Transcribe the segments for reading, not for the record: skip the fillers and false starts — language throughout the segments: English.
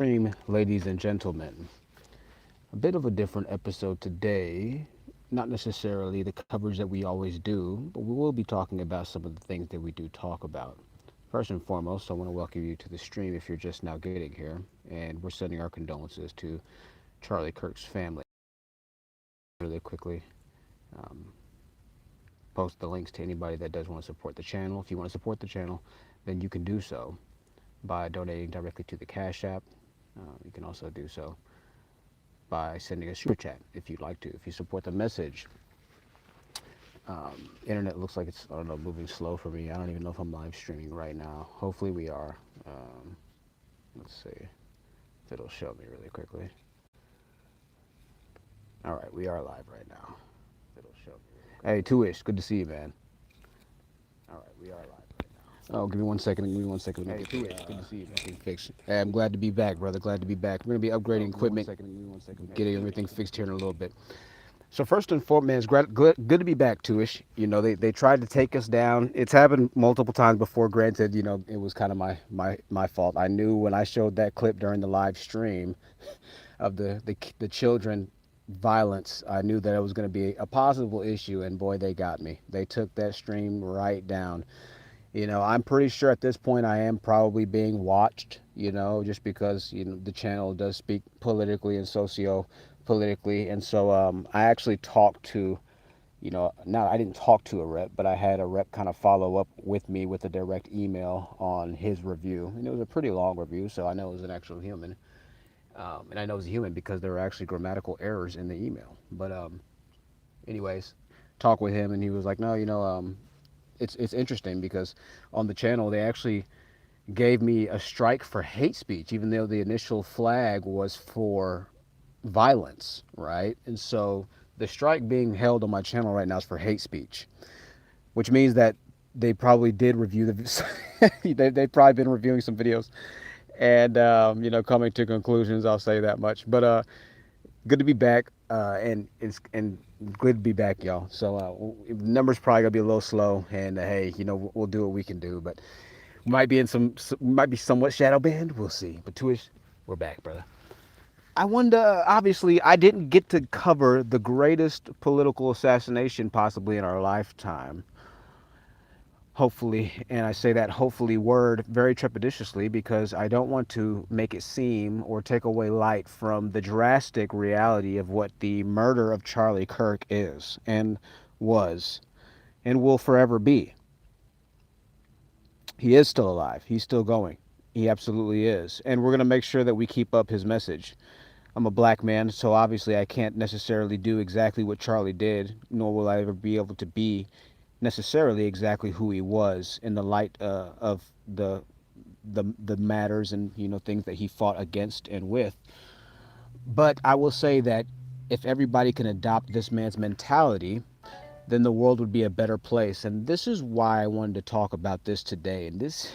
Ladies and gentlemen, a bit of a different episode today. Not necessarily the coverage that we always do, but we will be talking about some of the things that we do talk about. First and foremost, I want to welcome you to the stream if you're just now getting here, and we're sending our condolences to Charlie Kirk's family. Really quickly, um, post the links to anybody that does want to support the channel. If you want to support the channel, then you can do so by donating directly to the Cash App. You can also do so by sending a super chat if you'd like to. If you support the message, internet looks like it's, I don't know, moving slow for me. I don't even know if I'm live streaming right now. Hopefully we are. Let's see if it'll show me really quickly. All right, we are live right now. It'll show me. Hey, Two-ish, good to see you, man. All right, we are live right now. Oh, give me 1 second. Give me 1 second. Hey, Two-ish, good to see you, man. Fixed. Hey, I'm glad to be back, brother. Glad to be back. We're gonna be upgrading equipment, getting everything fixed here in a little bit. So first and foremost, good to be back, Two-ish. You know, they tried to take us down. It's happened multiple times before. Granted, you know, it was kind of my fault. I knew when I showed that clip during the live stream of the children violence, I knew that it was going to be a possible issue, and boy, they got me. They took that stream right down. You know, I'm pretty sure at this point I am probably being watched, you know, just because, you know, the channel does speak politically and socio-politically. And so I actually talked to, you know, I didn't talk to a rep, but I had a rep kind of follow up with me with a direct email on his review. And it was a pretty long review, so I know it was an actual human. And I know it's a human because there were actually grammatical errors in the email. But anyways, talk with him, and he was like, no, you know, it's interesting because on the channel they actually gave me a strike for hate speech, even though the initial flag was for violence, right? And so the strike being held on my channel right now is for hate speech, which means that they probably did review the they've probably been reviewing some videos and you know, coming to conclusions. I'll say that much. But good to be back, and good to be back, y'all. So numbers probably gonna be a little slow, and hey, you know, we'll do what we can do, but we might be in might be somewhat shadow banned. We'll see. But Two-ish, we're back, brother. I wonder. Obviously, I didn't get to cover the greatest political assassination possibly in our lifetime. Hopefully, and I say that hopefully word very trepidatiously because I don't want to make it seem or take away light from the drastic reality of what the murder of Charlie Kirk is and was and will forever be. He is still alive. He's still going. He absolutely is. And we're going to make sure that we keep up his message. I'm a black man, so obviously I can't necessarily do exactly what Charlie did, nor will I ever be able to be necessarily exactly who he was in the light of the matters and, you know, things that he fought against and with. But I will say that if everybody can adopt this man's mentality, then the world would be a better place. And this is why I wanted to talk about this today. And this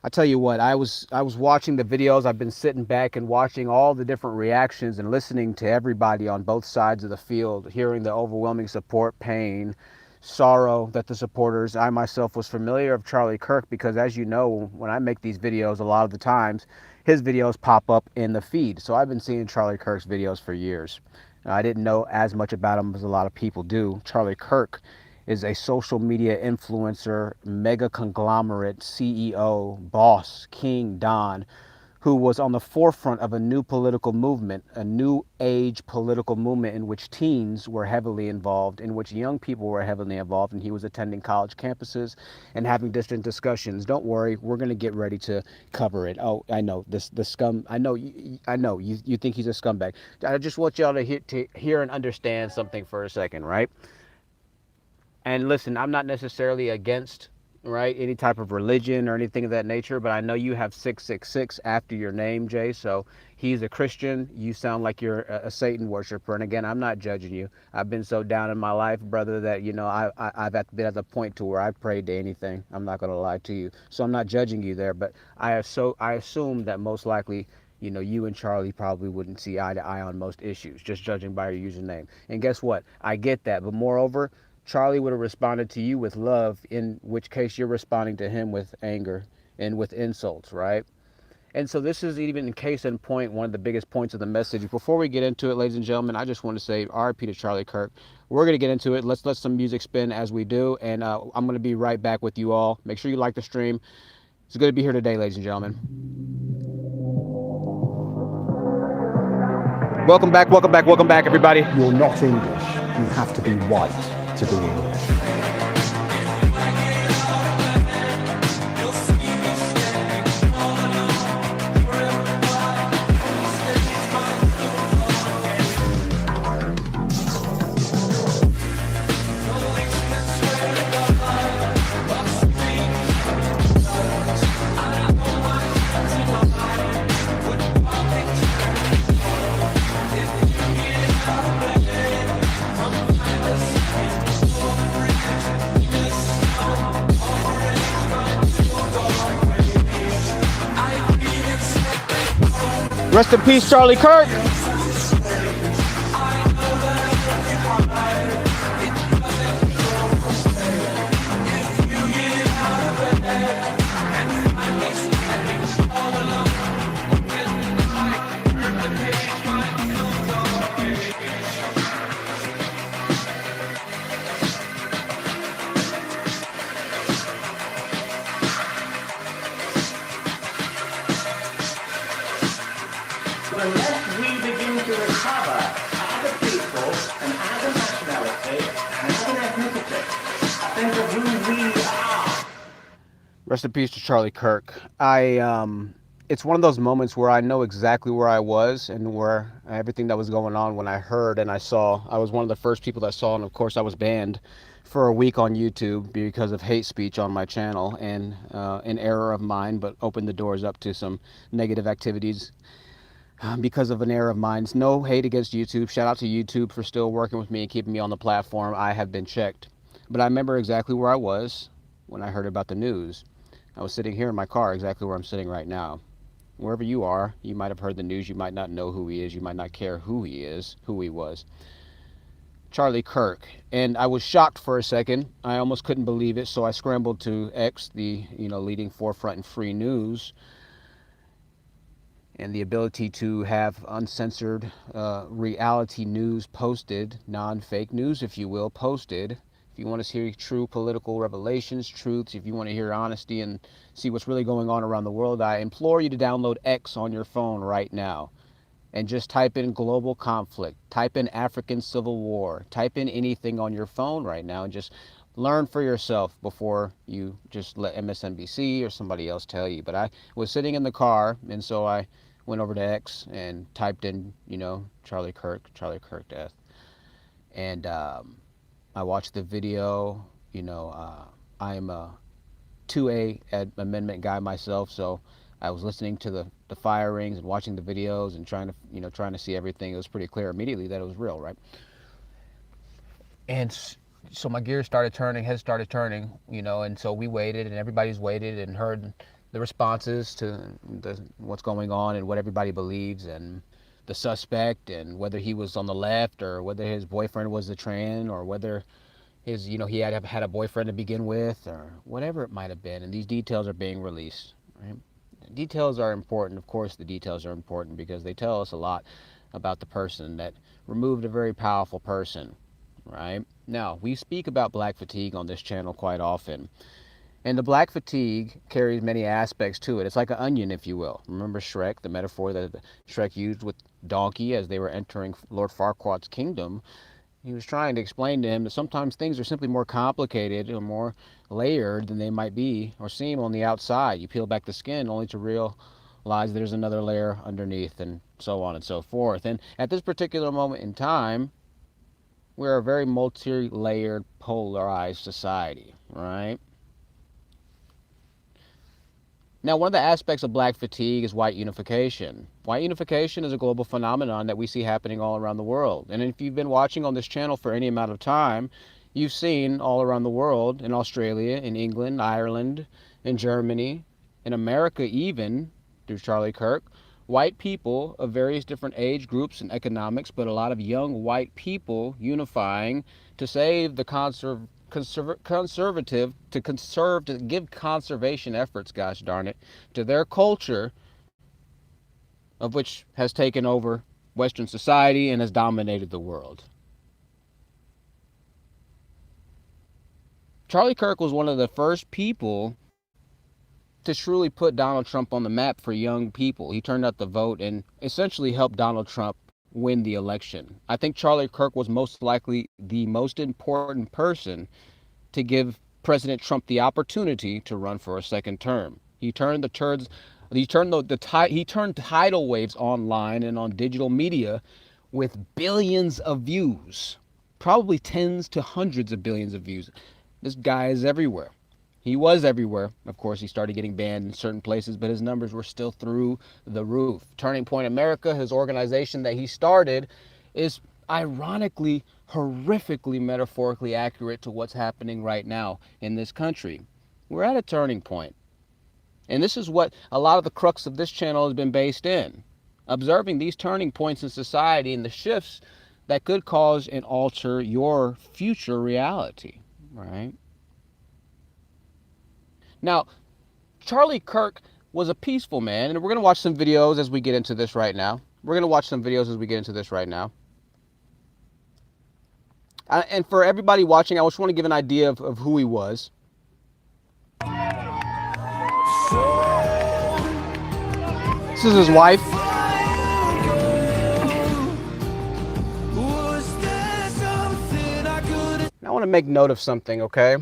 I tell you what, I was watching the videos. I've been sitting back and watching all the different reactions and listening to everybody on both sides of the field, hearing the overwhelming support, pain, sorrow that the supporters, I myself was familiar of Charlie Kirk because, as you know, when I make these videos, a lot of the times his videos pop up in the feed. So I've been seeing Charlie Kirk's videos for years. I didn't know as much about him as a lot of people do. Charlie Kirk is a social media influencer, mega conglomerate, CEO, boss, king, don, who was on the forefront of a new political movement, a new age political movement in which teens were heavily involved, in which young people were heavily involved, and he was attending college campuses and having distant discussions. Don't worry, we're going to get ready to cover it. Oh, I know, the scum, I know you think he's a scumbag. I just want y'all to hear and understand something for a second, right? And listen, I'm not necessarily against, right, any type of religion or anything of that nature, but I know you have 666 after your name, Jay. So he's a Christian. You sound like you're a Satan worshiper. And again, I'm not judging you. I've been so down in my life, brother, that, you know, I've been at the point to where I prayed to anything. I'm not going to lie to you. So I'm not judging you there, but I assume that most likely, you know, you and Charlie probably wouldn't see eye to eye on most issues, just judging by your username. And guess what? I get that. But moreover, Charlie would have responded to you with love, in which case you're responding to him with anger and with insults, right? And so this is even in case in point, one of the biggest points of the message. Before we get into it, ladies and gentlemen, I just want to say RIP to Charlie Kirk. We're going to get into it. Let's let some music spin as we do. And I'm going to be right back with you all. Make sure you like the stream. It's good to be here today, ladies and gentlemen. Welcome back, welcome back, welcome back, everybody. You're not English. You have to be white to be English. Rest in peace, Charlie Kirk. Unless we begin to recover as a people and as a nationality and as an ethnicity, a sense of who we are. Rest in peace to Charlie Kirk. It's one of those moments where I know exactly where I was and where everything that was going on when I heard and I saw. I was one of the first people that saw, and of course I was banned for a week on YouTube because of hate speech on my channel, and an error of mine, but opened the doors up to some negative activities because of an error of mine. It's no hate against YouTube. Shout out to YouTube for still working with me and keeping me on the platform. I have been checked. But I remember exactly where I was when I heard about the news. I was sitting here in my car, exactly where I'm sitting right now. Wherever you are, you might have heard the news. You might not know who he is. You might not care who he is, who he was. Charlie Kirk. And I was shocked for a second. I almost couldn't believe it. So I scrambled to X, the leading forefront in free news, and the ability to have uncensored reality news posted, non-fake news, if you will, posted. If you want to hear true political revelations, truths, if you want to hear honesty and see what's really going on around the world, I implore you to download X on your phone right now and just type in global conflict, type in African civil war, type in anything on your phone right now and just learn for yourself before you just let MSNBC or somebody else tell you. But I was sitting in the car, and so I went over to X and typed in, Charlie Kirk death. And I watched the video. I am a 2A amendment guy myself, so I was listening to the firings and watching the videos and trying to see everything. It was pretty clear immediately that it was real, right? And so my gears started turning, heads started turning, and so we waited, and everybody's waited and heard the responses to what's going on and what everybody believes, and the suspect, and whether he was on the left or whether his boyfriend was a trans, or whether he had a boyfriend to begin with, or whatever it might have been. And these details are being released, right? Details are important. Of course, the details are important because they tell us a lot about the person that removed a very powerful person, right? Now, we speak about black fatigue on this channel quite often. And the black fatigue carries many aspects to it. It's like an onion, if you will. Remember Shrek, the metaphor that Shrek used with Donkey as they were entering Lord Farquaad's kingdom? He was trying to explain to him that sometimes things are simply more complicated or more layered than they might be or seem on the outside. You peel back the skin only to realize there's another layer underneath, and so on and so forth. And at this particular moment in time, we're a very multi-layered, polarized society, right? Now, one of the aspects of black fatigue is white unification. White unification is a global phenomenon that we see happening all around the world. And if you've been watching on this channel for any amount of time, you've seen all around the world, in Australia, in England, Ireland, in Germany, in America even, through Charlie Kirk, white people of various different age groups and economics, but a lot of young white people unifying to save the to give conservation efforts, gosh darn it, to their culture of which has taken over Western society and has dominated the world. Charlie Kirk was one of the first people to truly put Donald Trump on the map for young people. He turned out the vote and essentially helped Donald Trump win the election. I think Charlie Kirk was most likely the most important person to give President Trump the opportunity to run for a second term. He turned tidal waves online and on digital media with billions of views, probably tens to hundreds of billions of views. This guy is everywhere. He was everywhere. Of course, he started getting banned in certain places, but his numbers were still through the roof. Turning Point America, his organization that he started, is ironically, horrifically, metaphorically accurate to what's happening right now in this country. We're at a turning point. And this is what a lot of the crux of this channel has been based in. Observing these turning points in society and the shifts that could cause and alter your future reality, right? Now, Charlie Kirk was a peaceful man, and we're going to watch some videos as we get into this right now. And for everybody watching, I just want to give an idea of who he was. This is his wife. I want to make note of something, okay?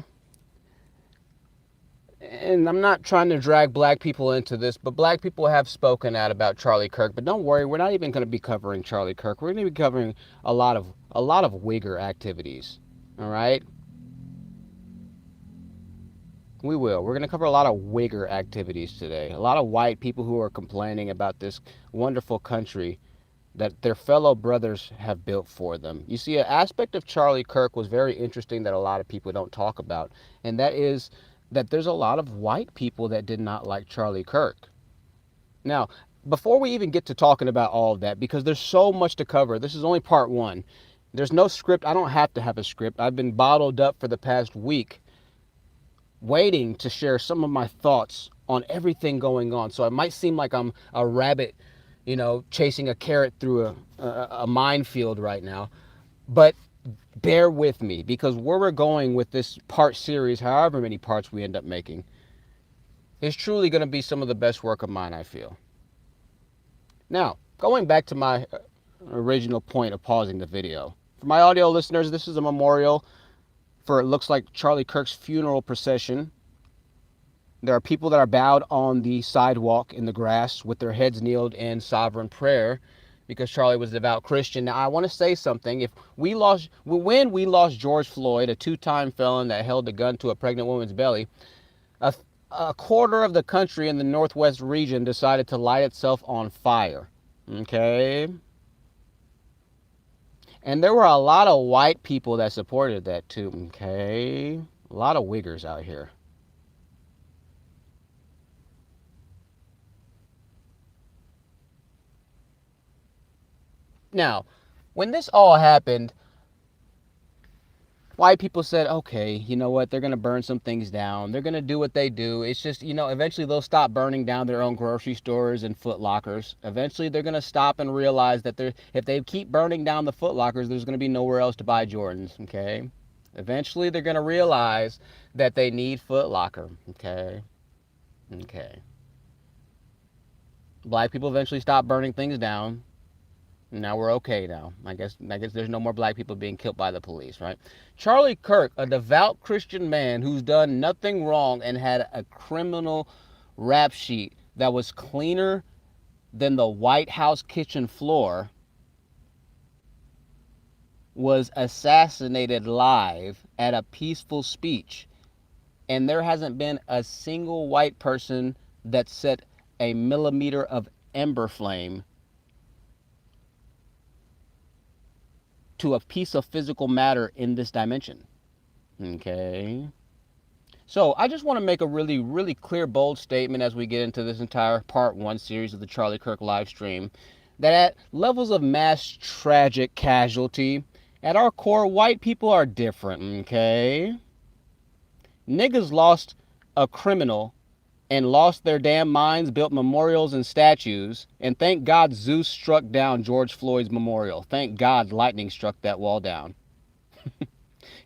And I'm not trying to drag black people into this, but black people have spoken out about Charlie Kirk. But don't worry, we're not even going to be covering Charlie Kirk. We're going to be covering a lot of Wigger activities. All right? We will. We're going to cover a lot of Wigger activities today. A lot of white people who are complaining about this wonderful country that their fellow brothers have built for them. You see, an aspect of Charlie Kirk was very interesting that a lot of people don't talk about, and that is that there's a lot of white people that did not like Charlie Kirk. Now, before we even get to talking about all of that, because there's so much to cover, this is only part one. There's no script. I don't have to have a script. I've been bottled up for the past week waiting to share some of my thoughts on everything going on. So it might seem like I'm a rabbit, chasing a carrot through a minefield right now. But bear with me, because where we're going with this part series, however many parts we end up making, is truly going to be some of the best work of mine, I feel. Now, going back to my original point of pausing the video. For my audio listeners, this is a memorial for, it looks like, Charlie Kirk's funeral procession. There are people that are bowed on the sidewalk in the grass with their heads kneeled in sovereign prayer because Charlie was a devout Christian. Now, I want to say something. When we lost George Floyd, a two-time felon that held a gun to a pregnant woman's belly, a quarter of the country in the Northwest region decided to light itself on fire. Okay? And there were a lot of white people that supported that too. Okay? A lot of Wiggers out here. Now, when this all happened, white people said, okay, you know what? They're going to burn some things down. They're going to do what they do. It's just, eventually they'll stop burning down their own grocery stores and Foot Lockers. Eventually they're going to stop and realize that if they keep burning down the Foot Lockers, there's going to be nowhere else to buy Jordans, okay? Eventually they're going to realize that they need Foot Locker, okay? Okay. Black people eventually stop burning things down. Now we're okay now. I guess there's no more black people being killed by the police, right? Charlie Kirk, a devout Christian man who's done nothing wrong and had a criminal rap sheet that was cleaner than the White House kitchen floor, was assassinated live at a peaceful speech. And there hasn't been a single white person that set a millimeter of ember flame to a piece of physical matter in this dimension. Okay? So I just want to make a really, really clear, bold statement as we get into this entire part one series of the Charlie Kirk live stream, that at levels of mass tragic casualty, at our core, white people are different, okay? Niggas lost a criminal and lost their damn minds, built memorials and statues. And thank God Zeus struck down George Floyd's memorial. Thank God lightning struck that wall down.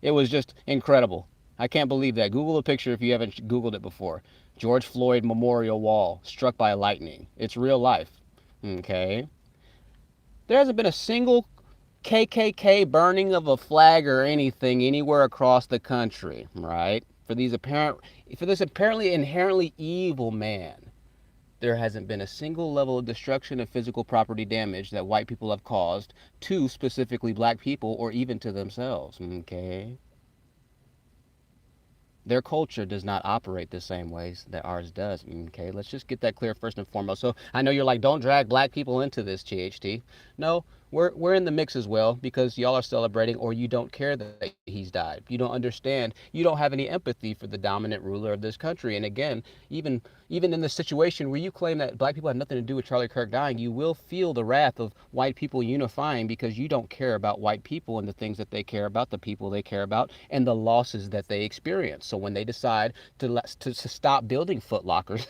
It was just incredible. I can't believe that. Google a picture if you haven't Googled it before. George Floyd Memorial Wall struck by lightning. It's real life. Okay. There hasn't been a single KKK burning of a flag or anything anywhere across the country, right? For this apparently inherently evil man, there hasn't been a single level of destruction of physical property damage that white people have caused to specifically black people or even to themselves, okay? Their culture does not operate the same ways that ours does, okay? Let's just get that clear first and foremost. So I know you're like, don't drag black people into this, THT. No, we're in the mix as well because y'all are celebrating or you don't care that he's died. You don't understand. You don't have any empathy for the dominant ruler of this country. And again, even in the situation where you claim that black people had nothing to do with Charlie Kirk dying, you will feel the wrath of white people unifying because you don't care about white people and the things that they care about, the people they care about, and the losses that they experience. So when they decide to stop building Foot Lockers,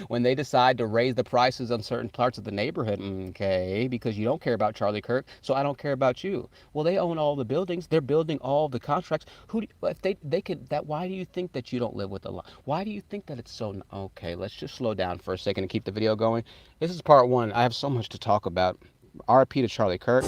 when they decide to raise the prices on certain parts of the neighborhood, okay, because you don't care about Charlie Kirk, so I don't care about you. Well, they own all the buildings. They're building all the contracts. If they could, why do you think that you don't live with the law? Why do you think that it's so, okay, let's just slow down for a second and keep the video going. This is part one. I have so much to talk about. RP to Charlie Kirk.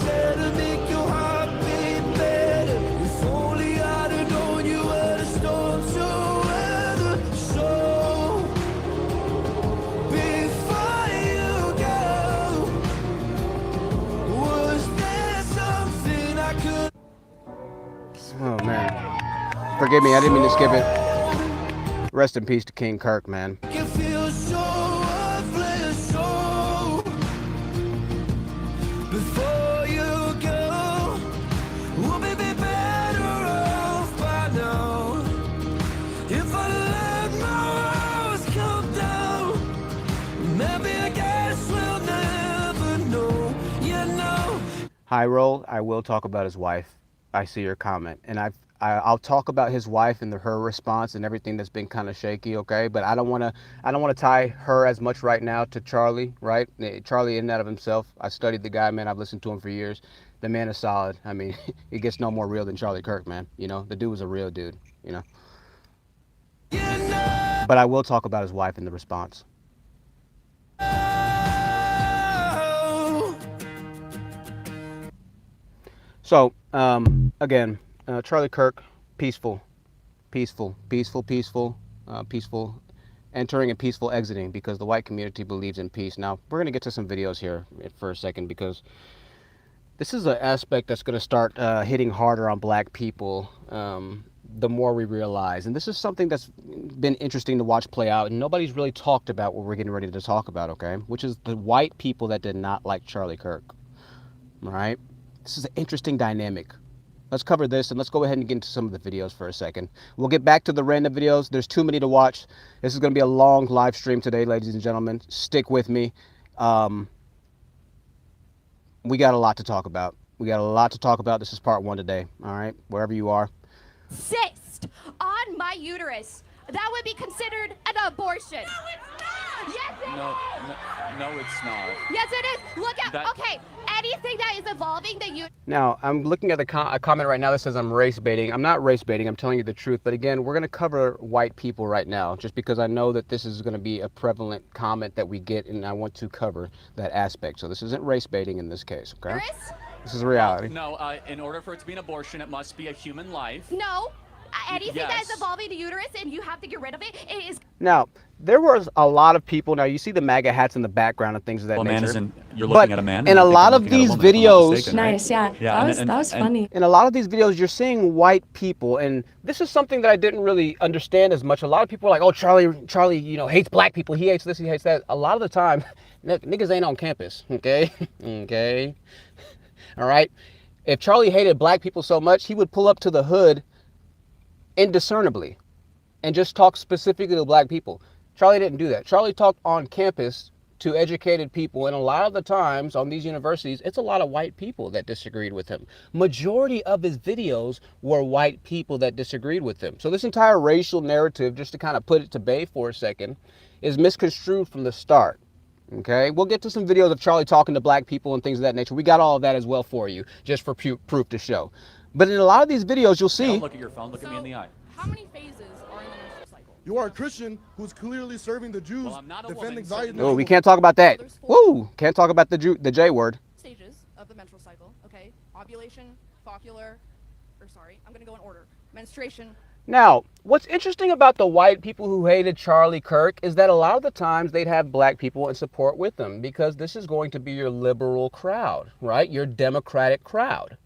Oh man, forgive me, I didn't mean to skip it. Rest in peace to King Kirk, man. High roll, I will talk about his wife. I see your comment, and I'll talk about his wife and her response and everything that's been kind of shaky, okay? But I don't want to tie her as much right now to Charlie, right? Charlie in and out of himself. I studied the guy, man. I've listened to him for years. The man is solid. I mean, it gets no more real than Charlie Kirk, man. You know, the dude was a real dude, you know? But I will talk about his wife and the response. So, again, Charlie Kirk, peaceful, entering and peaceful exiting because the white community believes in peace. Now, we're going to get to some videos here for a second because this is an aspect that's going to start hitting harder on black people the more we realize. And this is something that's been interesting to watch play out, and nobody's really talked about what we're getting ready to talk about, okay? Which is the white people that did not like Charlie Kirk, all right? This is an interesting dynamic. Let's cover this and let's go ahead and get into some of the videos for a second. We'll get back to the random videos. There's too many to watch. This is going to be a long live stream today, ladies and gentlemen. Stick with me. We got a lot to talk about. This is part one today, all right? Wherever you are. Cyst on my uterus. That would be considered an abortion. No, it's not. Yes, it is. No, it's not. Yes, it is. Look at, okay, anything that is evolving the uterus. Now, I'm looking at a comment right now that says I'm race baiting. I'm not race baiting. I'm telling you the truth. But again, we're going to cover white people right now just because I know that this is going to be a prevalent comment that we get, and I want to cover that aspect. So this isn't race baiting in this case, okay? This is reality. No, in order for it to be an abortion, it must be a human life. No. Anything that is evolving the uterus and you have to get rid of it, it is. Now, there was a lot of people. Now, you see the MAGA hats in the background and things of that nature. Man isn't, you're looking at a man. In a lot of these videos, nice, yeah, that was funny. In a lot of these videos, you're seeing white people, and this is something that I didn't really understand as much. A lot of people are like, oh, Charlie, you know, hates black people. He hates this, he hates that. A lot of the time, niggas ain't on campus, okay? Okay? All right? If Charlie hated black people so much, he would pull up to the hood indiscernibly and just talk specifically to black people. Charlie didn't do that. Charlie talked on campus to educated people, and a lot of the times on these universities, it's a lot of white people that disagreed with him. Majority of his videos were white people that disagreed with him. So this entire racial narrative, just to kind of put it to bay for a second, is misconstrued from the start. Okay, we'll get to some videos of Charlie talking to black people and things of that nature. We got all of that as well for you, just for proof to show. But in a lot of these videos, you'll see. Don't look at your phone. Look at me in the eye. How many phases are in the menstrual cycle? You are a Christian who's clearly serving the Jews, Well, I'm not a defending woman, so- Zionism. No, we can't talk about that. Woo! Can't talk about the J word. Stages of the menstrual cycle. Okay, ovulation, I'm gonna go in order. Menstruation. Now, what's interesting about the white people who hated Charlie Kirk is that a lot of the times they'd have black people in support with them, because this is going to be your liberal crowd, right? Your Democratic crowd.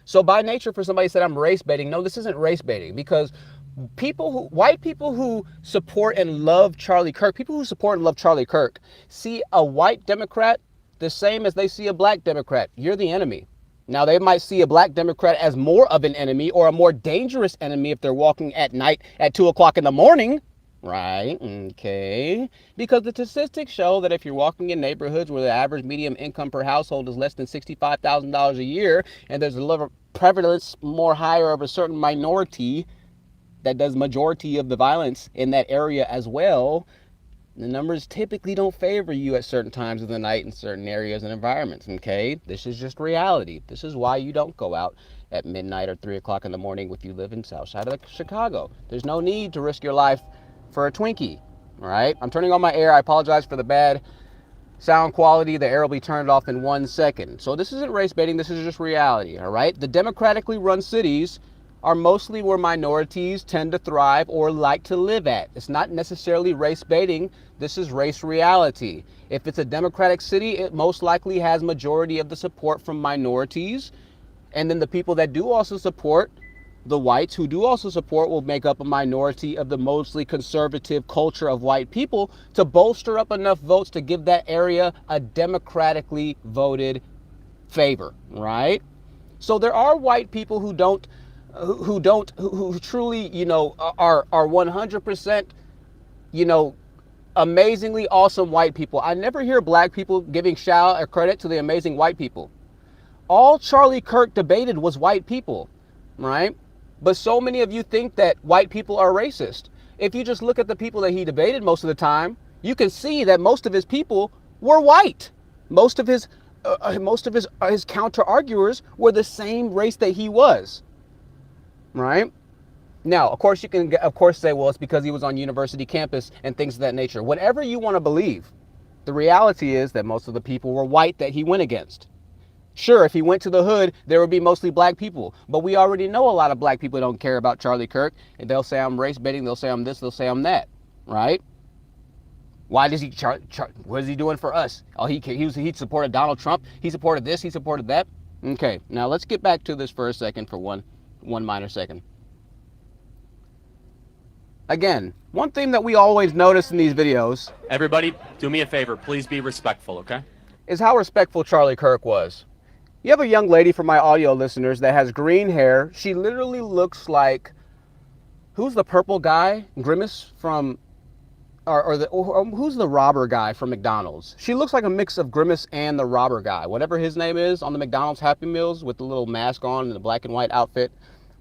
So by nature, for somebody who said I'm race baiting, no, this isn't race baiting, because white people who support and love Charlie Kirk, people who support and love Charlie Kirk, see a white Democrat the same as they see a black Democrat. You're the enemy. Now, they might see a black Democrat as more of an enemy or a more dangerous enemy if they're walking at night at 2 o'clock in the morning, right? Okay. Because the statistics show that if you're walking in neighborhoods where the average median income per household is less than $65,000 a year, and there's a little prevalence more higher of a certain minority that does majority of the violence in that area as well, the numbers typically don't favor you at certain times of the night in certain areas and environments, okay? This is just reality. This is why you don't go out at midnight or 3 o'clock in the morning if you live in south side of Chicago. There's no need to risk your life for a Twinkie, all right? I'm turning on my air. I apologize for the bad sound quality. The air will be turned off in 1 second. So this isn't race baiting. This is just reality, all right? The democratically run cities are mostly where minorities tend to thrive or like to live at. It's not necessarily race baiting. This is race reality. If it's a democratic city, it most likely has majority of the support from minorities. And then the people that do also support, the whites who do also support, will make up a minority of the mostly conservative culture of white people to bolster up enough votes to give that area a democratically voted favor, right? So there are white people who truly, you know, are 100%, you know, amazingly awesome white people. I never hear black people giving shout or credit to the amazing white people. All Charlie Kirk debated was white people, right? But so many of you think that white people are racist. If you just look at the people that he debated most of the time, you can see that most of his people were white. Most of his counter-arguers were the same race that he was. Right? Now, of course, you can, say, well, it's because he was on university campus and things of that nature. Whatever you want to believe, the reality is that most of the people were white that he went against. Sure, if he went to the hood, there would be mostly black people. But we already know a lot of black people don't care about Charlie Kirk. And they'll say I'm race baiting, they'll say I'm this, they'll say I'm that. Right? Why does he, what is he doing for us? Oh, he supported Donald Trump. He supported this, he supported that. Okay, now let's get back to this for a second for one minor second. Again, one thing that we always notice in these videos, Everybody, do me a favor. Please be respectful, okay? is how respectful Charlie Kirk was. You have a young lady, for my audio listeners, that has green hair. She literally looks like, who's the purple guy? Grimace from, or who's the robber guy from McDonald's? She looks like a mix of Grimace and the robber guy, whatever his name is, on the McDonald's Happy Meals with the little mask on and the black and white outfit.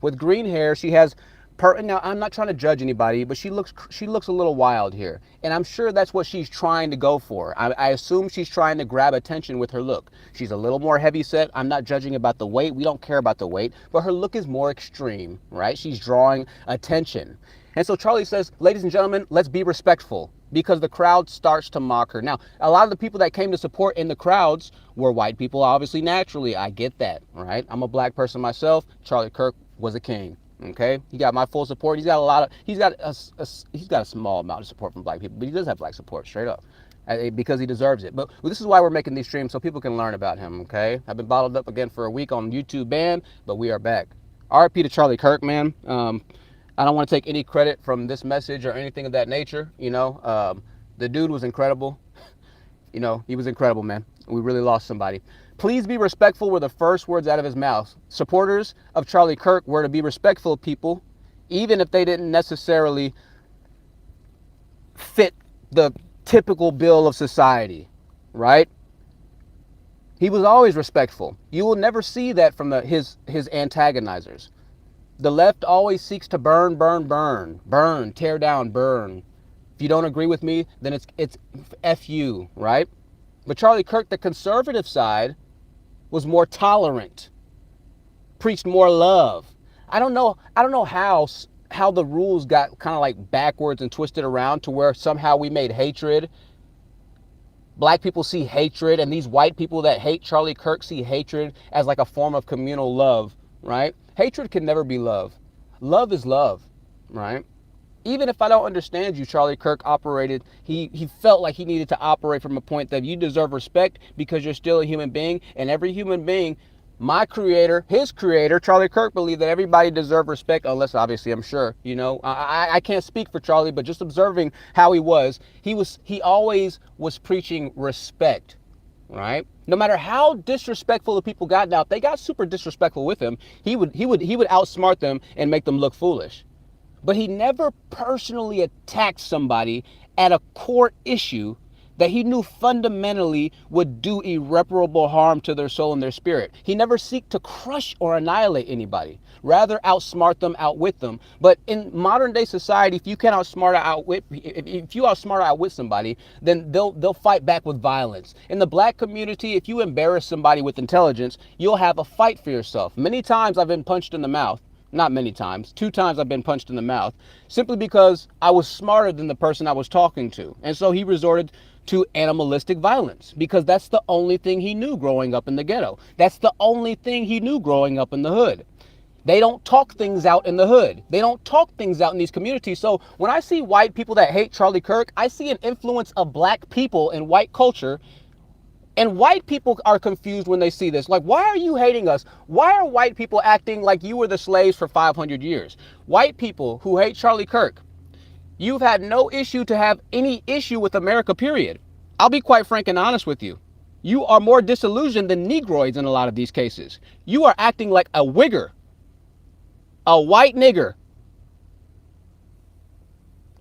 With green hair, she has, now I'm not trying to judge anybody, but she looks a little wild here. And I'm sure that's what she's trying to go for. I assume she's trying to grab attention with her look. She's a little more heavy set. I'm not judging about the weight. We don't care about the weight, but her look is more extreme, right? She's drawing attention. And so Charlie says, ladies and gentlemen, let's be respectful, because the crowd starts to mock her. Now, a lot of the people that came to support in the crowds were white people, obviously, naturally. I get that, right? I'm a black person myself. Charlie Kirk was a king. Okay, he got my full support. He's got a small amount of support from black people, but he does have black support, straight up, because he deserves it. But this is why we're making these streams, so people can learn about him. Okay, I've been bottled up again for a week on YouTube ban, but we are back. RIP to Charlie Kirk, man. I don't want to take any credit from this message or anything of that nature. You know, the dude was incredible. You know, he was incredible, man. We really lost somebody. Please be respectful were the first words out of his mouth. Supporters of Charlie Kirk were to be respectful of people, even if they didn't necessarily fit the typical bill of society, right? He was always respectful. You will never see that from his antagonizers. The left always seeks to burn, tear down, burn. If you don't agree with me, then it's F you, right? But Charlie Kirk, the conservative side, was more tolerant, preached more love. I don't know how the rules got kind of like backwards and twisted around to where somehow we made hatred. Black people see hatred, and these white people that hate Charlie Kirk see hatred as like a form of communal love, right? Hatred can never be love. Love is love, right? Even if I don't understand you, Charlie Kirk operated, he felt like he needed to operate from a point that you deserve respect because you're still a human being, and every human being, my creator, his creator, Charlie Kirk, believed that everybody deserved respect, unless obviously I'm sure, you know, I can't speak for Charlie, but just observing how he always was preaching respect, right? No matter how disrespectful the people got, now if they got super disrespectful with him, he would outsmart them and make them look foolish. But he never personally attacked somebody at a core issue that he knew fundamentally would do irreparable harm to their soul and their spirit. He never seeked to crush or annihilate anybody, rather outsmart them, outwit them. But in modern day society, if you can outsmart or outwit, if you outsmart or outwit somebody, then they'll fight back with violence. In the black community, if you embarrass somebody with intelligence, you'll have a fight for yourself. Many times I've been punched in the mouth. Not many times, 2 times I've been punched in the mouth, simply because I was smarter than the person I was talking to. And so he resorted to animalistic violence because that's the only thing he knew growing up in the ghetto. That's the only thing he knew growing up in the hood. They don't talk things out in the hood. They don't talk things out in these communities. So when I see white people that hate Charlie Kirk, I see an influence of black people in white culture. And white people are confused when they see this. Like, why are you hating us? Why are white people acting like you were the slaves for 500 years? White people who hate Charlie Kirk, you've had no issue to have any issue with America, period. I'll be quite frank and honest with you. You are more disillusioned than Negroids in a lot of these cases. You are acting like a Wigger, a white nigger.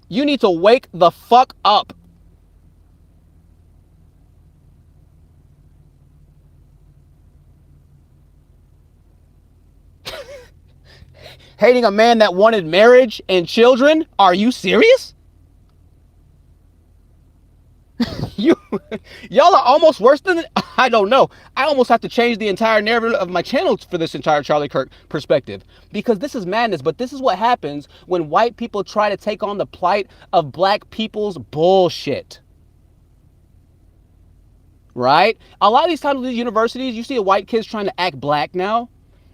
You need to wake the fuck up. Hating a man that wanted marriage and children? Are you serious? Y'all are almost worse than, I don't know. I almost have to change the entire narrative of my channel for this entire Charlie Kirk perspective, because this is madness. But this is what happens when white people try to take on the plight of black people's bullshit. Right? A lot of these times at these universities, you see white kids trying to act black now.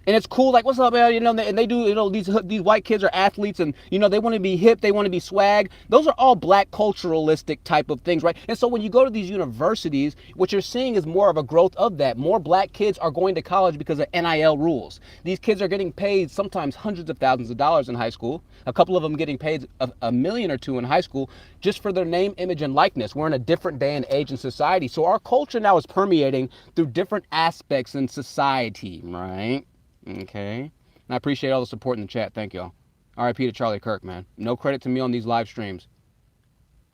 And it's cool, like, what's up, man? You know, and they do, you know, these white kids are athletes, and, you know, they want to be hip, they want to be swag. Those are all black culturalistic type of things, right? And so when you go to these universities, what you're seeing is more of a growth of that. More black kids are going to college because of NIL rules. These kids are getting paid sometimes hundreds of thousands of dollars in high school. A couple of them getting paid $1 million or $2 million in high school just for their name, image, and likeness. We're in a different day and age in society. So our culture now is permeating through different aspects in society, right? Okay. And I appreciate all the support in the chat. Thank y'all. RIP to Charlie Kirk, man. No credit to me on these live streams.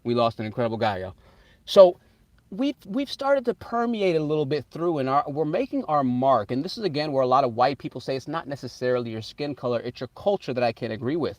We lost an incredible guy, y'all. So we've started to permeate a little bit through, and we're making our mark. And this is, again, where a lot of white people say it's not necessarily your skin color, it's your culture that I can't agree with.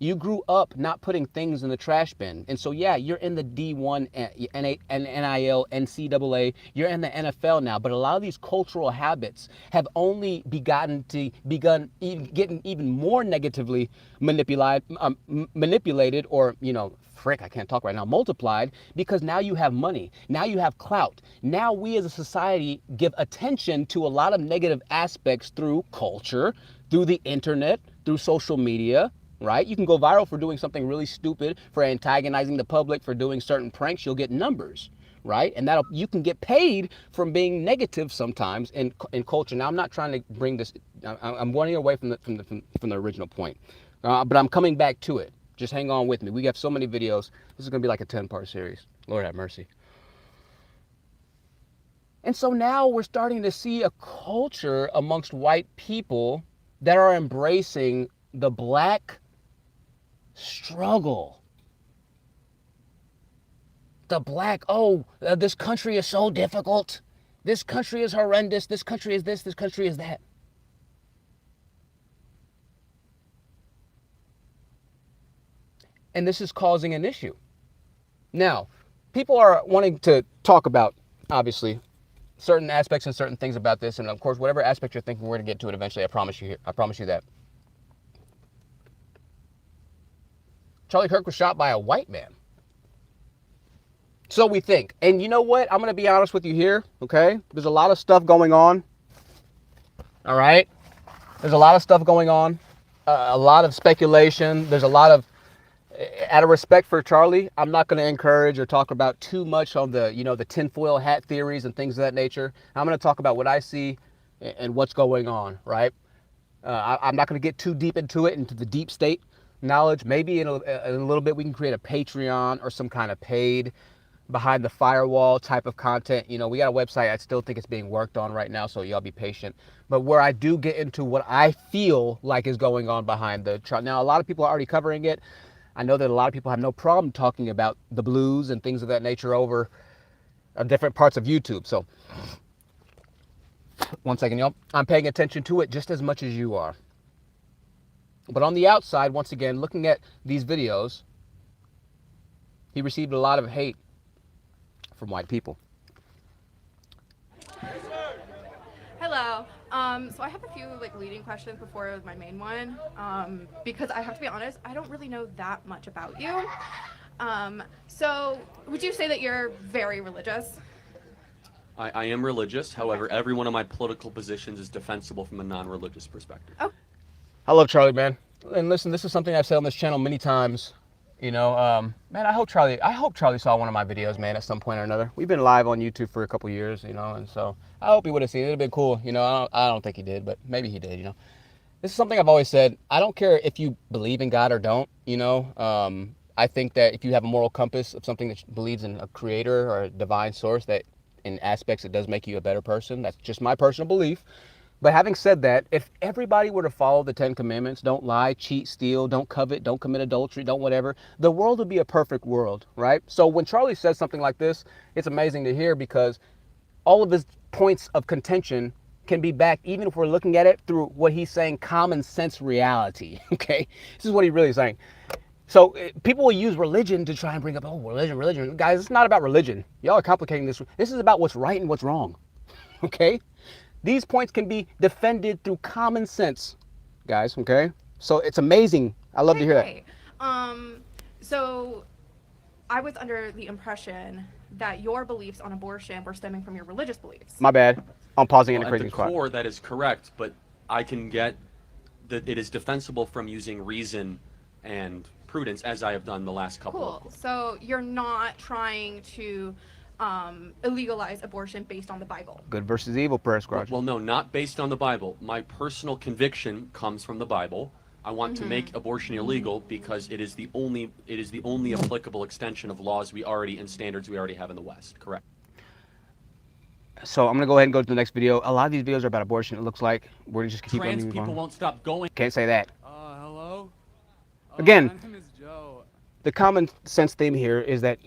You grew up not putting things in the trash bin. And so, yeah, you're in the D1, NIL, NCAA, you're in the NFL now. But a lot of these cultural habits have only begun getting even more negatively manipulated or, you know, I can't talk right now, multiplied, because now you have money. Now you have clout. Now we as a society give attention to a lot of negative aspects through culture, through the internet, through social media. Right? You can go viral for doing something really stupid, for antagonizing the public, for doing certain pranks. You'll get numbers, right? And you can get paid from being negative sometimes in culture. Now, I'm not trying to bring this. I'm running away from the original point, but I'm coming back to it. Just hang on with me. We have so many videos. This is gonna be like a 10-part series. Lord have mercy. And so now we're starting to see a culture amongst white people that are embracing the black struggle. The black, this country is so difficult. This country is horrendous. This country is this country is that. And this is causing an issue. Now, people are wanting to talk about, obviously, certain aspects and certain things about this, and of course, whatever aspect you're thinking, we're gonna get to it eventually. I promise you. I promise you that. Charlie Kirk was shot by a white man. So we think. And you know what? I'm gonna be honest with you here. Okay, there's a lot of stuff going on. All right, there's a lot of stuff going on. A lot of speculation. There's a lot of, out of respect for Charlie, I'm not going to encourage or talk about too much on the, the tinfoil hat theories and things of that nature. I'm going to talk about what I see and what's going on, right? I'm not going to get too deep into it, into the deep state knowledge. Maybe in a little bit we can create a Patreon or some kind of paid behind the firewall type of content. We got a website. I still think it's being worked on right now, so y'all be patient. But where I do get into what I feel like is going on behind the chart. Now, a lot of people are already covering it. I know that a lot of people have no problem talking about the blues and things of that nature over different parts of YouTube. So, one second, y'all. I'm paying attention to it just as much as you are. But on the outside, once again, looking at these videos, he received a lot of hate from white people. Hello. So I have a few leading questions before my main one, because I have to be honest, I don't really know that much about you. So would you say that you're very religious? I am religious. However, every one of my political positions is defensible from a non-religious perspective. Oh. I love Charlie, man. And listen, this is something I've said on this channel many times. Man, I hope Charlie saw one of my videos, man, at some point or another. We've been live on YouTube for a couple years, and so I hope he would have seen it. It'd been cool. I don't think he did, but maybe he did, This is something I've always said. I don't care if you believe in God or don't, I think that if you have a moral compass of something that believes in a creator or a divine source, that in aspects it does make you a better person. That's just my personal belief. But having said that, if everybody were to follow the 10 commandments, don't lie, cheat, steal, don't covet, don't commit adultery, don't whatever, the world would be a perfect world, right? So when Charlie says something like this, it's amazing to hear, because all of his points of contention can be backed, even if we're looking at it through what he's saying, common sense reality, okay? This is what he's really saying. So people will use religion to try and bring up, oh, religion. Guys, it's not about religion. Y'all are complicating this. This is about what's right and what's wrong, okay? These points can be defended through common sense, guys, okay? So it's amazing. I love to hear that. So I was under the impression that your beliefs on abortion were stemming from your religious beliefs. My bad. I'm pausing in a crazy At the spot. core, that is correct, but I can get that it is defensible from using reason and prudence, as I have done the last couple of Cool. So you're not trying to illegalize abortion based on the Bible. Good versus evil, press garage. Well, no, not based on the Bible. My personal conviction comes from the Bible. I want to make abortion illegal because it is the only applicable extension of laws we already and standards we already have in the West. Correct. So I'm gonna go ahead and go to the next video. A lot of these videos are about abortion. It looks like we're just keep Trans moving people on. won't stop going. Can't say that. Hello? Again, My name is Joe. the common sense theme here is that,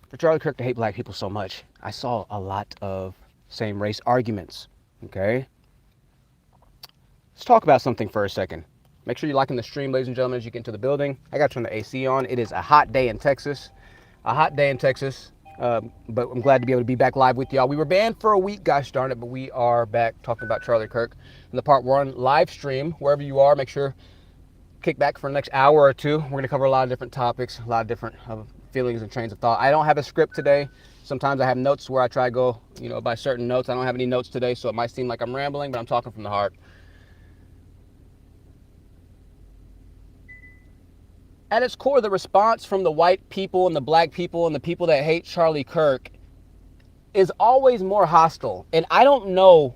for Charlie Kirk to hate black people so much, I saw a lot of same race arguments, okay? Let's talk about something for a second. Make sure you're liking the stream, ladies and gentlemen, as you get into the building. I got to turn the AC on. It is a hot day in Texas. But I'm glad to be able to be back live with y'all. We were banned for a week, gosh darn it, but we are back talking about Charlie Kirk. In the part 1 live stream, wherever you are, make sure kick back for the next hour or two. We're going to cover a lot of different topics, a lot of different feelings and trains of thought. I don't have a script today. Sometimes I have notes where I try to go, by certain notes. I don't have any notes today, so it might seem like I'm rambling, but I'm talking from the heart. At its core, the response from the white people and the black people and the people that hate Charlie Kirk is always more hostile. And I don't know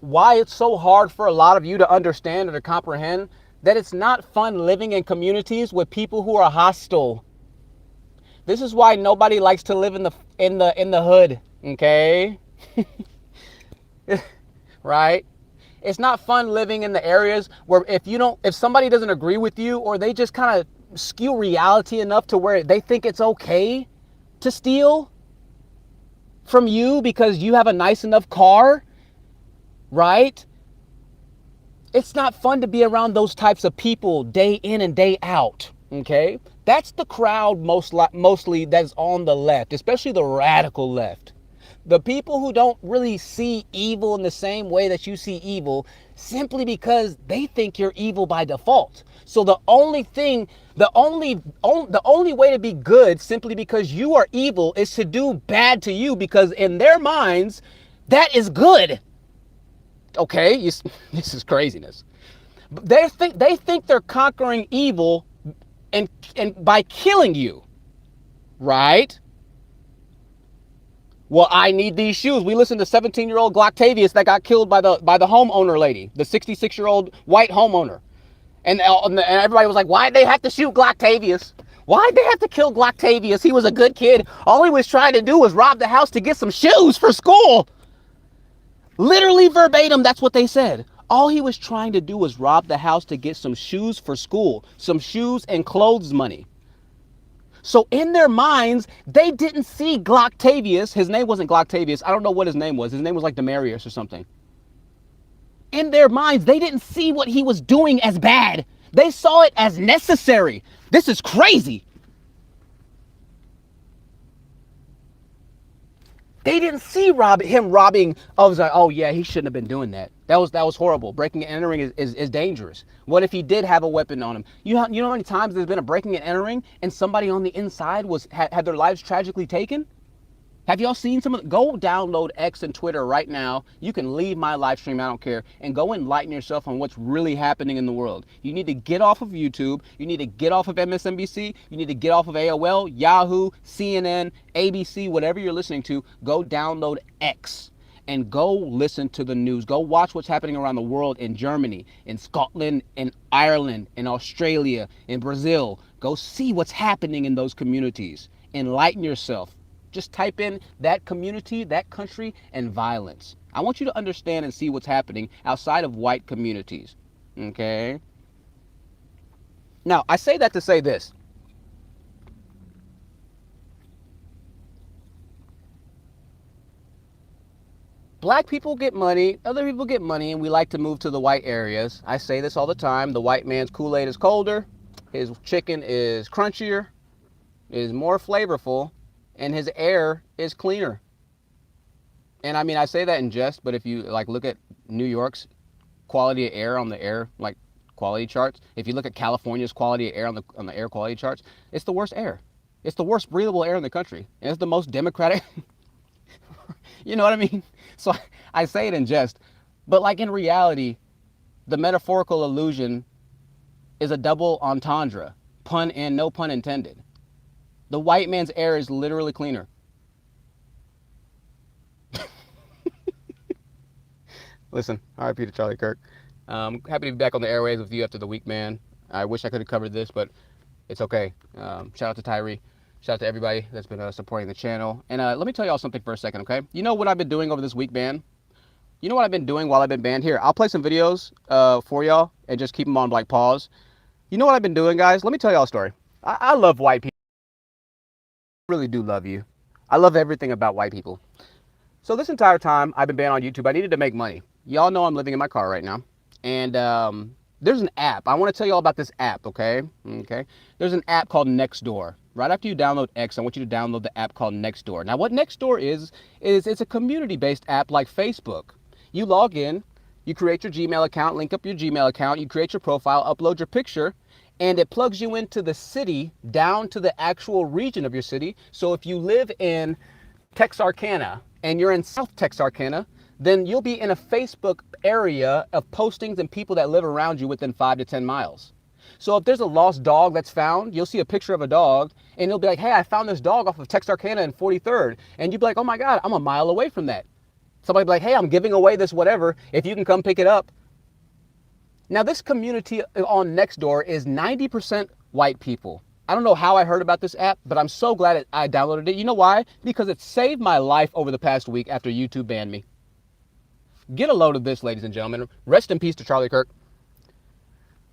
why it's so hard for a lot of you to understand or to comprehend that it's not fun living in communities with people who are hostile. This is why nobody likes to live in the hood, okay? Right? It's not fun living in the areas where if somebody doesn't agree with you, or they just kind of skew reality enough to where they think it's okay to steal from you because you have a nice enough car, right? It's not fun to be around those types of people day in and day out, okay? That's the crowd mostly that's on the left, especially the radical left. The people who don't really see evil in the same way that you see evil, simply because they think you're evil by default. So the only way to be good simply because you are evil is to do bad to you, because in their minds, that is good. Okay, this is craziness. They think they're conquering evil and by killing you, right? Well, I need these shoes. We listened to 17-year-old Glocktavius that got killed by the homeowner lady, the 66-year-old white homeowner. And everybody was like, why'd they have to shoot Glocktavius? Why'd they have to kill Glocktavius? He was a good kid. All he was trying to do was rob the house to get some shoes for school. Literally verbatim, that's what they said. All he was trying to do was rob the house to get some shoes for school, some shoes and clothes money. So in their minds, they didn't see Glocktavius. His name wasn't Glocktavius. I don't know what his name was. His name was like Demarius or something. In their minds, they didn't see what he was doing as bad. They saw it as necessary. This is crazy. They didn't see him robbing. I was like, oh yeah, he shouldn't have been doing that. That was horrible. Breaking and entering is dangerous. What if he did have a weapon on him? You know how many times there's been a breaking and entering and somebody on the inside had their lives tragically taken? Have y'all seen some of the, go download X and Twitter right now. You can leave my live stream, I don't care, and go enlighten yourself on what's really happening in the world. You need to get off of YouTube. You need to get off of MSNBC. You need to get off of AOL, Yahoo, CNN, ABC, whatever you're listening to. Go download X and go listen to the news. Go watch what's happening around the world in Germany, in Scotland, in Ireland, in Australia, in Brazil. Go see what's happening in those communities. Enlighten yourself. Just type in that community, that country, and violence. I want you to understand and see what's happening outside of white communities. Okay? Now, I say that to say this. Black people get money, other people get money, and we like to move to the white areas. I say this all the time. The white man's Kool-Aid is colder, his chicken is crunchier, is more flavorful, and his air is cleaner. And I mean, I say that in jest, but if you like look at New York's quality of air on the air like quality charts, if you look at California's quality of air on the air quality charts, it's the worst air. It's the worst breathable air in the country. And it's the most democratic. You know what I mean? So I say it in jest, but like in reality, the metaphorical illusion is a double entendre, pun and no pun intended. The white man's air is literally cleaner. Listen, RIP to Charlie Kirk. Happy to be back on the airwaves with you after the week, man. I wish I could have covered this, but it's okay. Shout out to Tyree. Shout out to everybody that's been supporting the channel. And let me tell y'all something for a second, okay? You know what I've been doing over this week, man? You know what I've been doing while I've been banned? Here, I'll play some videos for y'all and just keep them on like pause. You know what I've been doing, guys? Let me tell y'all a story. I love white people. I really do love you. I love everything about white people. So this entire time I've been banned on YouTube, I needed to make money. Y'all know I'm living in my car right now. And there's an app. I want to tell y'all about this app, okay? Okay. There's an app called Nextdoor. Right after you download X, I want you to download the app called Nextdoor. Now what Nextdoor is it's a community-based app like Facebook. You log in, you create your Gmail account, link up your Gmail account, you create your profile, upload your picture, and it plugs you into the city down to the actual region of your city. So if you live in Texarkana and you're in South Texarkana, then you'll be in a Facebook area of postings and people that live around you within 5 to 10 miles. So if there's a lost dog that's found, you'll see a picture of a dog and it'll be like, hey, I found this dog off of Texarkana and 43rd. And you'd be like, oh my God, I'm a mile away from that. Somebody'd be like, hey, I'm giving away this whatever, if you can come pick it up. Now this community on Nextdoor is 90% white people. I don't know how I heard about this app, but I'm so glad I downloaded it. You know why? Because it saved my life over the past week after YouTube banned me. Get a load of this, ladies and gentlemen. Rest in peace to Charlie Kirk.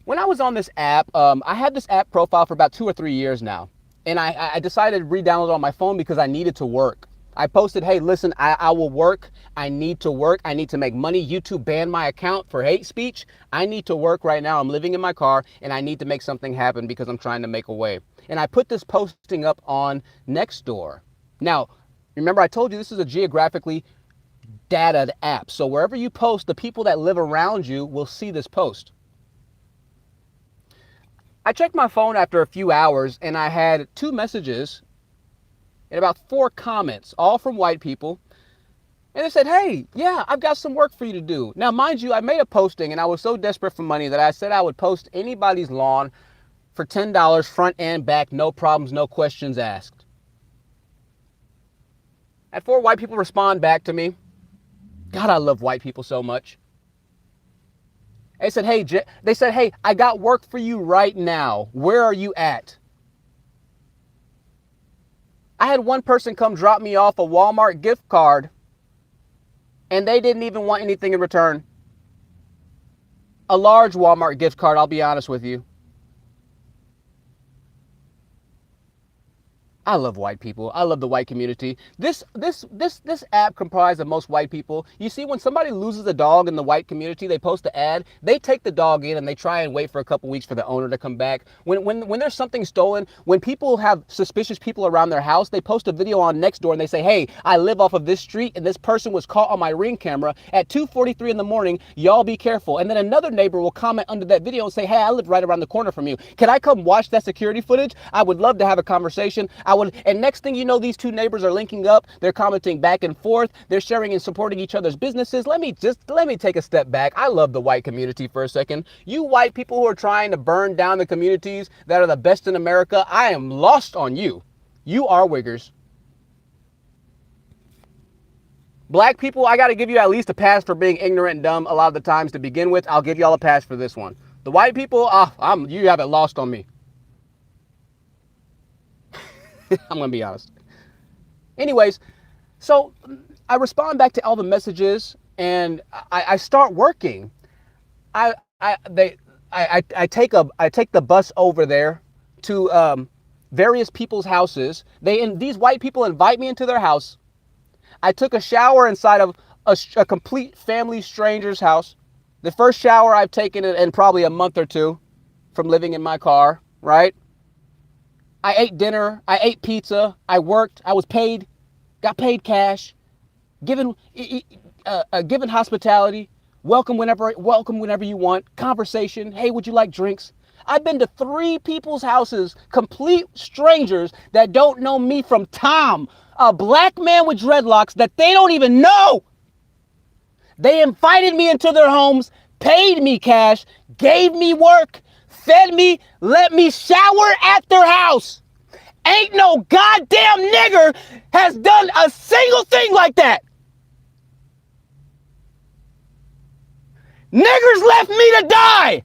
When I was on this app, I had this app profile for about 2 or 3 years now. And I decided to re-download it on my phone because I needed to work. I posted, hey, listen, I will work. I need to work. I need to make money. YouTube banned my account for hate speech. I need to work right now. I'm living in my car and I need to make something happen because I'm trying to make a way. And I put this posting up on Nextdoor. Now, remember I told you this is a geographically data app. So wherever you post, the people that live around you will see this post. I checked my phone after a few hours and I had 2 messages and about 4 comments, all from white people. And they said, hey, yeah, I've got some work for you to do. Now, mind you, I made a posting and I was so desperate for money that I said I would post anybody's lawn for $10 front and back, no problems, no questions asked. I had 4 white people respond back to me. God, I love white people so much. They said, hey, I got work for you right now. Where are you at? I had one person come drop me off a Walmart gift card and they didn't even want anything in return. A large Walmart gift card, I'll be honest with you. I love white people. I love the white community. This app comprised of most white people. You see, when somebody loses a dog in the white community, they post an ad. They take the dog in and they try and wait for a couple weeks for the owner to come back. When there's something stolen, when people have suspicious people around their house, they post a video on Nextdoor and they say, hey, I live off of this street and this person was caught on my Ring camera at 2:43 in the morning. Y'all be careful. And then another neighbor will comment under that video and say, hey, I live right around the corner from you. Can I come watch that security footage? I would love to have a conversation. And next thing you know, these 2 neighbors are linking up. They're commenting back and forth. They're sharing and supporting each other's businesses. Let me take a step back. I love the white community for a second. You white people who are trying to burn down the communities that are the best in America, I am lost on you. You are Wiggers. Black people, I got to give you at least a pass for being ignorant and dumb a lot of the times to begin with. I'll give y'all a pass for this one. The white people, you have it lost on me. I'm going to be honest. Anyways, so I respond back to all the messages and I start working. I take the bus over there to various people's houses. These white people invite me into their house. I took a shower inside of a complete family stranger's house. The first shower I've taken in probably a month or 2 from living in my car, right? I ate dinner, I ate pizza, I worked, I was paid, got paid cash, given hospitality, welcome whenever you want, conversation, hey, would you like drinks? I've been to 3 people's houses, complete strangers that don't know me from Tom, a black man with dreadlocks that they don't even know. They invited me into their homes, paid me cash, gave me work, fed me, let me shower at their house. Ain't no goddamn nigger has done a single thing like that. Niggers left me to die.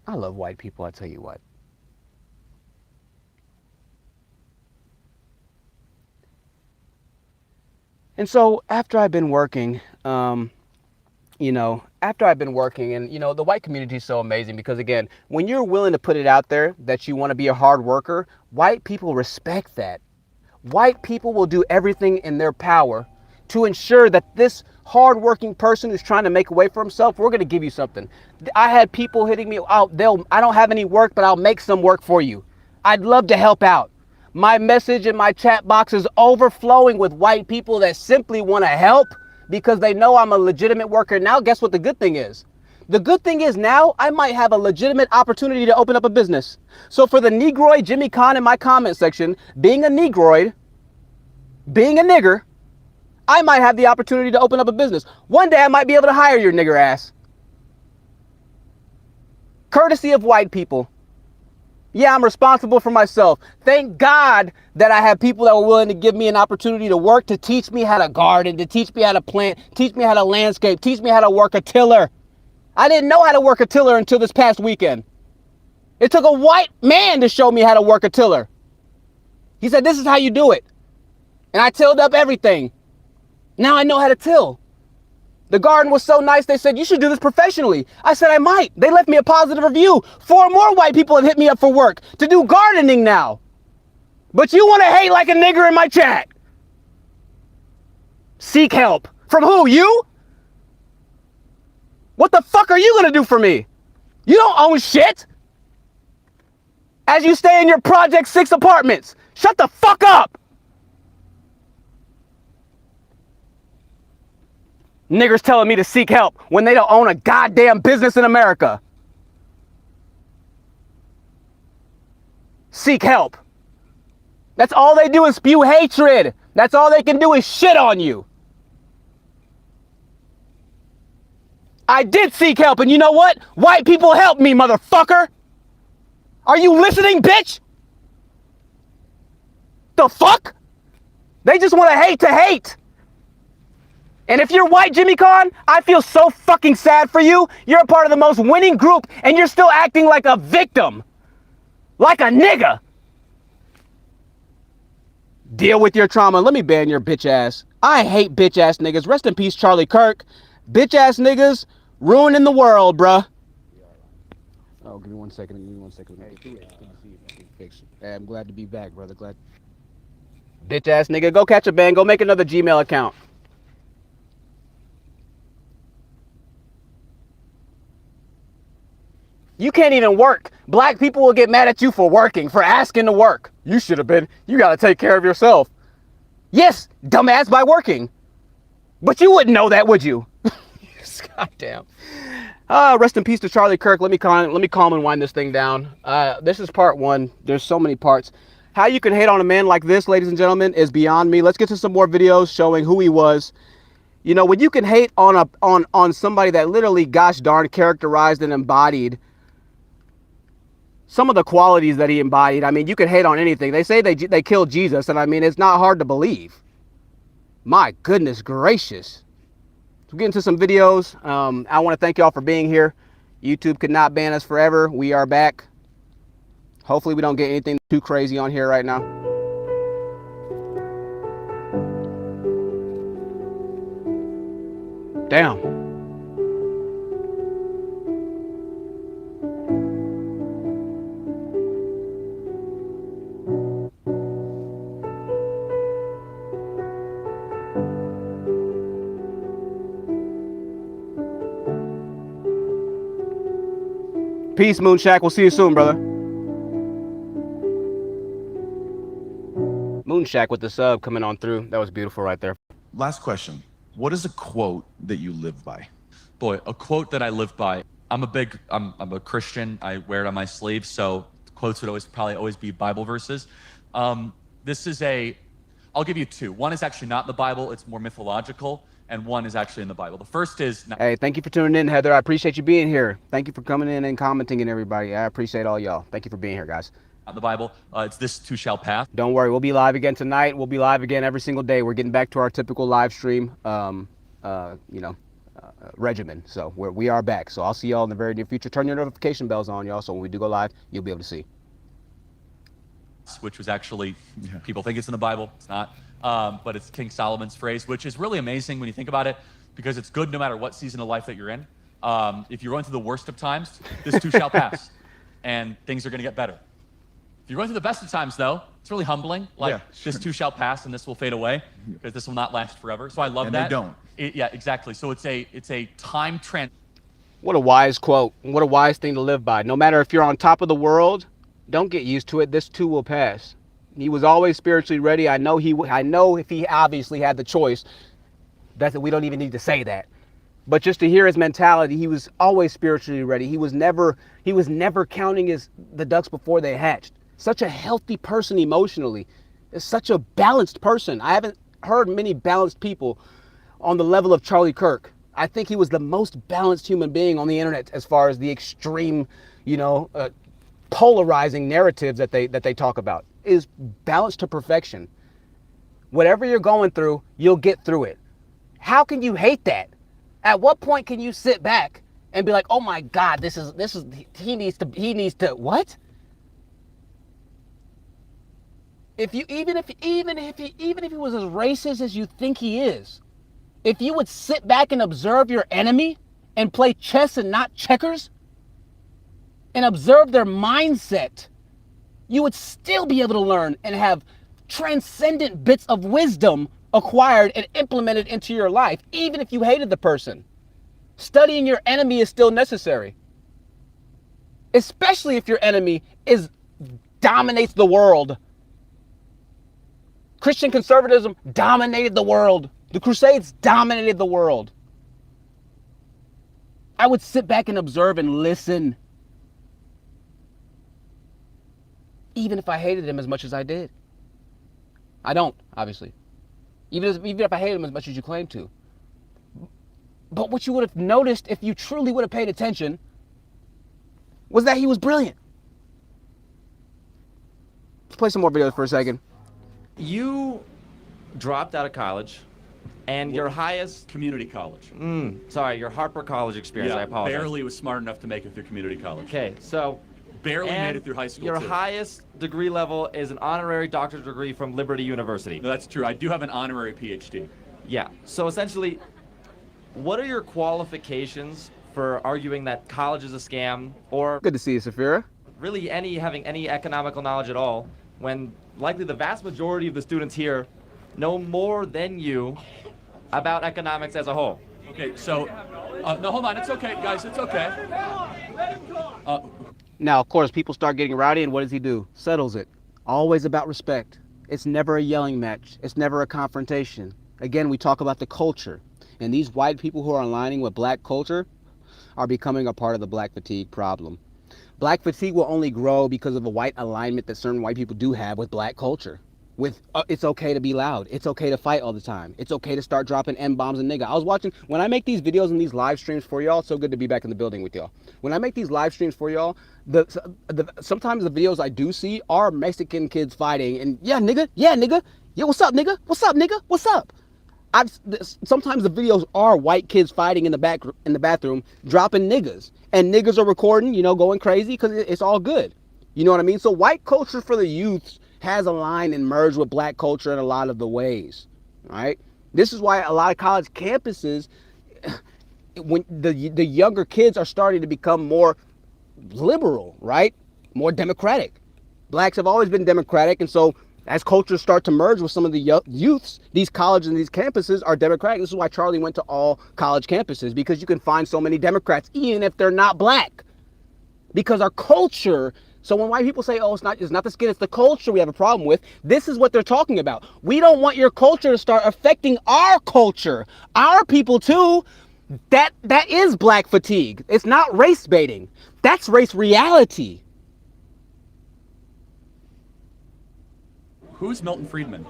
I love white people, I tell you what. And so after I've been working, and the white community is so amazing because, again, when you're willing to put it out there that you want to be a hard worker, white people respect that. White people will do everything in their power to ensure that this hardworking person who's trying to make a way for himself, we're going to give you something. I had people hitting me, I don't have any work, but I'll make some work for you. I'd love to help out. My message in my chat box is overflowing with white people that simply want to help because they know I'm a legitimate worker. Now, guess what the good thing is? The good thing is now I might have a legitimate opportunity to open up a business. So for the Negroid Jimmy Khan in my comment section, being a Negroid, being a nigger, I might have the opportunity to open up a business. One day I might be able to hire your nigger ass. Courtesy of white people. Yeah, I'm responsible for myself. Thank God that I have people that were willing to give me an opportunity to work, to teach me how to garden, to teach me how to plant, teach me how to landscape, teach me how to work a tiller. I didn't know how to work a tiller until this past weekend. It took a white man to show me how to work a tiller. He said, this is how you do it. And I tilled up everything. Now I know how to till. The garden was so nice, they said, you should do this professionally. I said, I might. They left me a positive review. 4 more white people have hit me up for work to do gardening now. But you want to hate like a nigger in my chat. Seek help. From who? You? What the fuck are you going to do for me? You don't own shit. As you stay in your Project 6 apartments. Shut the fuck up. Niggers telling me to seek help when they don't own a goddamn business in America. Seek help. That's all they do is spew hatred. That's all they can do is shit on you. I did seek help, and you know what? White people helped me, motherfucker. Are you listening, bitch? The fuck? They just want to hate. And if you're white, Jimmy Kahn, I feel so fucking sad for you. You're a part of the most winning group, and you're still acting like a victim. Like a nigga. Deal with your trauma. Let me ban your bitch ass. I hate bitch ass niggas. Rest in peace, Charlie Kirk. Bitch ass niggas ruining the world, bruh. Oh, give me 1 second. Give me 1 second. Hey, I'm glad to be back, brother. Glad. Bitch ass nigga, go catch a ban. Go make another Gmail account. You can't even work. Black people will get mad at you for working, for asking to work. You should have been. You got to take care of yourself. Yes, dumbass, by working. But you wouldn't know that, would you? Goddamn. Rest in peace to Charlie Kirk. Let me calm and wind this thing down. This is part 1. There's so many parts. How you can hate on a man like this, ladies and gentlemen, is beyond me. Let's get to some more videos showing who he was. You know, when you can hate on somebody that literally, gosh darn, characterized and embodied some of the qualities that he embodied. I mean, you can hate on anything. They say they killed Jesus, and I mean, it's not hard to believe. My goodness gracious. So get into some videos. I want to thank y'all for being here. YouTube could not ban us forever. We are back. Hopefully we don't get anything too crazy on here right now. Damn. Peace, Moonshack. We'll see you soon, brother. Moonshack with the sub coming on through. That was beautiful right there. Last question. What is a quote that you live by? Boy, a quote that I live by. I'm a Christian. I wear it on my sleeve, so quotes would probably always be Bible verses. I'll give you 2. One is actually not in the Bible. It's more mythological. And one is actually in the Bible. The first is... Hey, thank you for tuning in, Heather. I appreciate you being here. Thank you for coming in and commenting and everybody. I appreciate all y'all. Thank you for being here, guys. Not the Bible. It's this too shall pass. Don't worry. We'll be live again tonight. We'll be live again every single day. We're getting back to our typical live stream, regimen. So we are back. So I'll see y'all in the very near future. Turn your notification bells on, y'all. So when we do go live, you'll be able to see. Which was actually, people think it's in the Bible. It's not. But it's King Solomon's phrase, which is really amazing when you think about it, because it's good no matter what season of life that you're in. If you're going through the worst of times, this too shall pass, and things are going to get better. If you're going through the best of times, though, it's really humbling. Like, this too shall pass, and this will fade away, because this will not last forever. So I love that. And they don't. Yeah, exactly. So it's a time trend. What a wise quote. What a wise thing to live by. No matter if you're on top of the world, don't get used to it. This too will pass. He was always spiritually ready. I know if he obviously had the choice, we don't even need to say that. But just to hear his mentality, he was always spiritually ready. He was never counting the ducks before they hatched. Such a healthy person emotionally. Such a balanced person. I haven't heard many balanced people on the level of Charlie Kirk. I think he was the most balanced human being on the internet as far as the extreme, polarizing narratives that they talk about. Is balanced to perfection. Whatever you're going through, you'll get through it. How can you hate that? At what point can you sit back and be like, oh my God, he needs to what? Even if he was as racist as you think he is, If you would sit back and observe your enemy and play chess and not checkers, and observe their mindset, you would still be able to learn and have transcendent bits of wisdom acquired and implemented into your life, even if you hated the person. Studying your enemy is still necessary, especially if your enemy dominates the world. Christian conservatism dominated the world. The Crusades dominated the world. I would sit back and observe and listen, even if I hated him as much as I did. I don't, obviously. Even if I hated him as much as you claim to. But what you would have noticed if you truly would have paid attention was that he was brilliant. Let's play some more videos for a second. You dropped out of college, and your highest... Community college. Sorry, your Harper College experience, I apologize. barely was smart enough to make it through community college. Okay, so... Barely and made it through high school, your too. highest degree level is an honorary doctorate degree from Liberty University. No, that's true. I do have an honorary PhD. Yeah, so essentially, what are your qualifications for arguing that college is a scam, or Good to see you, Safira. really having any economical knowledge at all, when likely the vast majority of the students here know more than you about economics as a whole? Okay, so... no, hold on. It's okay, guys. It's okay. Now, of course, people start getting rowdy, and what does he do? Settles it. Always about respect. It's never a yelling match. It's never a confrontation. Again, we talk about the culture. And these white people who are aligning with black culture are becoming a part of the black fatigue problem. Black fatigue will only grow because of a white alignment that certain white people do have with black culture. With it's okay to be loud. It's okay to fight all the time. It's okay to start dropping M-bombs and nigga. I was watching, when I make these videos and these live streams for y'all, it's so good to be back in the building with y'all. When I make these live streams for y'all, sometimes the videos I do see are Mexican kids fighting and yeah nigga, yeah, what's up nigga, what's up? Sometimes the videos are white kids fighting in the bathroom, dropping niggas. And niggas are recording, you know, going crazy because it's all good. You know what I mean? So white culture for the youths has aligned and merged with black culture in a lot of the ways, right? This is why a lot of college campuses, when the younger kids are starting to become more liberal, right? More democratic. Blacks have always been democratic, and so as cultures start to merge with some of the youths, these colleges and these campuses are democratic. This is why Charlie went to all college campuses, because you can find so many Democrats, even if they're not black. Because our culture, so when white people say, oh, it's not the skin, it's the culture we have a problem with, this is what they're talking about. We don't want your culture to start affecting our culture, our people too. That is black fatigue. It's not race baiting. That's race reality. Who's Milton Friedman?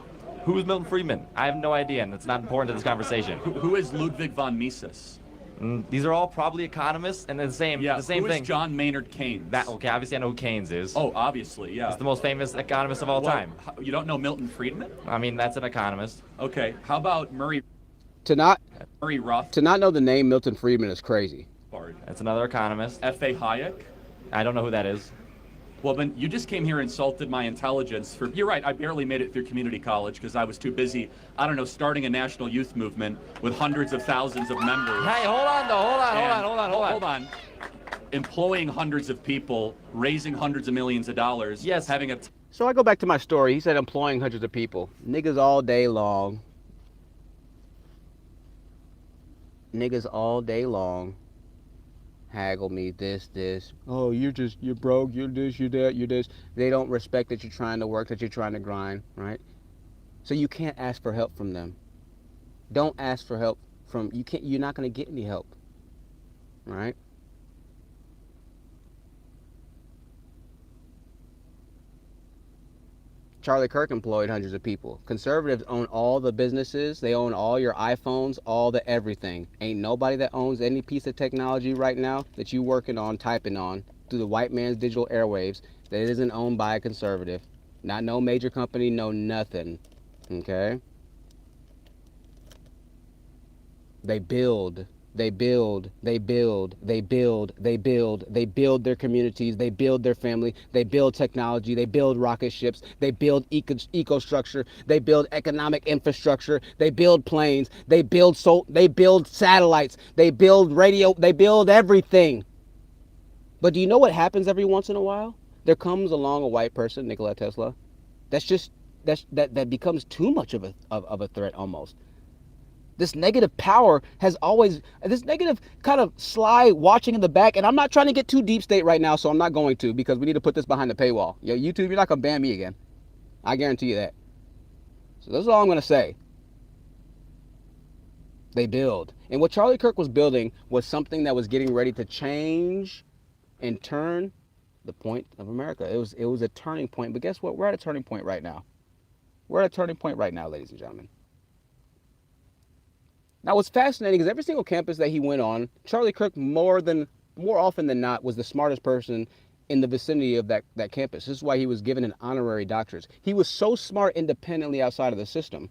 Who's Milton Friedman? I have no idea, and it's not important to this conversation. Who is Ludwig von Mises? These are all probably economists, and the same who thing. is John Maynard Keynes? Okay, obviously I know who Keynes is. Oh, obviously, yeah. He's the most famous economist of all time. You don't know Milton Friedman? I mean, that's an economist. Okay, how about Murray Rothbard? To not know the name Milton Friedman is crazy. That's another economist. F.A. Hayek? I don't know who that is. Well, then you just came here and insulted my intelligence. You're right, I barely made it through community college because I was too busy, I don't know, starting a national youth movement with hundreds of thousands of members. Hey, hold on. Employing hundreds of people, raising hundreds of millions of dollars. Yes. Having a... So I go back to my story. He said employing hundreds of people. Niggas all day long. Niggas all day long. Haggle me, this. Oh, you're broke, you're this, you're that, you're this. They don't respect that you're trying to work, that you're trying to grind, right? So you can't ask for help from them. Don't ask for help from, you're not gonna get any help, right? Charlie Kirk employed hundreds of people. Conservatives own all the businesses. They own all your iPhones, all the everything. Ain't nobody that owns any piece of technology right now that you working on, typing on, through the white man's digital airwaves that isn't owned by a conservative. Not no major company, no nothing, okay? They build They build, they build, they build, they build, they build their communities, they build their family, they build technology, they build rocket ships, they build eco structure, they build economic infrastructure, they build planes, they build satellites, they build radio, they build everything. But do you know what happens every once in a while? There comes along a white person, Nikola Tesla, that becomes too much of a threat almost. This negative power has always, this negative kind of sly watching in the back, and I'm not trying to get too deep state right now, so I'm not going to, because we need to put this behind the paywall. Yo, YouTube, you're not going to ban me again. I guarantee you that. So this is all I'm going to say. They build. And what Charlie Kirk was building was something that was getting ready to change and turn the point of America. It was a turning point, but guess what? We're at a turning point right now. We're at a turning point right now, ladies and gentlemen. Now, what's fascinating is every single campus that he went on, Charlie Kirk, more often than not, was the smartest person in the vicinity of that campus. This is why he was given an honorary doctorate. He was so smart independently outside of the system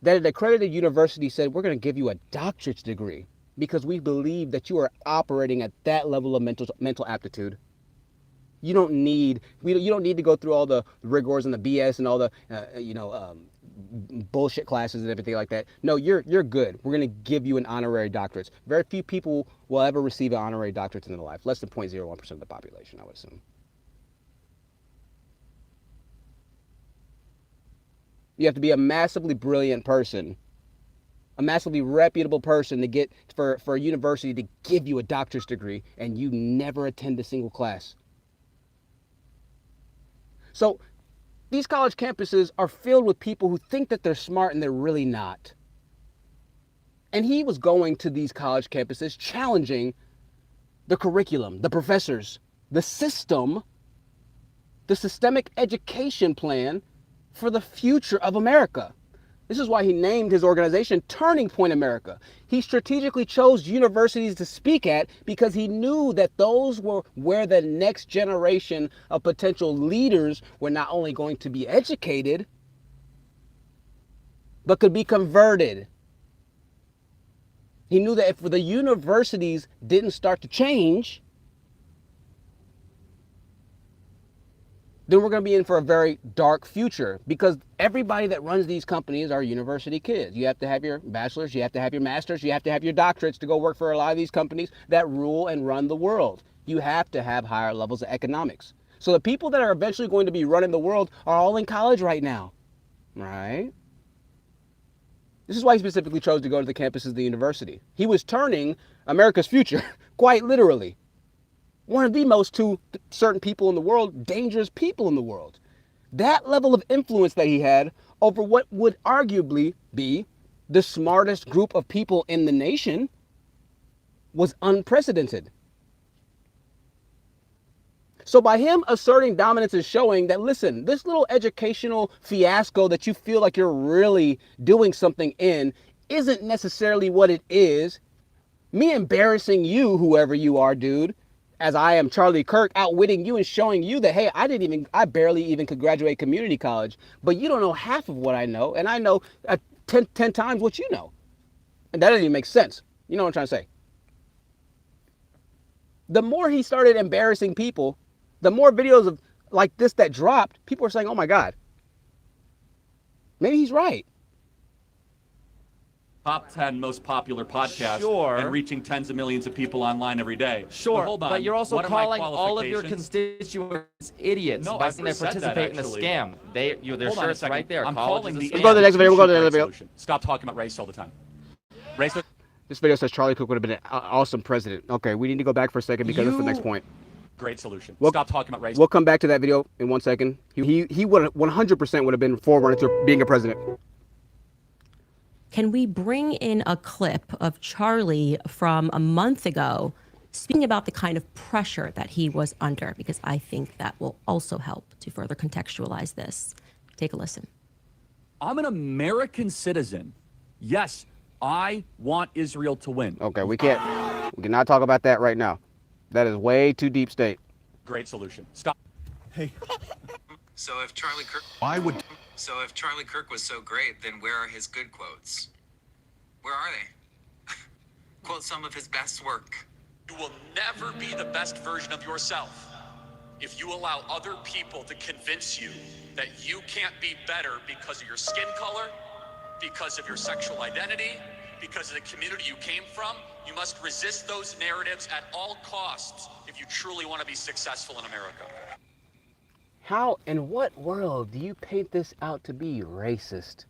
that an accredited university said, we're going to give you a doctorate's degree because we believe that you are operating at that level of mental aptitude. You don't need to go through all the rigors and the BS and all the bullshit classes and everything like that. No, you're good. We're going to give you an honorary doctorate. Very few people will ever receive an honorary doctorate in their life. Less than 0.01% of the population, I would assume. You have to be a massively brilliant person, a massively reputable person to get for a university to give you a doctorate degree, and you never attend a single class. So these college campuses are filled with people who think that they're smart and they're really not. And he was going to these college campuses challenging the curriculum, the professors, the system, the systemic education plan for the future of America. This is why he named his organization Turning Point America. He strategically chose universities to speak at because he knew that those were where the next generation of potential leaders were not only going to be educated, but could be converted. He knew that if the universities didn't start to change, then we're going to be in for a very dark future, because everybody that runs these companies are university kids. You have to have your bachelor's, you have to have your master's, you have to have your doctorates to go work for a lot of these companies that rule and run the world. You have to have higher levels of economics. So the people that are eventually going to be running the world are all in college right now, right? This is why he specifically chose to go to the campuses of the university. He was turning America's future, quite literally. One of the most, to certain people in the world, dangerous people in the world. That level of influence that he had over what would arguably be the smartest group of people in the nation was unprecedented. So by him asserting dominance and showing that, listen, this little educational fiasco that you feel like you're really doing something in isn't necessarily what it is. Me embarrassing you, whoever you are, dude, as I am Charlie Kirk, outwitting you and showing you that, hey, I barely even could graduate community college, but you don't know half of what I know, and I know 10 times what you know. And that doesn't even make sense. You know what I'm trying to say? The more he started embarrassing people, the more videos of like this that dropped, people are saying, oh my God, maybe he's right. Top 10 most popular podcasts Sure. and reaching tens of millions of people online every day. Sure, hold on. but you're also What are my calling all of your qualifications? constituents idiots No, by I've saying they said that, participate in a actually. scam. Their Hold on a shirt's second. right there. I'm College calling is a the scam. Let's go to the next video. We'll go to the next video. solution. Stop talking about race all the time. Race. This video says Charlie Kirk would have been an awesome president. Okay, we need to go back for a second because that's the next point. Great solution. We'll- Stop talking about race. We'll come back to that video in 1 second. He would 100% would have been forerunner to being a president. Can we bring in a clip of Charlie from a month ago speaking about the kind of pressure that he was under? Because I think that will also help to further contextualize this. Take a listen. I'm an American citizen. Yes, I want Israel to win. Okay, we cannot talk about that right now. That is way too deep state. Great solution. Stop. Hey, So if Charlie Kirk was so great, then where are his good quotes? Where are they? quote some of his best work. You will never be the best version of yourself if you allow other people to convince you that you can't be better because of your skin color, because of your sexual identity, because of the community you came from. You must resist those narratives at all costs if you truly want to be successful in America. How, in what world do you paint this out to be racist?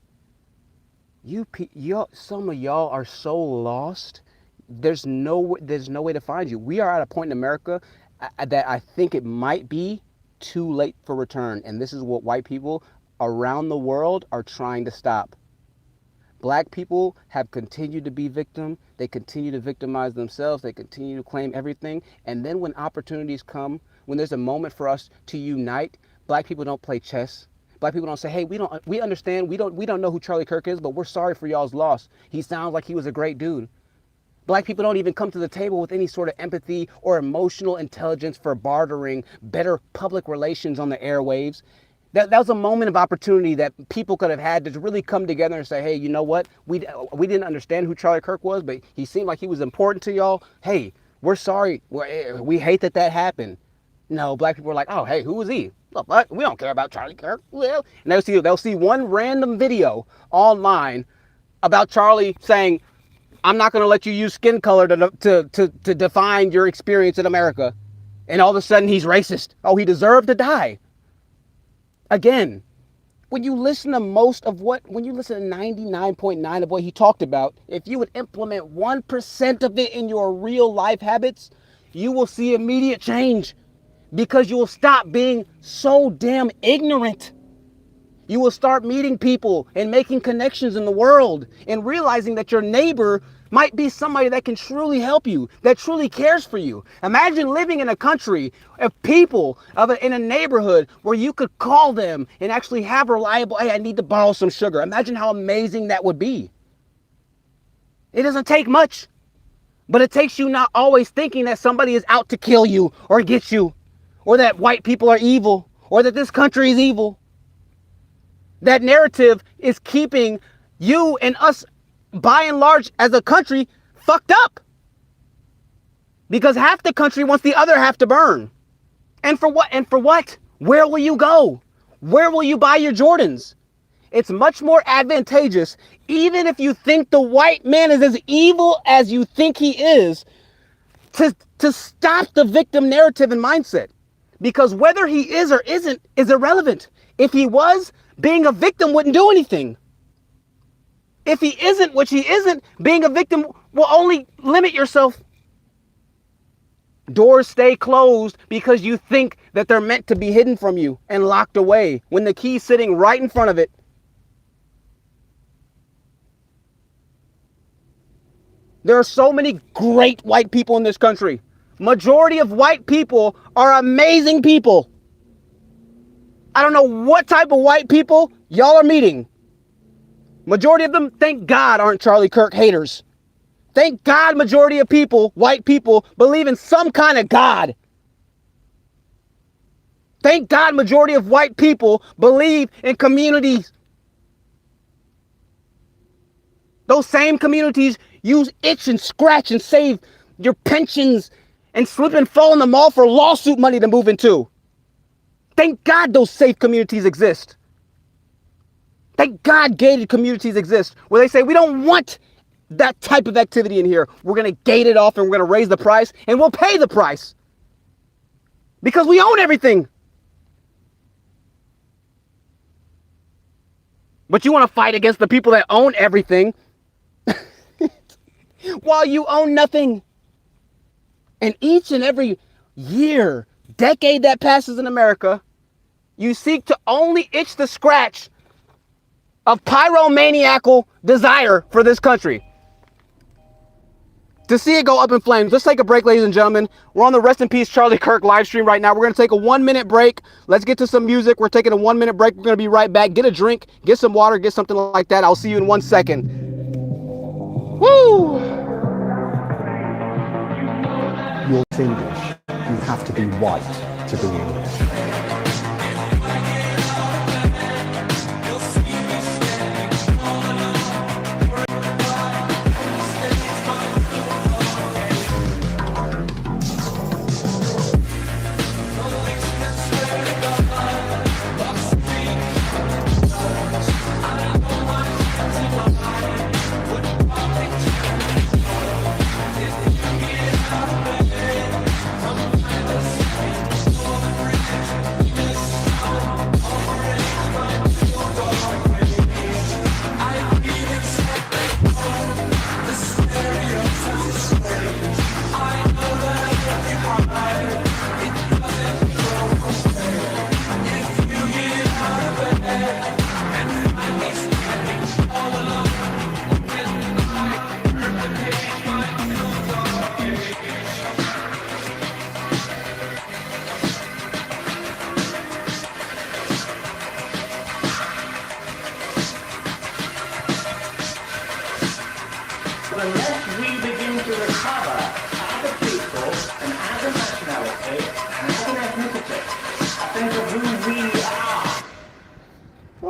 Some of y'all are so lost. There's no way to find you. We are at a point in America that I think it might be too late for return. And this is what white people around the world are trying to stop. Black people have continued to be victim. They continue to victimize themselves. They continue to claim everything. And then when opportunities come, when there's a moment for us to unite, black people don't play chess. Black people don't say, hey, we understand, we don't know who Charlie Kirk is, but we're sorry for y'all's loss. He sounds like he was a great dude. Black people don't even come to the table with any sort of empathy or emotional intelligence for bartering better public relations on the airwaves. That was a moment of opportunity that people could have had to really come together and say, hey, you know what? We didn't understand who Charlie Kirk was, but he seemed like he was important to y'all. Hey, we're sorry. We hate that happened. No, black people are like, oh, hey, who was he? Look, we don't care about Charlie Kirk. Well, and they'll see one random video online about Charlie saying, I'm not going to let you use skin color to define your experience in America. And all of a sudden he's racist. Oh, he deserved to die. Again, when you listen to 99.9 of what he talked about, if you would implement 1% of it in your real life habits, you will see immediate change because you will stop being so damn ignorant. You will start meeting people and making connections in the world and realizing that your neighbor might be somebody that can truly help you, that truly cares for you. Imagine living in a country of people, in a neighborhood where you could call them and actually have reliable, hey, I need to borrow some sugar. Imagine how amazing that would be. It doesn't take much, but it takes you not always thinking that somebody is out to kill you or get you, or that white people are evil, or that this country is evil. That narrative is keeping you and us, by and large, as a country, fucked up. Because half the country wants the other half to burn. And for what? And for what? Where will you go? Where will you buy your Jordans? It's much more advantageous, even if you think the white man is as evil as you think he is, to stop the victim narrative and mindset. Because whether he is or isn't is irrelevant. If he was, being a victim wouldn't do anything. If he isn't, which he isn't, being a victim will only limit yourself. Doors stay closed because you think that they're meant to be hidden from you and locked away when the key's sitting right in front of it. There are so many great white people in this country. Majority of white people are amazing people. I don't know what type of white people y'all are meeting. Majority of them, thank God, aren't Charlie Kirk haters. Thank God majority of people, white people, believe in some kind of God. Thank God majority of white people believe in communities. Those same communities use itch and scratch and save your pensions and slip and fall in the mall for lawsuit money to move into. Thank God those safe communities exist. Thank God gated communities exist where they say, we don't want that type of activity in here. We're going to gate it off and we're going to raise the price and we'll pay the price because we own everything. But you want to fight against the people that own everything while you own nothing. And each and every year, decade that passes in America, you seek to only itch the scratch of pyromaniacal desire for this country. To see it go up in flames. Let's take a break, ladies and gentlemen. We're on the Rest in Peace Charlie Kirk live stream right now. We're going to take a 1-minute break. Let's get to some music. We're taking a 1-minute break. We're going to be right back. Get a drink, get some water, get something like that. I'll see you in 1 second. Woo! You're English. You have to be white to be English.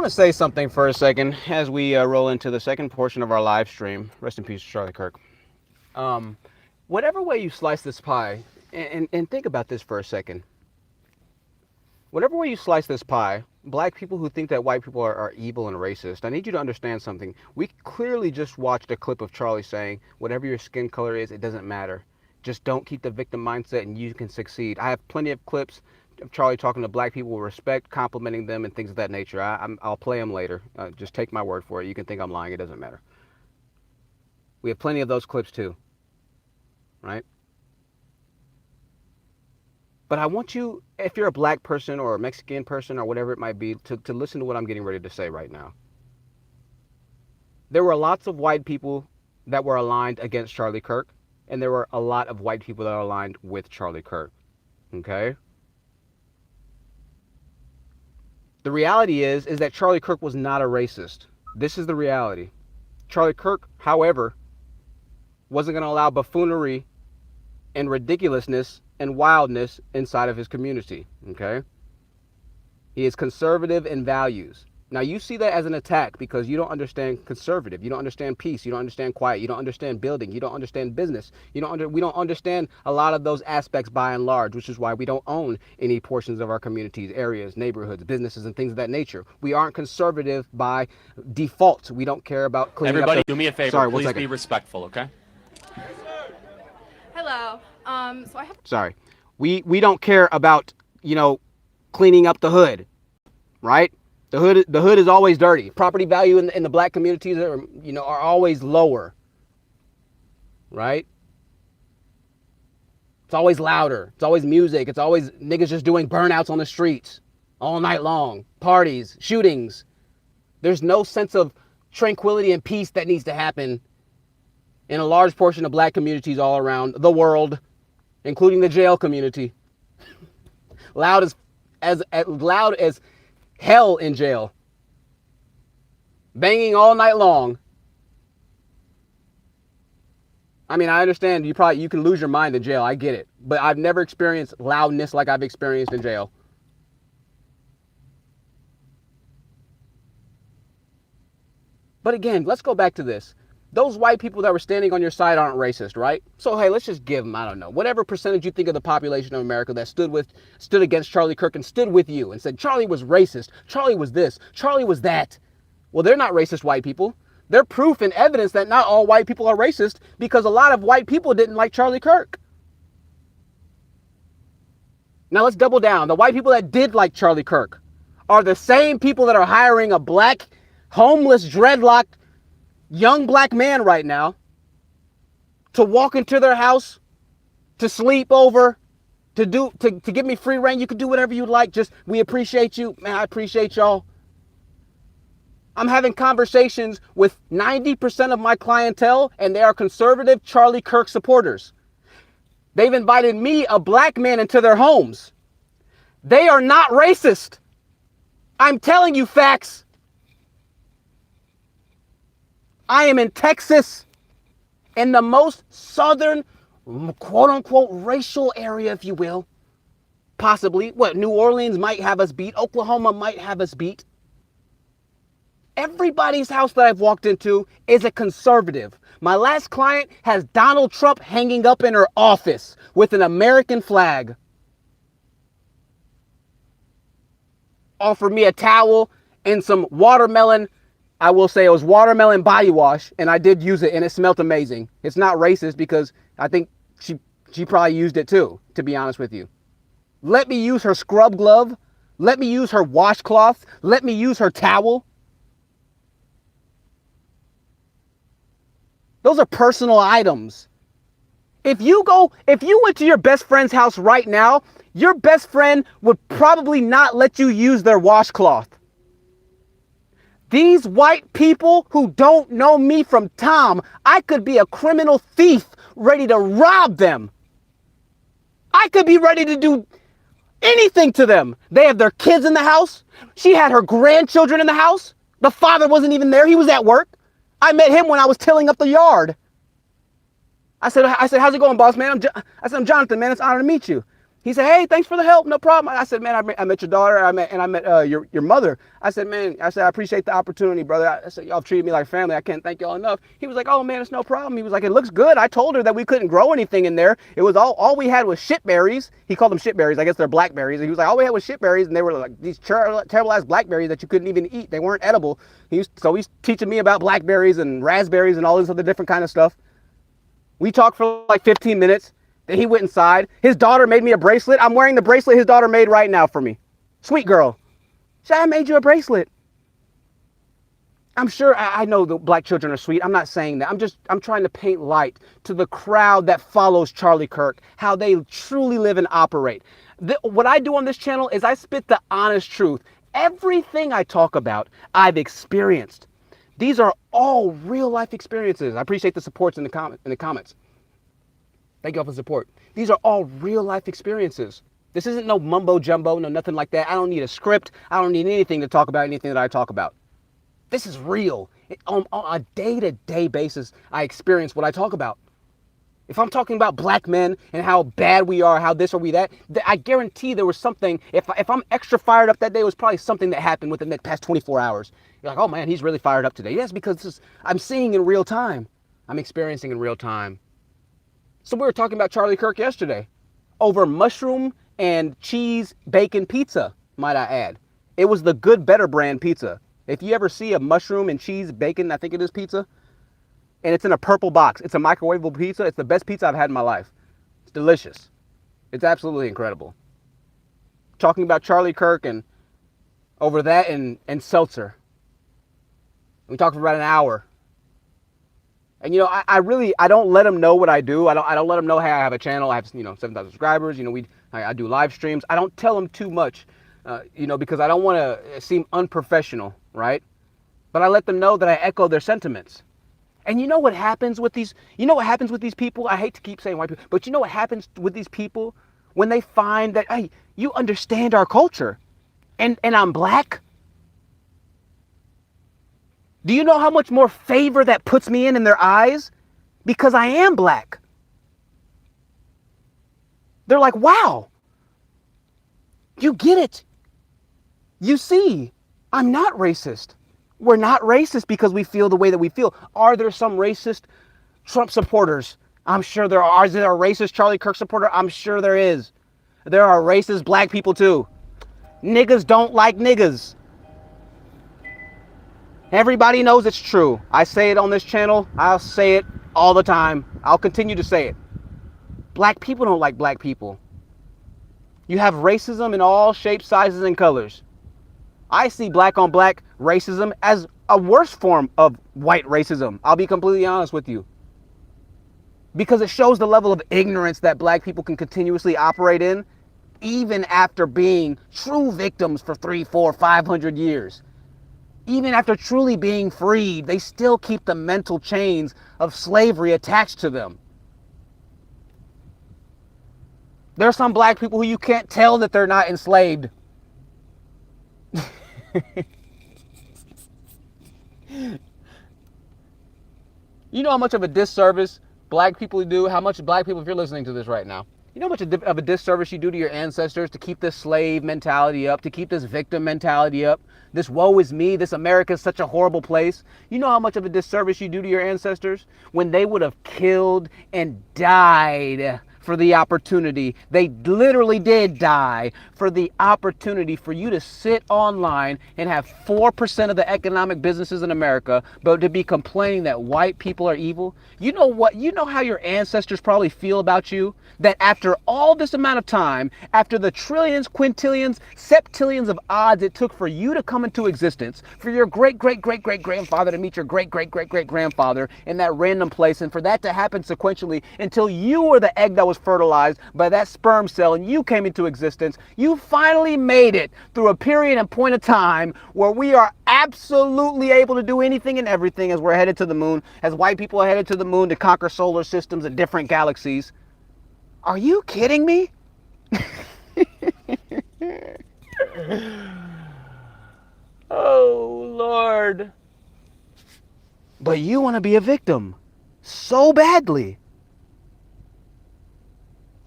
to say something for a second as we roll into the second portion of our live stream. Rest in peace, Charlie Kirk. Whatever way you slice this pie, and think about this for a second. Whatever way you slice this pie, black people who think that white people are evil and racist, I need you to understand something. We clearly just watched a clip of Charlie saying, whatever your skin color is, it doesn't matter. Just don't keep the victim mindset and you can succeed. I have plenty of clips of Charlie talking to black people with respect, complimenting them and things of that nature. I'll play them later. Just take my word for it. You can think I'm lying. It doesn't matter. We have plenty of those clips too, right? But I want you, if you're a black person or a Mexican person or whatever it might be, to listen to what I'm getting ready to say right now. There were lots of white people that were aligned against Charlie Kirk, and there were a lot of white people that are aligned with Charlie Kirk, okay? The reality is that Charlie Kirk was not a racist. This is the reality. Charlie Kirk, however, wasn't going to allow buffoonery and ridiculousness and wildness inside of his community, okay? He is conservative in values. Now, you see that as an attack because you don't understand conservative. You don't understand peace. You don't understand quiet. You don't understand building. You don't understand business. We don't understand a lot of those aspects by and large, which is why we don't own any portions of our communities, areas, neighborhoods, businesses, and things of that nature. We aren't conservative by default. We don't care about cleaning Everybody, up do me a favor. Sorry, Please be respectful, okay? Hello. So I have. Sorry. We don't care about, cleaning up the hood, right? The hood is always dirty. Property value in the black communities are always lower, right? It's always louder. It's always music. It's always niggas just doing burnouts on the streets all night long. Parties, shootings. There's no sense of tranquility and peace that needs to happen in a large portion of black communities all around the world, including the jail community. Loud as loud as hell in jail. Banging all night long. I mean, I understand you can lose your mind in jail. I get it. But I've never experienced loudness like I've experienced in jail. But again, let's go back to this. Those white people that were standing on your side aren't racist, right? So, hey, let's just give them, I don't know, whatever percentage you think of the population of America that stood against Charlie Kirk and stood with you and said, Charlie was racist, Charlie was this, Charlie was that. Well, they're not racist white people. They're proof and evidence that not all white people are racist because a lot of white people didn't like Charlie Kirk. Now, let's double down. The white people that did like Charlie Kirk are the same people that are hiring a black, homeless, dreadlocked, young black man right now to walk into their house, to sleep over, to give me free reign. You can do whatever you like. Just, we appreciate you. Man, I appreciate y'all. I'm having conversations with 90% of my clientele, and they are conservative Charlie Kirk supporters. They've invited me, a black man, into their homes. They are not racist. I'm telling you facts. I am in Texas, in the most southern, quote-unquote, racial area, if you will. Possibly. New Orleans might have us beat. Oklahoma might have us beat. Everybody's house that I've walked into is a conservative. My last client has Donald Trump hanging up in her office with an American flag. Offered me a towel and some watermelon. I will say it was watermelon body wash, and I did use it, and it smelled amazing. It's not racist because I think she probably used it too, to be honest with you. Let me use her scrub glove. Let me use her washcloth. Let me use her towel. Those are personal items. If you went to your best friend's house right now, your best friend would probably not let you use their washcloth. These white people who don't know me from Tom, I could be a criminal thief ready to rob them. I could be ready to do anything to them. They have their kids in the house. She had her grandchildren in the house. The father wasn't even there. He was at work. I met him when I was tilling up the yard. I said, how's it going, boss man? I'm Jonathan, man. It's an honor to meet you. He said, hey, thanks for the help. No problem. I said, man, I met your daughter. I met your mother. I said, man, I appreciate the opportunity, brother. I said, y'all treated me like family. I can't thank y'all enough. He was like, oh, man, it's no problem. He was like, it looks good. I told her that we couldn't grow anything in there. It was all we had was shitberries. He called them shitberries. I guess they're blackberries. He was like, all we had was shitberries, and they were like these terrible-ass blackberries that you couldn't even eat. They weren't edible. So he's teaching me about blackberries and raspberries and all this other different kind of stuff. We talked for like 15 minutes. Then he went inside. His daughter made me a bracelet. I'm wearing the bracelet his daughter made right now for me. Sweet girl. She said, I made you a bracelet. I'm sure, I know the black children are sweet. I'm not saying that. I'm trying to paint light to the crowd that follows Charlie Kirk, how they truly live and operate. What I do on this channel is I spit the honest truth. Everything I talk about, I've experienced. These are all real life experiences. I appreciate the supports in the comments. Thank y'all for support. These are all real life experiences. This isn't no mumbo jumbo, no nothing like that. I don't need a script. I don't need anything to talk about anything that I talk about. This is real. On a day-to-day basis, I experience what I talk about. If I'm talking about black men and how bad we are, how this or we that, I guarantee there was something, if I'm extra fired up that day, it was probably something that happened within the past 24 hours. You're like, oh man, he's really fired up today. Yes, because I'm seeing in real time. I'm experiencing in real time. So we were talking about Charlie Kirk yesterday over mushroom and cheese bacon pizza, might I add. It was the Good Better brand pizza. If you ever see a mushroom and cheese bacon, I think it is pizza, and it's in a purple box. It's a microwavable pizza. It's the best pizza I've had in my life. It's delicious. It's absolutely incredible. Talking about Charlie Kirk and over that and seltzer. We talked for about an hour. And, you know, I don't let them know what I do. I don't let them know, hey, I have a channel. I have, 7,000 subscribers. I do live streams. I don't tell them too much, because I don't want to seem unprofessional, right? But I let them know that I echo their sentiments. And you know what happens with these, people? I hate to keep saying white people, but you know what happens with these people when they find that, hey, you understand our culture and I'm black? Do you know how much more favor that puts me in their eyes? Because I am black. They're like, wow, you get it. You see, I'm not racist. We're not racist because we feel the way that we feel. Are there some racist Trump supporters? I'm sure there are. Is there a racist Charlie Kirk supporter? I'm sure there is. There are racist black people too. Niggas don't like niggas. Everybody knows it's true. I say it on this channel. I'll say it all the time. I'll continue to say it. Black people don't like black people. You have racism in all shapes, sizes, and colors. I see black on black racism as a worse form of white racism. I'll be completely honest with you. Because it shows the level of ignorance that black people can continuously operate in, even after being true victims for 300, 400, 500 years. Even after truly being freed, they still keep the mental chains of slavery attached to them. There are some black people who you can't tell that they're not enslaved. You know how much of a disservice black people do? How much black people, if you're listening to this right now, you know how much of a disservice you do to your ancestors to keep this slave mentality up, to keep this victim mentality up, this woe is me, this America is such a horrible place. You know how much of a disservice you do to your ancestors when they would have killed and died for the opportunity. They literally did die for the opportunity for you to sit online and have 4% of the economic businesses in America, but to be complaining that white people are evil. You know what? You know how your ancestors probably feel about you? That after all this amount of time, after the trillions, quintillions, septillions of odds it took for you to come into existence, for your great-great-great-great-grandfather to meet your great-great-great-great-grandfather in that random place, and for that to happen sequentially until you were the egg that was fertilized by that sperm cell and you came into existence, you finally made it through a period and point of time where we are absolutely able to do anything and everything as we're headed to the moon, as white people are headed to the moon to conquer solar systems and different galaxies. Are you kidding me? Oh, Lord. But you want to be a victim so badly.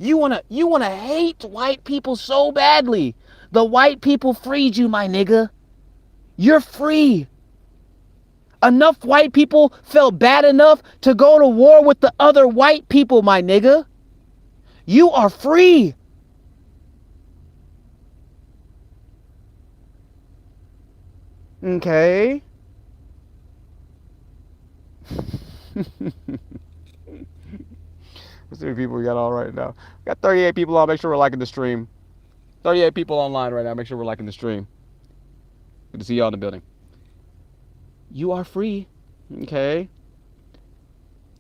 You wanna hate white people so badly. The white people freed you, my nigga. You're free. Enough white people felt bad enough to go to war with the other white people, my nigga. You are free. Okay. Let's see how many people we got on right now. We got 38 people on. Make sure we're liking the stream. 38 people online right now. Make sure we're liking the stream. Good to see y'all in the building. You are free. Okay.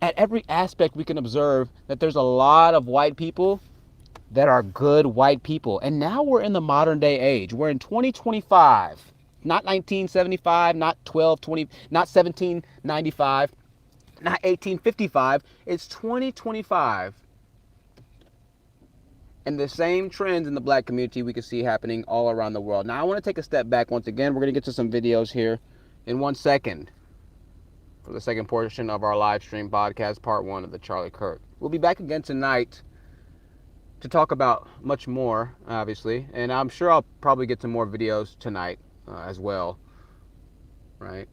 At every aspect, we can observe that there's a lot of white people that are good white people. And now we're in the modern day age. We're in 2025. Not 1975, not 1220, not 1795, not 1855. It's 2025. And the same trends in the black community we can see happening all around the world. Now, I want to take a step back once again. We're going to get to some videos here in 1 second for the second portion of our live stream podcast, part 1 of the Charlie Kirk. We'll be back again tonight to talk about much more, obviously. And I'm sure I'll probably get some more videos tonight as well, right?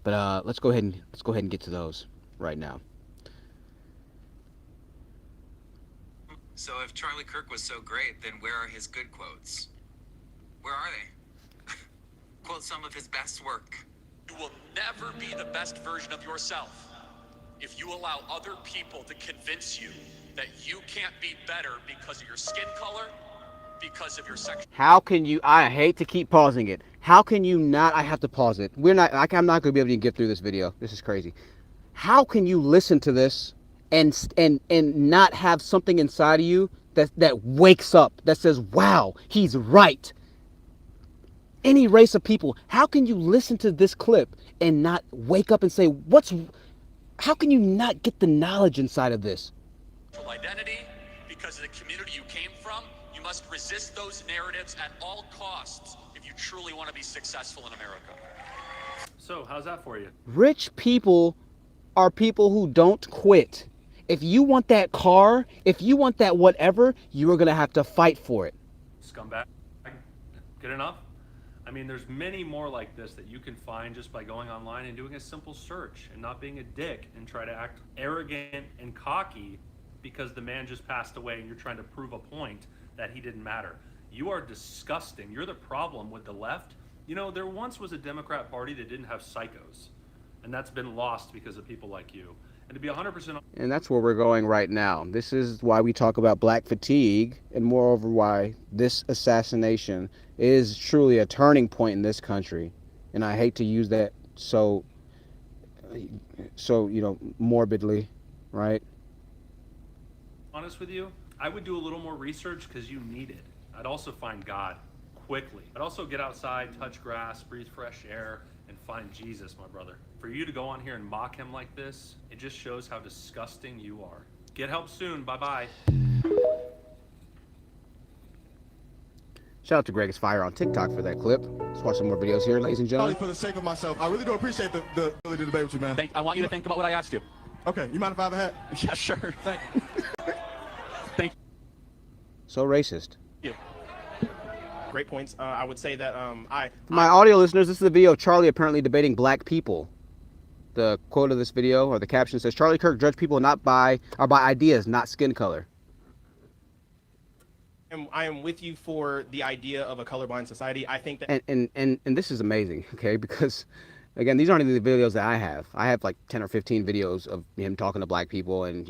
But let's go ahead and get to those right now. So if Charlie Kirk was so great, then where are his good quotes? Where are they? Quote some of his best work. You will never be the best version of yourself if you allow other people to convince you that you can't be better because of your skin color, because of your sexual... How can you, I hate to keep pausing it. How can you not, I have to pause it. I'm not going to be able to get through this video. This is crazy. How can you listen to this and not have something inside of you that wakes up, that says, wow, he's right? Any race of people, how can you listen to this clip and not wake up and say, how can you not get the knowledge inside of this? Identity, because of the community you came from, you must resist those narratives at all costs if you truly want to be successful in America. So, how's that for you? Rich people are people who don't quit. If you want that car, if you want that whatever, you are going to have to fight for it. Scumbag. Good enough? I mean, there's many more like this that you can find just by going online and doing a simple search and not being a dick and try to act arrogant and cocky because the man just passed away and you're trying to prove a point that he didn't matter. You are disgusting. You're the problem with the left. You know, there once was a Democrat Party that didn't have psychos, and that's been lost because of people like you. And to be 100%... And that's where we're going right now. This is why we talk about black fatigue, and moreover why this assassination is truly a turning point in this country. And I hate to use that so morbidly, right? Honest with you, I would do a little more research because you need it. I'd also find God quickly. I'd also get outside, touch grass, breathe fresh air, and find Jesus, my brother. For you to go on here and mock him like this, it just shows how disgusting you are. Get help soon. Bye-bye. Shout out to Greg is Fire on TikTok for that clip. Let's watch some more videos here, ladies and gentlemen. For the sake of myself, I really do appreciate the ability to debate with you, man. I want you to think about what I asked you. Okay, you mind if I have a hat? Yeah, sure. Thank So racist. you. Great points. I would say that For my audio listeners, this is a video of Charlie apparently debating black people. The quote of this video, or the caption, says, Charlie Kirk judged people by ideas, not skin color. I am with you for the idea of a colorblind society. I think that... And this is amazing, okay? Because, again, these aren't even the videos that I have. I have like 10 or 15 videos of him talking to black people and,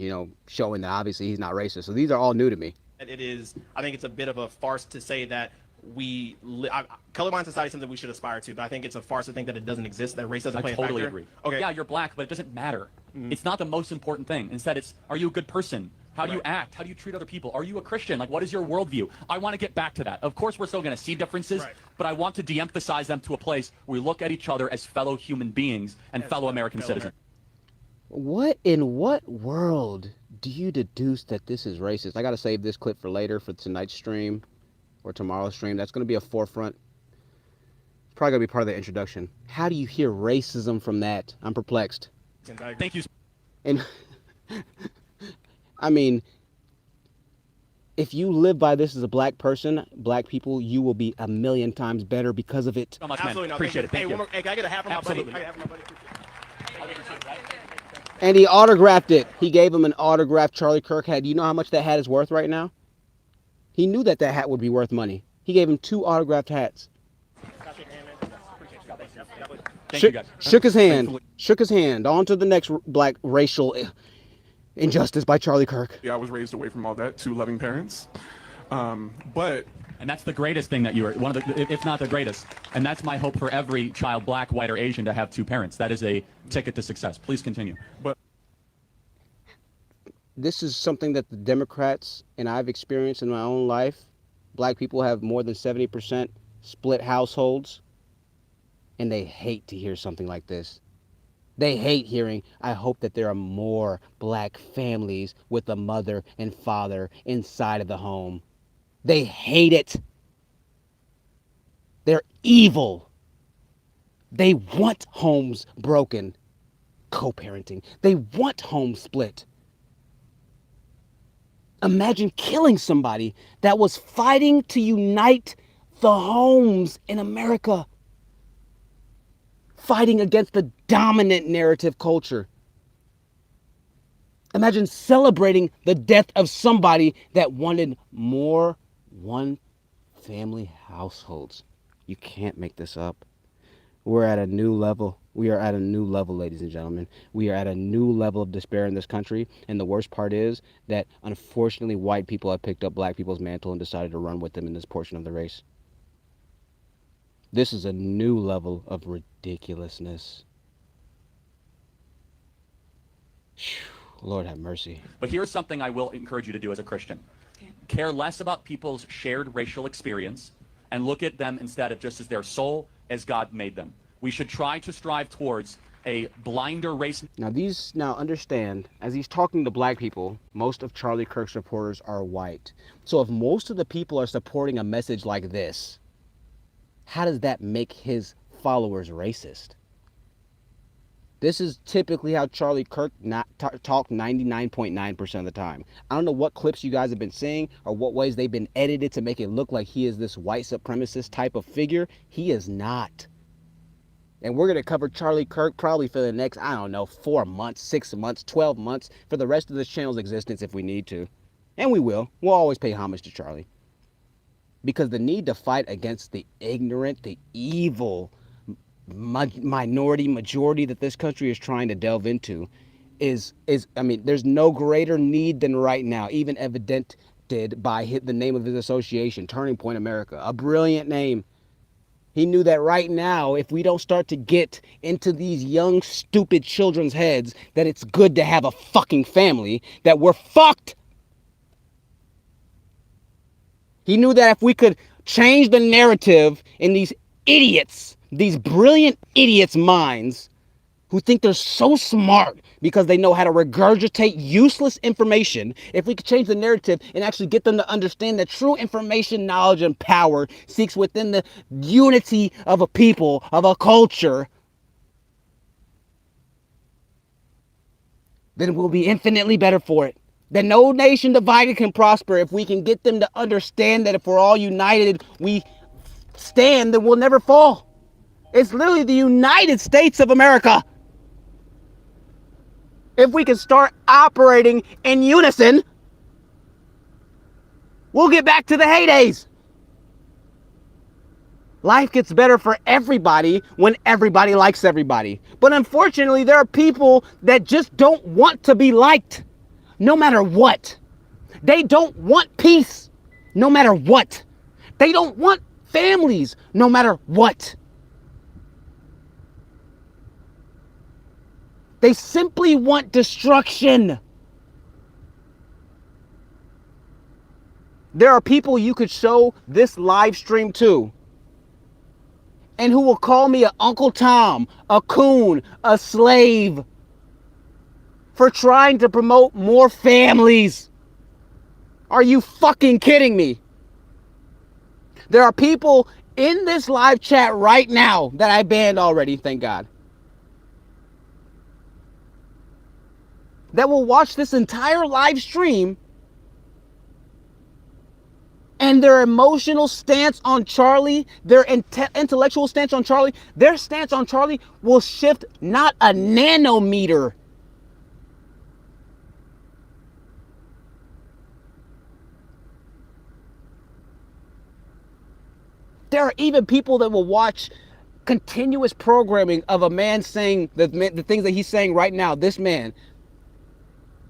showing that obviously he's not racist. So these are all new to me. It is, I think it's a bit of a farce to say that colorblind society is something we should aspire to, but I think it's a farce to think that it doesn't exist, that race doesn't play a factor. I totally agree. Okay. Yeah, you're black, but it doesn't matter. It's not the most important thing. Instead, it's, are you a good person? How do you act? How do you treat other people? Are you a Christian? Like, what is your worldview? I want to get back to that. Of course, we're still going to see differences, but I want to de-emphasize them to a place where we look at each other as fellow human beings and fellow American citizens. What in what world do you deduce that this is racist? I got to save this clip for later, for tonight's stream or tomorrow's stream. That's going to be a forefront. It's probably going to be part of the introduction. How do you hear racism from that? I'm perplexed. Thank you. And I mean, if you live by this as a black person, black people, you will be a million times better because of it. So much, Absolutely man. not. Appreciate it. Thank you. Hey, can I get a half from Absolutely. my buddy? And he autographed it. He gave him an autographed Charlie Kirk hat. Do you know how much that hat is worth right now? He knew that that hat would be worth money. He gave him 2 autographed hats. Thank you, guys. Shook his hand. Shook his hand. On to the next black racial injustice by Charlie Kirk. Yeah, I was raised away from all that. 2 loving parents. But And that's the greatest thing that you were, one of the, if not the greatest. And that's my hope for every child, black, white, or Asian, to have 2 parents. That is a ticket to success. Please continue. But this is something that the Democrats and I've experienced in my own life. Black people have more than 70% split households, and they hate to hear something like this. They hate hearing, I hope that there are more black families with a mother and father inside of the home. They hate it. They're evil. They want homes broken, co-parenting. They want homes split. Imagine killing somebody that was fighting to unite the homes in America. Fighting against the dominant narrative culture. Imagine celebrating the death of somebody that wanted more one-family households. You can't make this up. We're at a new level. We are at a new level, ladies and gentlemen. We are at a new level of despair in this country. And the worst part is that, unfortunately, white people have picked up black people's mantle and decided to run with them in this portion of the race. This is a new level of ridiculousness. Lord have mercy. But here's something I will encourage you to do as a Christian. Care less about people's shared racial experience and look at them instead of just as their soul as God made them. We should try to strive towards a blinder race. Now understand, as he's talking to black people, most of Charlie Kirk's supporters are white. So if most of the people are supporting a message like this, how does that make his followers racist? This is typically how Charlie Kirk talked 99.9% of the time. I don't know what clips you guys have been seeing or what ways they've been edited to make it look like he is this white supremacist type of figure. He is not. And we're going to cover Charlie Kirk probably for the next, 4 months, 6 months, 12 months, for the rest of this channel's existence if we need to. And we will. We'll always pay homage to Charlie. Because the need to fight against the ignorant, the evil minority majority that this country is trying to delve into is there's no greater need than right now, even evidented by the name of his association, Turning Point America, a brilliant name. He knew that right now, if we don't start to get into these young, stupid children's heads that it's good to have a fucking family, that we're fucked. He knew that if we could change the narrative in these idiots, these brilliant idiots' minds who think they're so smart because they know how to regurgitate useless information, if we could change the narrative and actually get them to understand that true information, knowledge, and power seeks within the unity of a people, of a culture, then we'll be infinitely better for it. That no nation divided can prosper if we can get them to understand that if we're all united, we stand, then we'll never fall. It's literally the United States of America. If we can start operating in unison, we'll get back to the heydays. Life gets better for everybody when everybody likes everybody. But unfortunately, there are people that just don't want to be liked, no matter what. They don't want peace, no matter what. They don't want families, no matter what. They simply want destruction. There are people you could show this live stream to, and who will call me an Uncle Tom, a coon, a slave, for trying to promote more families. Are you fucking kidding me? There are people in this live chat right now that I banned already, thank God, that will watch this entire live stream and their emotional stance on Charlie, their intellectual stance on Charlie, their stance on Charlie will shift not a nanometer. There are even people that will watch continuous programming of a man saying the things that he's saying right now, this man,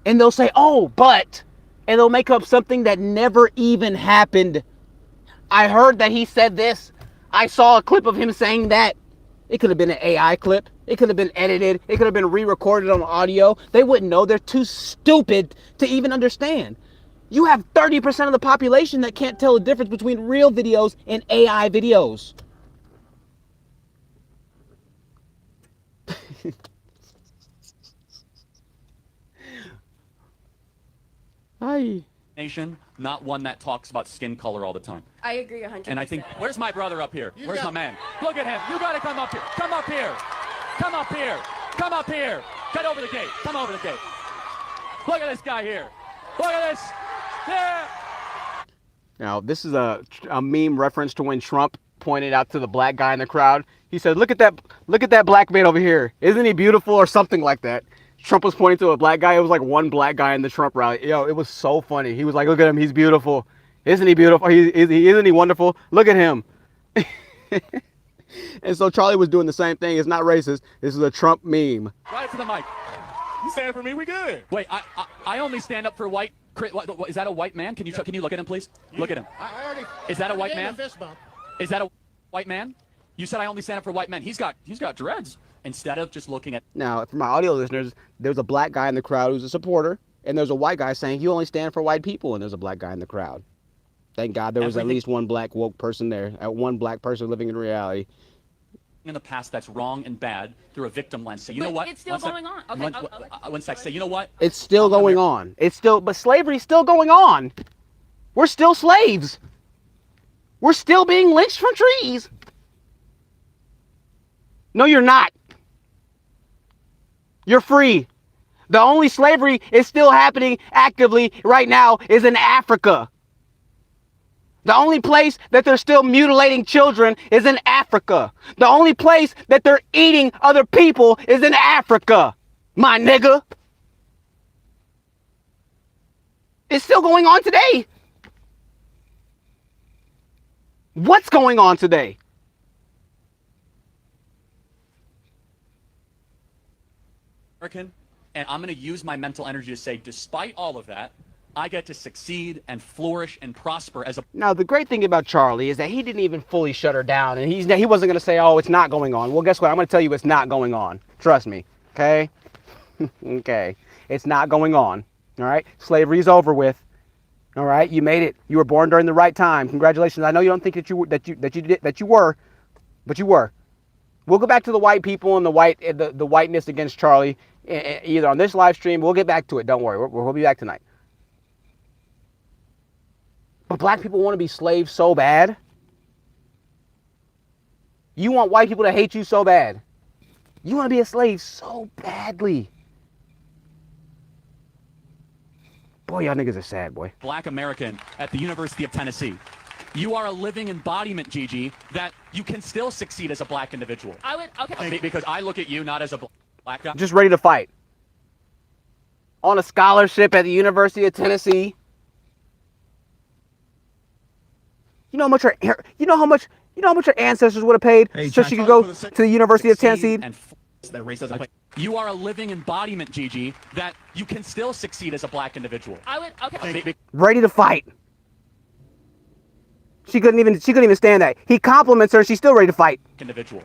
and they'll say, oh, but, and they'll make up something that never even happened. I heard that he said this. I saw a clip of him saying that. It could have been an AI clip. It could have been edited. It could have been re-recorded on audio. They wouldn't know. They're too stupid to even understand. You have 30% of the population that can't tell the difference between real videos and AI videos. Hi. Nation, not one that talks about skin color all the time. I agree 100%. And I think, where's my brother up here? Where's my man? Look at him. You gotta come up here. Come up here. Come up here. Come up here. Get over the gate. Come over the gate. Look at this guy here. Look at this. Yeah. Now, this is a meme reference to when Trump pointed out to the black guy in the crowd. He said, look at that black man over here. Isn't he beautiful? Or something like that. Trump was pointing to a black guy. It was like one black guy in the Trump rally. Yo, it was so funny. He was like, look at him. He's beautiful. Isn't he beautiful? Isn't he wonderful? Look at him. And so Charlie was doing the same thing. It's not racist. This is a Trump meme. Right to the mic. You stand for me, we good. Wait, I only stand up for white. Is that a white man? Can you look at him, please? Look at him. Is that a white man? Is that a white man? You said I only stand up for white men. He's got dreads. Instead of just looking at... Now, for my audio listeners, there's a black guy in the crowd who's a supporter, and there's a white guy saying you only stand for white people, and there's a black guy in the crowd. Thank God there was at least one black woke person there, one black person living in reality. In the past that's wrong and bad through a victim lens. Say, you know what? It's still going on. Okay. One sec. Say, you know what? It's still going on. But slavery's still going on. We're still slaves. We're still being lynched from trees. No, you're not. You're free. The only slavery is still happening actively right now is in Africa. The only place that they're still mutilating children is in Africa. The only place that they're eating other people is in Africa, my nigga. It's still going on today. What's going on today? American, and I'm going to use my mental energy to say, despite all of that, I get to succeed and flourish and prosper as a... Now, the great thing about Charlie is that he didn't even fully shut her down, and he wasn't going to say, oh, it's not going on. Well, guess what? I'm going to tell you it's not going on. Trust me, okay? Okay. It's not going on, all right? Slavery is over with, all right? You made it. You were born during the right time. Congratulations. I know you don't think that you were, but you were. We'll go back to the white people and the whiteness against Charlie, either on this live stream. We'll get back to it. Don't worry. We'll be back tonight. But black people want to be slaves so bad. You want white people to hate you so bad. You want to be a slave so badly. Boy, y'all niggas are sad, boy. Black American at the University of Tennessee. You are a living embodiment, Gigi, that you can still succeed as a black individual. Okay. Because I look at you not as a black guy. Just ready to fight. On a scholarship at the University of Tennessee. You know how much your ancestors would have paid so she could go to the University of Tennessee. You are a living embodiment, Gigi, that you can still succeed as a black individual. Okay. Ready to fight. She couldn't even stand that. He compliments her, she's still ready to fight. Individual.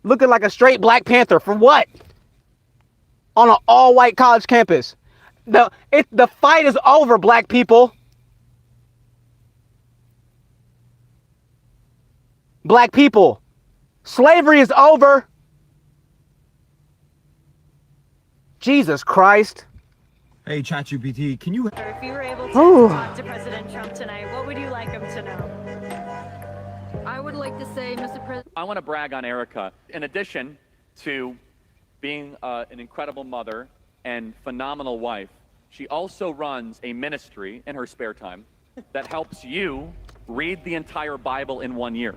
Looking like a straight Black Panther for what? On an all-white college campus. The fight is over, black people. Black people. Slavery is over. Jesus Christ. Hey, ChatGPT, can you... If you were able to talk to President Trump tonight, what would you like him to know? I would like to say, Mr. President... I want to brag on Erica. In addition to being an incredible mother and phenomenal wife, she also runs a ministry in her spare time that helps you read the entire Bible in 1 year.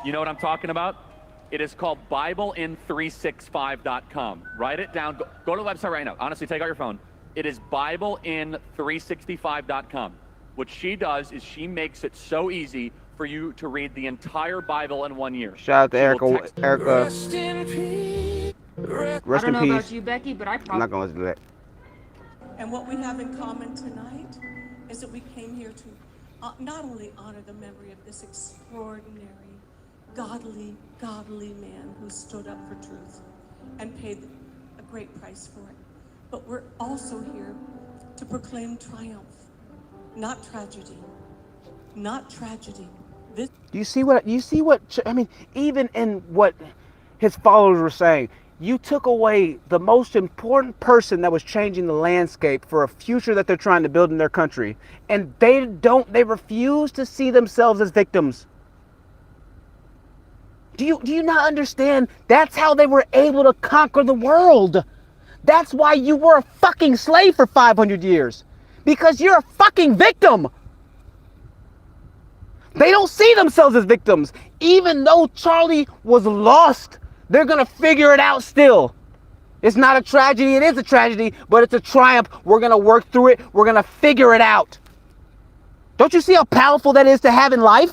You know what I'm talking about? It is called BibleIn365.com. Write it down. Go to the website right now. Honestly, take out your phone. It is BibleIn365.com. What she does is she makes it so easy for you to read the entire Bible in 1 year. Shout out to She Erica. will text- Erica. I Rest don't in know peace. about you, Becky, but I I'm probably. not gonna listen to that. And what we have in common tonight is that we came here to not only honor the memory of this extraordinary, godly man who stood up for truth and paid a great price for it, but we're also here to proclaim triumph, not tragedy. Not tragedy. This. You see what I mean? Even in what his followers were saying, you took away the most important person that was changing the landscape for a future that they're trying to build in their country, and they refuse to see themselves as victims. Do you not understand? That's how they were able to conquer the world. That's why you were a fucking slave for 500 years, because you're a fucking victim. They don't see themselves as victims. Even though Charlie was lost, they're gonna figure it out still. It's not a tragedy, it is a tragedy, but it's a triumph. We're gonna work through it, we're gonna figure it out. Don't you see how powerful that is to have in life?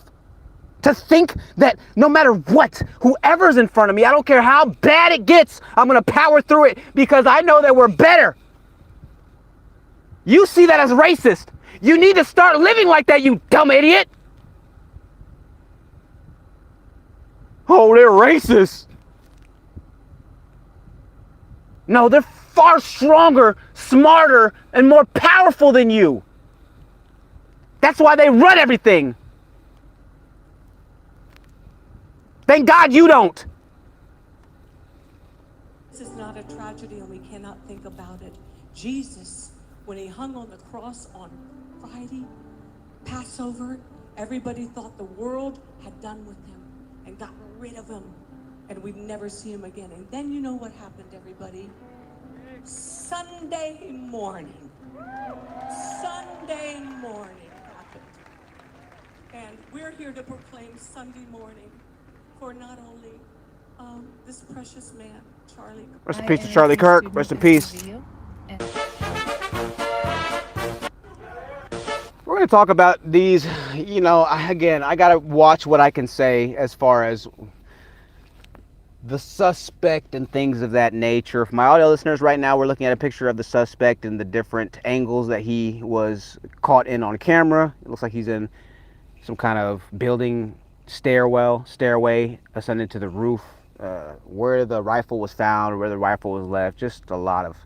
To think that no matter what, whoever's in front of me, I don't care how bad it gets, I'm gonna power through it because I know that we're better. You see that as racist. You need to start living like that, you dumb idiot. Oh, they're racist. No, they're far stronger, smarter, and more powerful than you. That's why they run everything. Thank God you don't. This is not a tragedy and we cannot think about it. Jesus, when he hung on the cross on Friday, Passover, everybody thought the world had done with him and gotten rid of him, and we'd never see him again. And then you know what happened, everybody? Sunday morning happened. And we're here to proclaim Sunday morning for not only this precious man, Charlie Kirk. Rest in peace to Charlie Kirk. Rest in peace. We're going to talk about these, you know, again, I got to watch what I can say as far as the suspect and things of that nature. For my audio listeners, right now we're looking at a picture of the suspect and the different angles that he was caught in on camera. It looks like he's in some kind of building stairway ascending to the roof, where the rifle was found, where the rifle was left. Just a lot of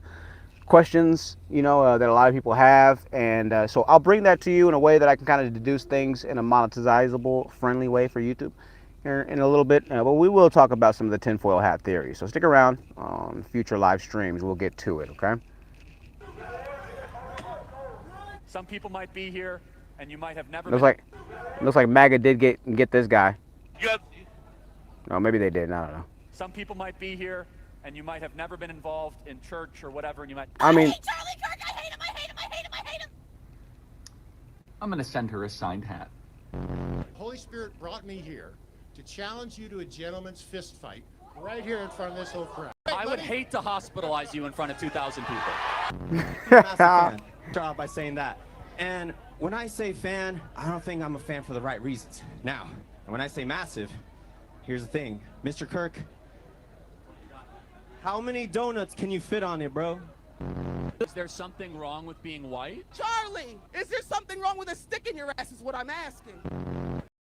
questions, you know, that a lot of people have, and so I'll bring that to you in a way that I can kind of deduce things in a monetizable, friendly way for YouTube here in a little bit. But we will talk about some of the tinfoil hat theories. So stick around on future live streams. We'll get to it. Okay. Some people might be here, and you might have never. Looks like MAGA did get this guy. Yep. No, maybe they did. I don't know. Some people might be here, and you might have never been involved in church or whatever, and you might. I mean, Charlie Kirk, I hate him, I hate him, I hate him, I hate him. I'm gonna send her a signed hat. Holy Spirit brought me here to challenge you to a gentleman's fist fight right here in front of this whole crowd. I would hate to hospitalize you in front of 2,000 people. Massive fan. Start off by saying that. And when I say fan, I don't think I'm a fan for the right reasons. Now, when I say massive, here's the thing. Mr. Kirk, how many donuts can you fit on it, bro? Is there something wrong with being white? Charlie, is there something wrong with a stick in your ass is what I'm asking.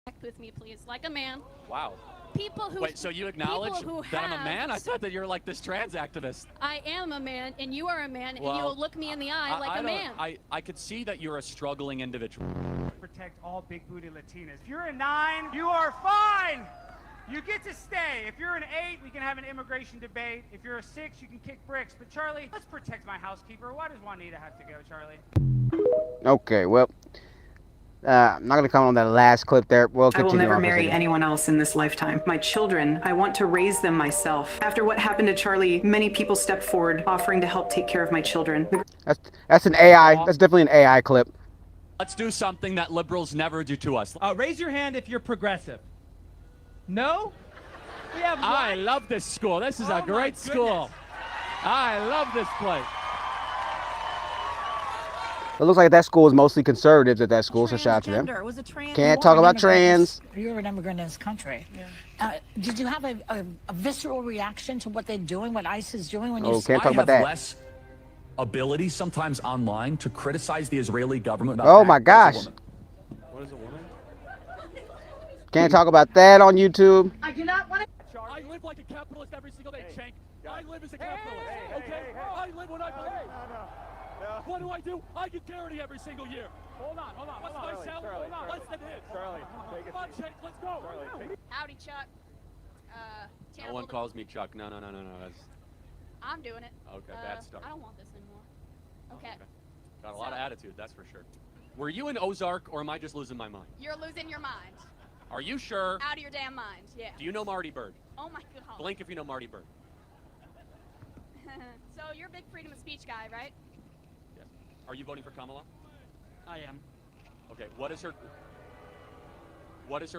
Act with me, please, like a man. Wow. People who. Wait, so you acknowledge that I'm a man? I thought that you're like this trans activist. I am a man, and you are a man, Well, and you will look me in the eye like a man. I could see that you're a struggling individual. Protect all big booty Latinas. If you're a 9, you are fine. You get to stay. If you're an 8, we can have an immigration debate. If you're a 6, you can kick bricks. But Charlie, let's protect my housekeeper. Why does Juanita have to go, Charlie? Okay, well, I'm not going to comment on that last clip there. We'll I will continue never on for a marry second. anyone else in this lifetime. My children, I want to raise them myself. After what happened to Charlie, many people stepped forward offering to help take care of my children. That's an AI. That's definitely an AI clip. Let's do something that liberals never do to us. Raise your hand if you're progressive. No? We have I love this school. This is a great school. I love this place. It looks like that school is mostly conservatives at that school, so shout out to them. Was a trans Can't talk about trans. You're an immigrant in this country. Did you have a visceral reaction to what they're doing, what ICE is doing when you... Oh, can't talk I about have that. less ability sometimes online to criticize the Israeli government. Oh my gosh. What is a woman? Can't talk about that on YouTube. I do not want to... I live like a capitalist every single day, Shank. I live as a capitalist, okay? I live what I believe. What do? I get guarantee every single year. Hold on. What's my salary? Hold on. Less than his. Charlie, come on, Shank, let's go. Howdy, Chuck. No one calls me Chuck. No. That's I'm doing it. okay. Bad start. I don't want this anymore. Okay. Got a lot of attitude, that's for sure. Were you in Ozark, or am I just losing my mind? You're losing your mind. Are you sure? Out of your damn mind. Yeah. Do you know Marty Bird? Oh my god. Blink if you know Marty Bird. So you're a big freedom of speech guy, right? Yes. Are you voting for Kamala? I am. Okay. What is her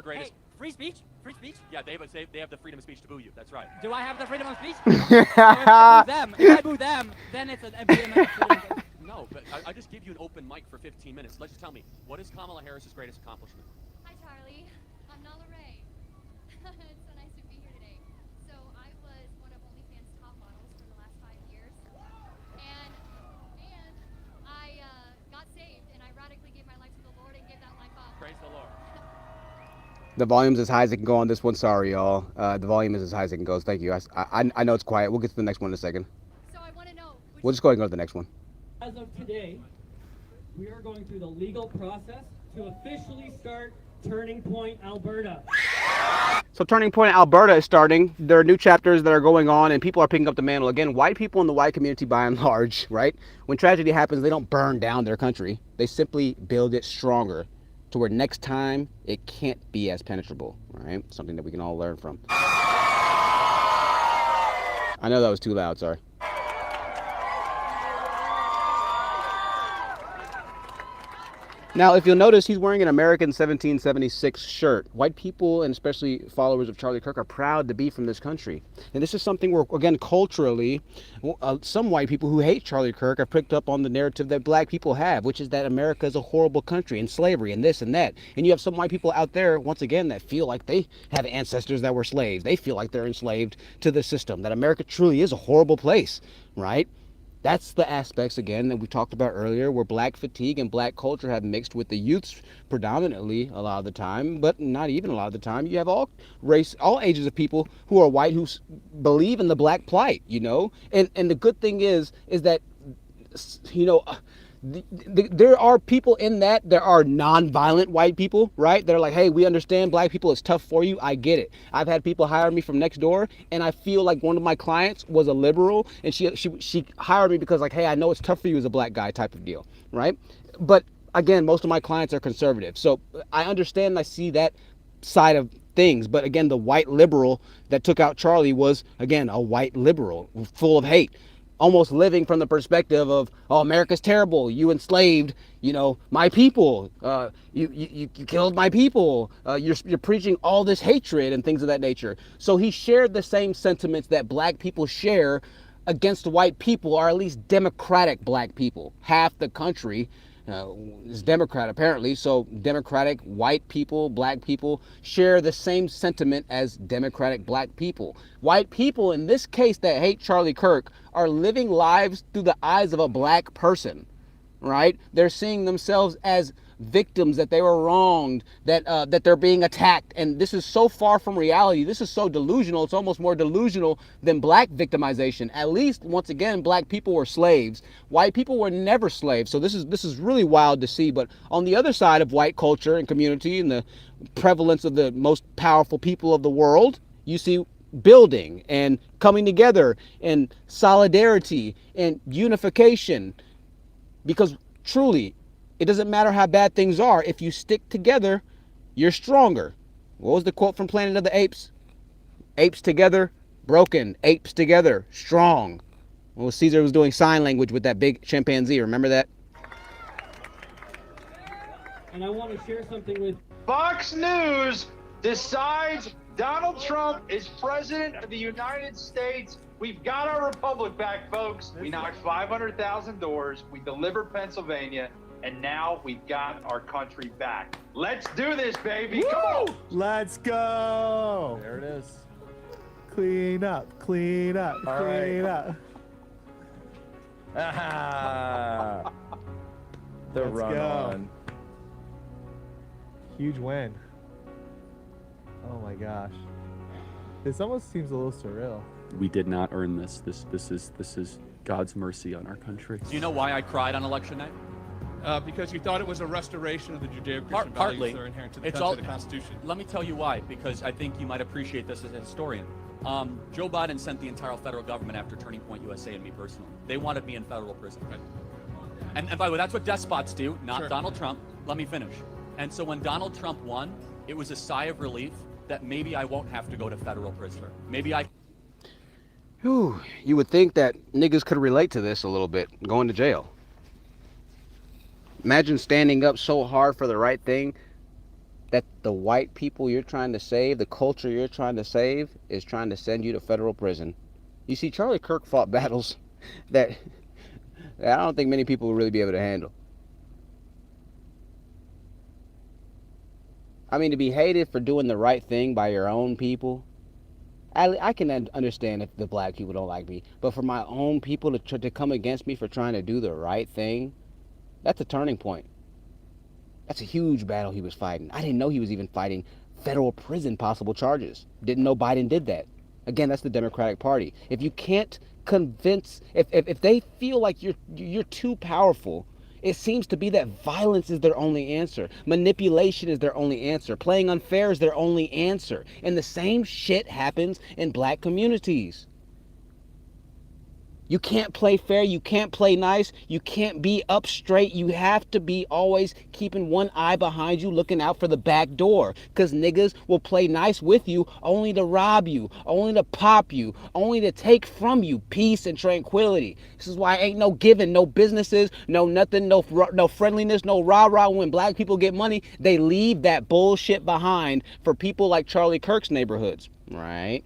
greatest? Hey, free speech? Free speech? Yeah, they have the freedom of speech to boo you. That's right. Do I have the freedom of speech? If I boo them, then it's an impediment of freedom. No, but I just give you an open mic for 15 minutes. Let's just tell me, what is Kamala Harris's greatest accomplishment? Hi, Charlie. I'm Nala Ray. It's so nice to be here today. So I was one of OnlyFans' top models for the last 5 years, and I got saved, and I radically gave my life to the Lord and gave that life up. Praise the Lord. The volume's as high as it can go on this one. Sorry, y'all. The volume is as high as it can go. Thank you. I know it's quiet. We'll get to the next one in a second. So I want to know. We'll just go ahead and go to the next one. As of today, we are going through the legal process to officially start Turning Point Alberta. So Turning Point Alberta is starting. There are new chapters that are going on, and people are picking up the mantle. Again, white people in the white community, by and large, right? When tragedy happens, they don't burn down their country. They simply build it stronger to where next time it can't be as penetrable, right? Something that we can all learn from. I know that was too loud, sorry. Now, if you'll notice, he's wearing an American 1776 shirt. White people, and especially followers of Charlie Kirk, are proud to be from this country. And this is something where, again, culturally, some white people who hate Charlie Kirk have picked up on the narrative that black people have, which is that America is a horrible country, and slavery, and this and that. And you have some white people out there, once again, that feel like they have ancestors that were slaves. They feel like they're enslaved to the system, that America truly is a horrible place, right? That's the aspects, again, that we talked about earlier, where black fatigue and black culture have mixed with the youths predominantly a lot of the time, but not even a lot of the time. You have all ages of people who are white who believe in the black plight, you know? And the good thing is that, you know, there are people in that. There are non-violent white people, right? They're like, hey, we understand black people. It's tough for you. I get it. I've had people hire me from Nextdoor, and I feel like one of my clients was a liberal, and she hired me because, like, hey, I know it's tough for you as a black guy type of deal, right? But again, most of my clients are conservative, so I understand and I see that side of things. But again, the white liberal that took out Charlie was, again, a white liberal full of hate, almost living from the perspective of, oh, America's terrible, you enslaved, you know, my people, you killed my people, you're preaching all this hatred and things of that nature. So he shared the same sentiments that black people share against white people, or at least democratic black people. Half the country is Democrat, apparently, so democratic white people, black people, share the same sentiment as democratic black people. White people, in this case, that hate Charlie Kirk, are living lives through the eyes of a black person, right? They're seeing themselves as victims, that they were wronged, that they're being attacked, and this is so far from reality. This is so delusional. It's almost more delusional than black victimization. At least, once again, black people were slaves. White people were never slaves. So this is really wild to see. But on the other side of white culture and community and the prevalence of the most powerful people of the world, you see building and coming together and solidarity and unification, because truly, It doesn't matter how bad things are. If you stick together, you're stronger. What was the quote from Planet of the Apes? Apes together, broken. Apes together, strong. Well, Caesar was doing sign language with that big chimpanzee. Remember that? And I want to share something with Fox News decides Donald Trump is president of the United States. We've got our republic back, folks. We knocked 500,000 doors. We delivered Pennsylvania. And now we've got our country back. Let's do this, baby. Come on. Let's go. There it is. Clean up, clean up, All clean right. up. Ah, the Let's run go. on. Huge win. Oh my gosh. This almost seems a little surreal. We did not earn this. This is God's mercy on our country. Do you know why I cried on election night? Because you thought it was a restoration of the Judeo-Christian values Partly. that are inherent to the It's country, all, the Constitution. Let me tell you why, because I think you might appreciate this as a historian. Joe Biden sent the entire federal government after Turning Point USA and me personally. They wanted me in federal prison. And by the way, that's what despots do, not Sure. Donald Trump. Let me finish. And so when Donald Trump won, it was a sigh of relief that maybe I won't have to go to federal prison. Maybe I... Whew, you would think that niggas could relate to this a little bit, going to jail. Imagine standing up so hard for the right thing that the white people you're trying to save, the culture you're trying to save, is trying to send you to federal prison. You see, Charlie Kirk fought battles that I don't think many people will really be able to handle. I mean, to be hated for doing the right thing by your own people, I can understand if the black people don't like me, but for my own people to come against me for trying to do the right thing, that's a turning point. That's a huge battle he was fighting. I didn't know he was even fighting federal prison possible charges. Didn't know Biden did that. Again, that's the Democratic Party. If you can't convince, if they feel like you're too powerful, it seems to be that violence is their only answer. Manipulation is their only answer. Playing unfair is their only answer. And the same shit happens in black communities. You can't play fair, you can't play nice, you can't be up straight. You have to be always keeping one eye behind you, looking out for the back door. Because niggas will play nice with you only to rob you, only to pop you, only to take from you peace and tranquility. This is why ain't no giving, no businesses, no nothing, no friendliness, no rah-rah. When black people get money, they leave that bullshit behind for people like Charlie Kirk's neighborhoods, right?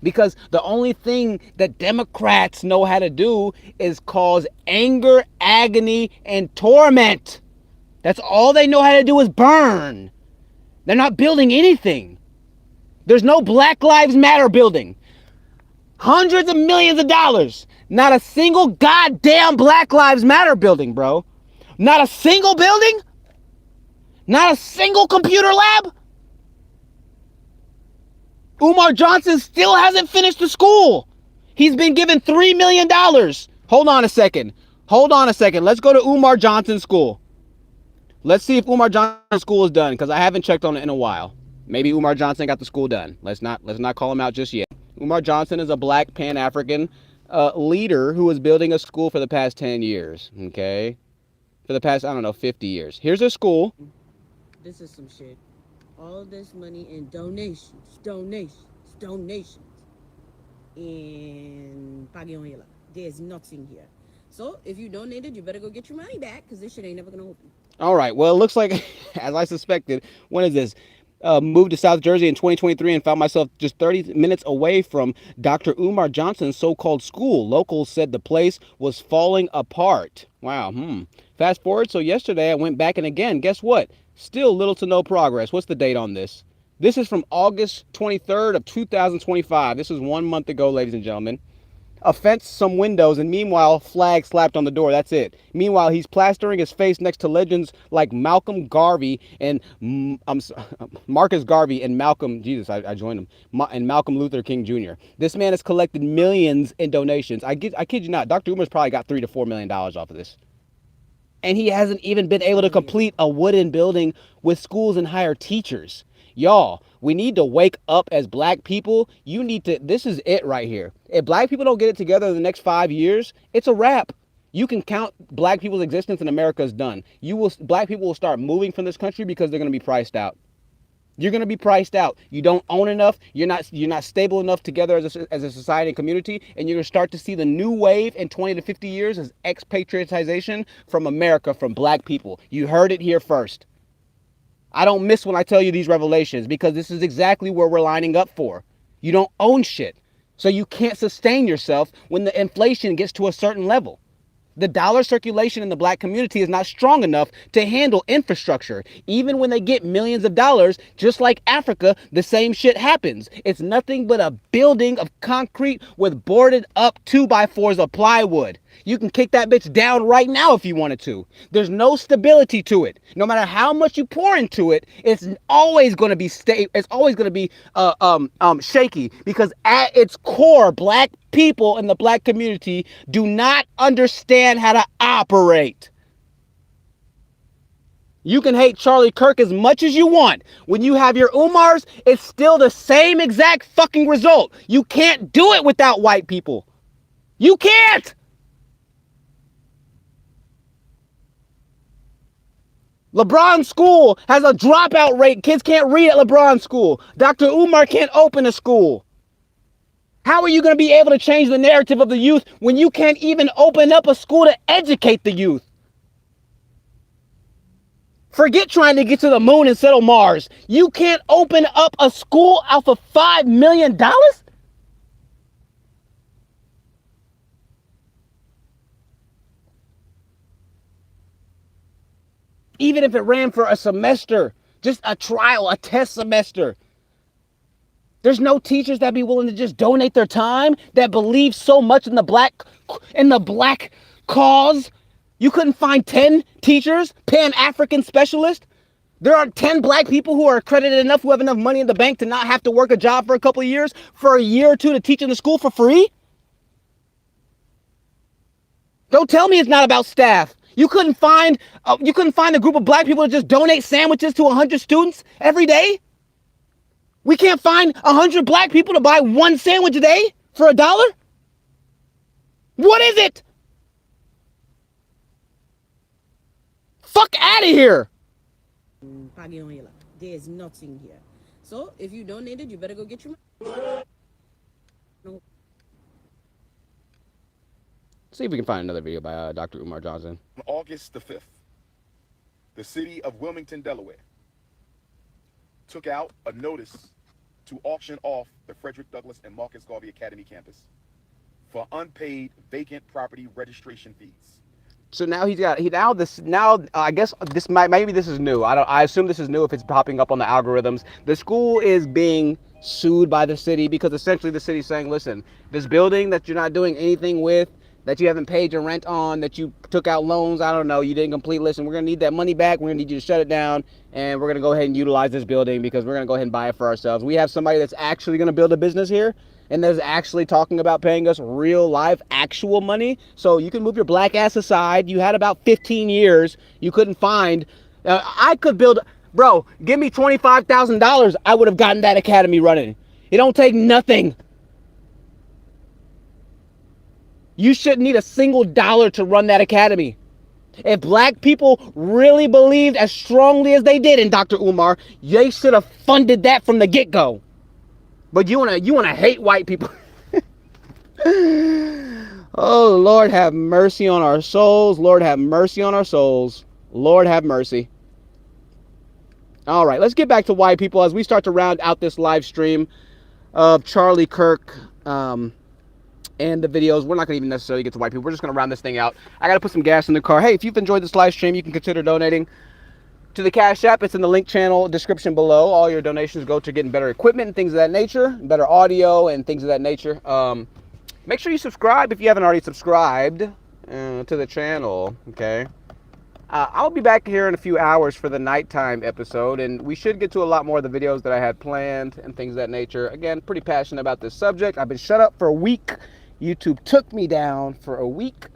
Because the only thing that Democrats know how to do is cause anger, agony, and torment. That's all they know how to do is burn. They're not building anything. There's no Black Lives Matter building. Hundreds of millions of dollars. Not a single goddamn Black Lives Matter building, bro. Not a single building. Not a single computer lab. Umar Johnson still hasn't finished the school. He's been given $3 million. Hold on a second. Let's go to Umar Johnson's school. Let's see if Umar Johnson's school is done, because I haven't checked on it in a while. Maybe Umar Johnson got the school done. Let's not call him out just yet. Umar Johnson is a black Pan-African leader who is building a school for the past 10 years, okay? For the past, 50 years. Here's a school. This is some shit. All this money in donations. And Pagionhila. There's nothing here. So if you donated, you better go get your money back, because this shit ain't never gonna open. All right. Well, it looks like, as I suspected, when is this? Moved to South Jersey in 2023 and found myself just 30 minutes away from Dr. Umar Johnson's so-called school. Locals said the place was falling apart. Wow. Fast forward. So yesterday I went back, and again, guess what? Still little to no progress. What's the date on this? This is from August 23rd of 2025. This is 1 month ago, ladies and gentlemen. A fence, some windows, and meanwhile, flag slapped on the door. That's it. Meanwhile, he's plastering his face next to legends like Malcolm Garvey and Marcus Garvey and Malcolm, Jesus, I joined him, and Malcolm Luther King Jr. This man has collected millions in donations. I kid you not, Dr. Umar's probably got $3 to $4 million off of this. And he hasn't even been able to complete a wooden building with schools and hire teachers. Y'all, we need to wake up as black people. This is it right here. If black people don't get it together in the next 5 years, it's a wrap. You can count black people's existence and America's done. Black people will start moving from this country because they're going to be priced out. You're going to be priced out. You don't own enough. You're not stable enough together as a society and community. And you're going to start to see the new wave in 20 to 50 years as expatriatization from America, from black people. You heard it here first. I don't miss when I tell you these revelations because this is exactly where we're lining up for. You don't own shit. So you can't sustain yourself when the inflation gets to a certain level. The dollar circulation in the black community is not strong enough to handle infrastructure. Even when they get millions of dollars, just like Africa, the same shit happens. It's nothing but a building of concrete with boarded up 2x4s of plywood. You can kick that bitch down right now if you wanted to. There's no stability to it. No matter how much you pour into it, it's always going to be shaky because at its core, black people in the black community do not understand how to operate. You can hate Charlie Kirk as much as you want. When you have your Umars, it's still the same exact fucking result. You can't do it without white people. You can't. LeBron school has a dropout rate. Kids can't read at LeBron school. Dr. Umar can't open a school. How are you going to be able to change the narrative of the youth when you can't even open up a school to educate the youth? Forget trying to get to the moon and settle Mars. You can't open up a school off of $5 million? Even if it ran for a semester, just a trial, a test semester. There's no teachers that be willing to just donate their time, that believe so much in the black cause. You couldn't find 10 teachers, Pan-African specialists. There are 10 black people who are accredited enough, who have enough money in the bank to not have to work a job for a couple of years, for a year or two to teach in the school for free. Don't tell me it's not about staff. You couldn't find a group of black people to just donate sandwiches to 100 students every day? We can't find 100 black people to buy one sandwich a day for $1? What is it? Fuck out of here. There's nothing here. So if you donated, you better go get your money. No. See if we can find another video by Dr. Umar Johnson. On August the 5th, the city of Wilmington, Delaware, took out a notice to auction off the Frederick Douglass and Marcus Garvey Academy campus for unpaid vacant property registration fees. So now I guess maybe this is new. I assume this is new if it's popping up on the algorithms. The school is being sued by the city because essentially the city's saying, listen, this building that you're not doing anything with, that you haven't paid your rent on, that you took out loans, I don't know, you didn't complete, listen, we're gonna need that money back, we're gonna need you to shut it down, and we're gonna go ahead and utilize this building because we're gonna go ahead and buy it for ourselves. We have somebody that's actually gonna build a business here, and that's actually talking about paying us real life, actual money. So you can move your black ass aside. You had about 15 years, you couldn't find, I could build, bro, give me $25,000, I would have gotten that academy running. It don't take nothing. You shouldn't need a single dollar to run that academy. If black people really believed as strongly as they did in Dr. Umar, they should have funded that from the get-go. But you wanna hate white people. Oh, Lord have mercy on our souls. Lord have mercy on our souls. Lord have mercy. All right, let's get back to white people as we start to round out this live stream of Charlie Kirk. And the videos. We're not going to even necessarily get to white people. We're just going to round this thing out. I got to put some gas in the car. Hey, if you've enjoyed this live stream, you can consider donating to the Cash App. It's in the link channel description below. All your donations go to getting better equipment and things of that nature, better audio and things of that nature. Make sure you subscribe if you haven't already subscribed to the channel, okay? I'll be back here in a few hours for the nighttime episode, and we should get to a lot more of the videos that I had planned and things of that nature. Again, pretty passionate about this subject. I've been shut up for a week. YouTube took me down for a week.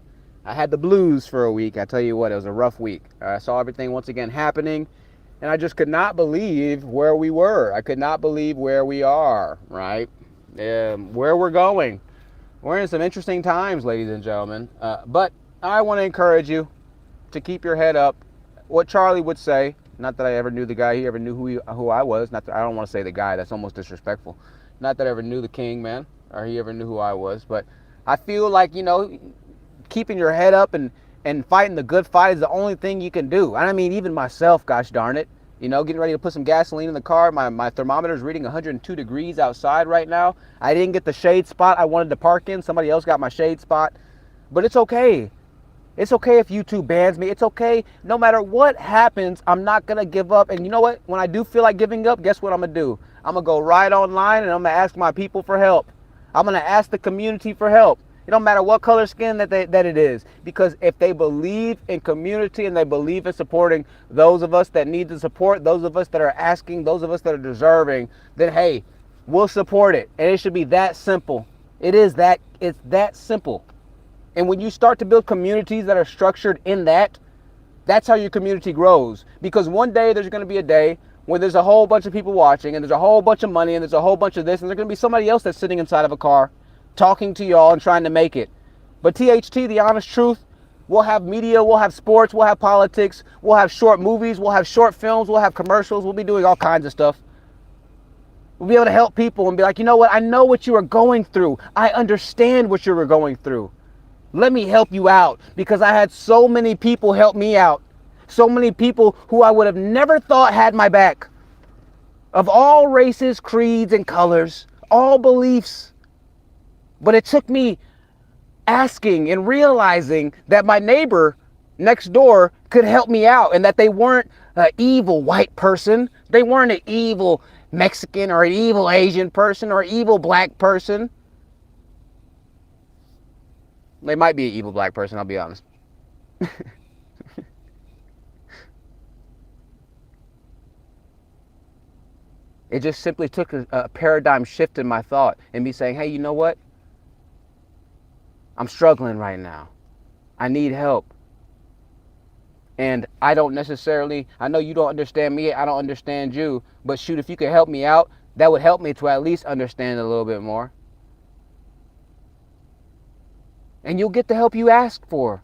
I had the blues for a week. I tell you what, it was a rough week. I saw everything once again happening, and I just could not believe where we were. I could not believe where we are, right? Where we're going. We're in some interesting times, ladies and gentlemen. But I want to encourage you to keep your head up. What Charlie would say, not that I ever knew the guy, he ever knew who I was. Not that, I don't want to say the guy, that's almost disrespectful. Not that I ever knew the king, man, or he ever knew who I was. But I feel like, you know, keeping your head up and fighting the good fight is the only thing you can do. And I mean, even myself, gosh darn it, you know, getting ready to put some gasoline in the car. My thermometer is reading 102 degrees outside right now. I didn't get the shade spot I wanted to park in. Somebody else got my shade spot. But it's okay. It's okay if YouTube bans me. It's okay. No matter what happens, I'm not going to give up. And you know what? When I do feel like giving up, guess what I'm going to do? I'm going to go right online and I'm going to ask my people for help. I'm going to ask the community for help. It don't matter what color skin that it is. Because if they believe in community and they believe in supporting those of us that need the support, those of us that are asking, those of us that are deserving, then hey, we'll support it. And it should be that simple. It's that simple. And when you start to build communities that are structured in that, that's how your community grows. Because one day there's going to be a day when there's a whole bunch of people watching and there's a whole bunch of money and there's a whole bunch of this and there's going to be somebody else that's sitting inside of a car talking to y'all and trying to make it. But THT, the honest truth, we'll have media, we'll have sports, we'll have politics, we'll have short movies, we'll have short films, we'll have commercials, we'll be doing all kinds of stuff. We'll be able to help people and be like, you know what, I know what you are going through. I understand what you were going through. Let me help you out, because I had so many people help me out. So many people who I would have never thought had my back. Of all races, creeds, and colors, all beliefs. But it took me asking and realizing that my neighbor next door could help me out and that they weren't an evil white person. They weren't an evil Mexican or an evil Asian person or an evil black person. They might be an evil black person, I'll be honest. It just simply took a paradigm shift in my thought and me saying, hey, you know what? I'm struggling right now. I need help. And I don't necessarily, I know you don't understand me, I don't understand you, but shoot, if you could help me out, that would help me to at least understand a little bit more. And you'll get the help you ask for.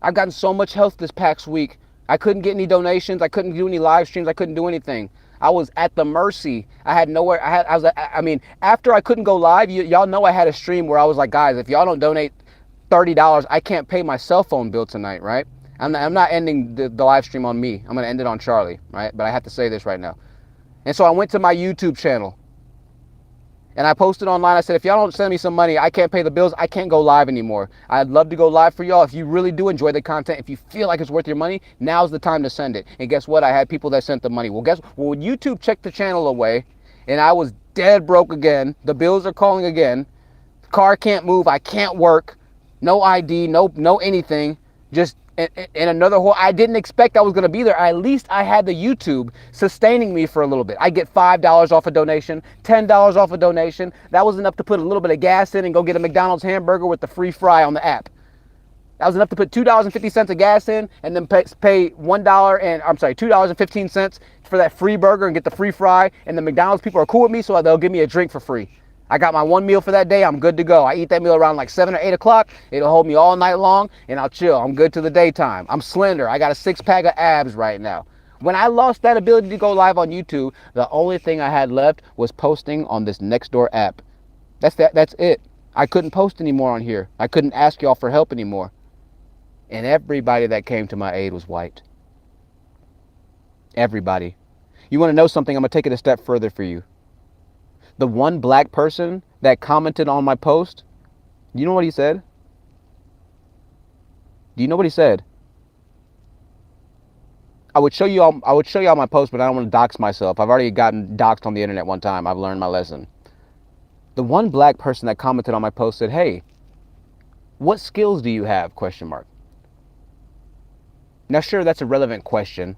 I've gotten so much help this past week. I couldn't get any donations. I couldn't do any live streams. I couldn't do anything. I was at the mercy. I had nowhere. I mean, after I couldn't go live, y'all know I had a stream where I was like, guys, if y'all don't donate $30, I can't pay my cell phone bill tonight, right? I'm not ending the live stream on me. I'm going to end it on Charlie, right? But I have to say this right now. And so I went to my YouTube channel. And I posted online, I said, if y'all don't send me some money, I can't pay the bills, I can't go live anymore. I'd love to go live for y'all. If you really do enjoy the content, if you feel like it's worth your money, now's the time to send it. And guess what? I had people that sent the money. Well, when YouTube checked the channel away, and I was dead broke again, the bills are calling again, the car can't move, I can't work, no ID, no anything, just in another hole. I didn't expect I was going to be there. At least I had the YouTube sustaining me for a little bit. I get $5 off a donation, $10 off a donation. That was enough to put a little bit of gas in and go get a McDonald's hamburger with the free fry on the app. That was enough to put $2.50 of gas in and then pay $2.15 for that free burger and get the free fry. And the McDonald's people are cool with me, so they'll give me a drink for free. I got my one meal for that day. I'm good to go. I eat that meal around like 7 or 8 o'clock. It'll hold me all night long and I'll chill. I'm good to the daytime. I'm slender. I got a 6-pack of abs right now. When I lost that ability to go live on YouTube, the only thing I had left was posting on this Nextdoor app. That's it. I couldn't post anymore on here. I couldn't ask y'all for help anymore. And everybody that came to my aid was white. Everybody. You want to know something? I'm going to take it a step further for you. The one black person that commented on my post, do you know what he said? Do you know what he said? I would show you all my post, but I don't want to dox myself. I've already gotten doxed on the internet one time. I've learned my lesson. The one black person that commented on my post said, hey, what skills do you have? ? Now, sure, that's a relevant question.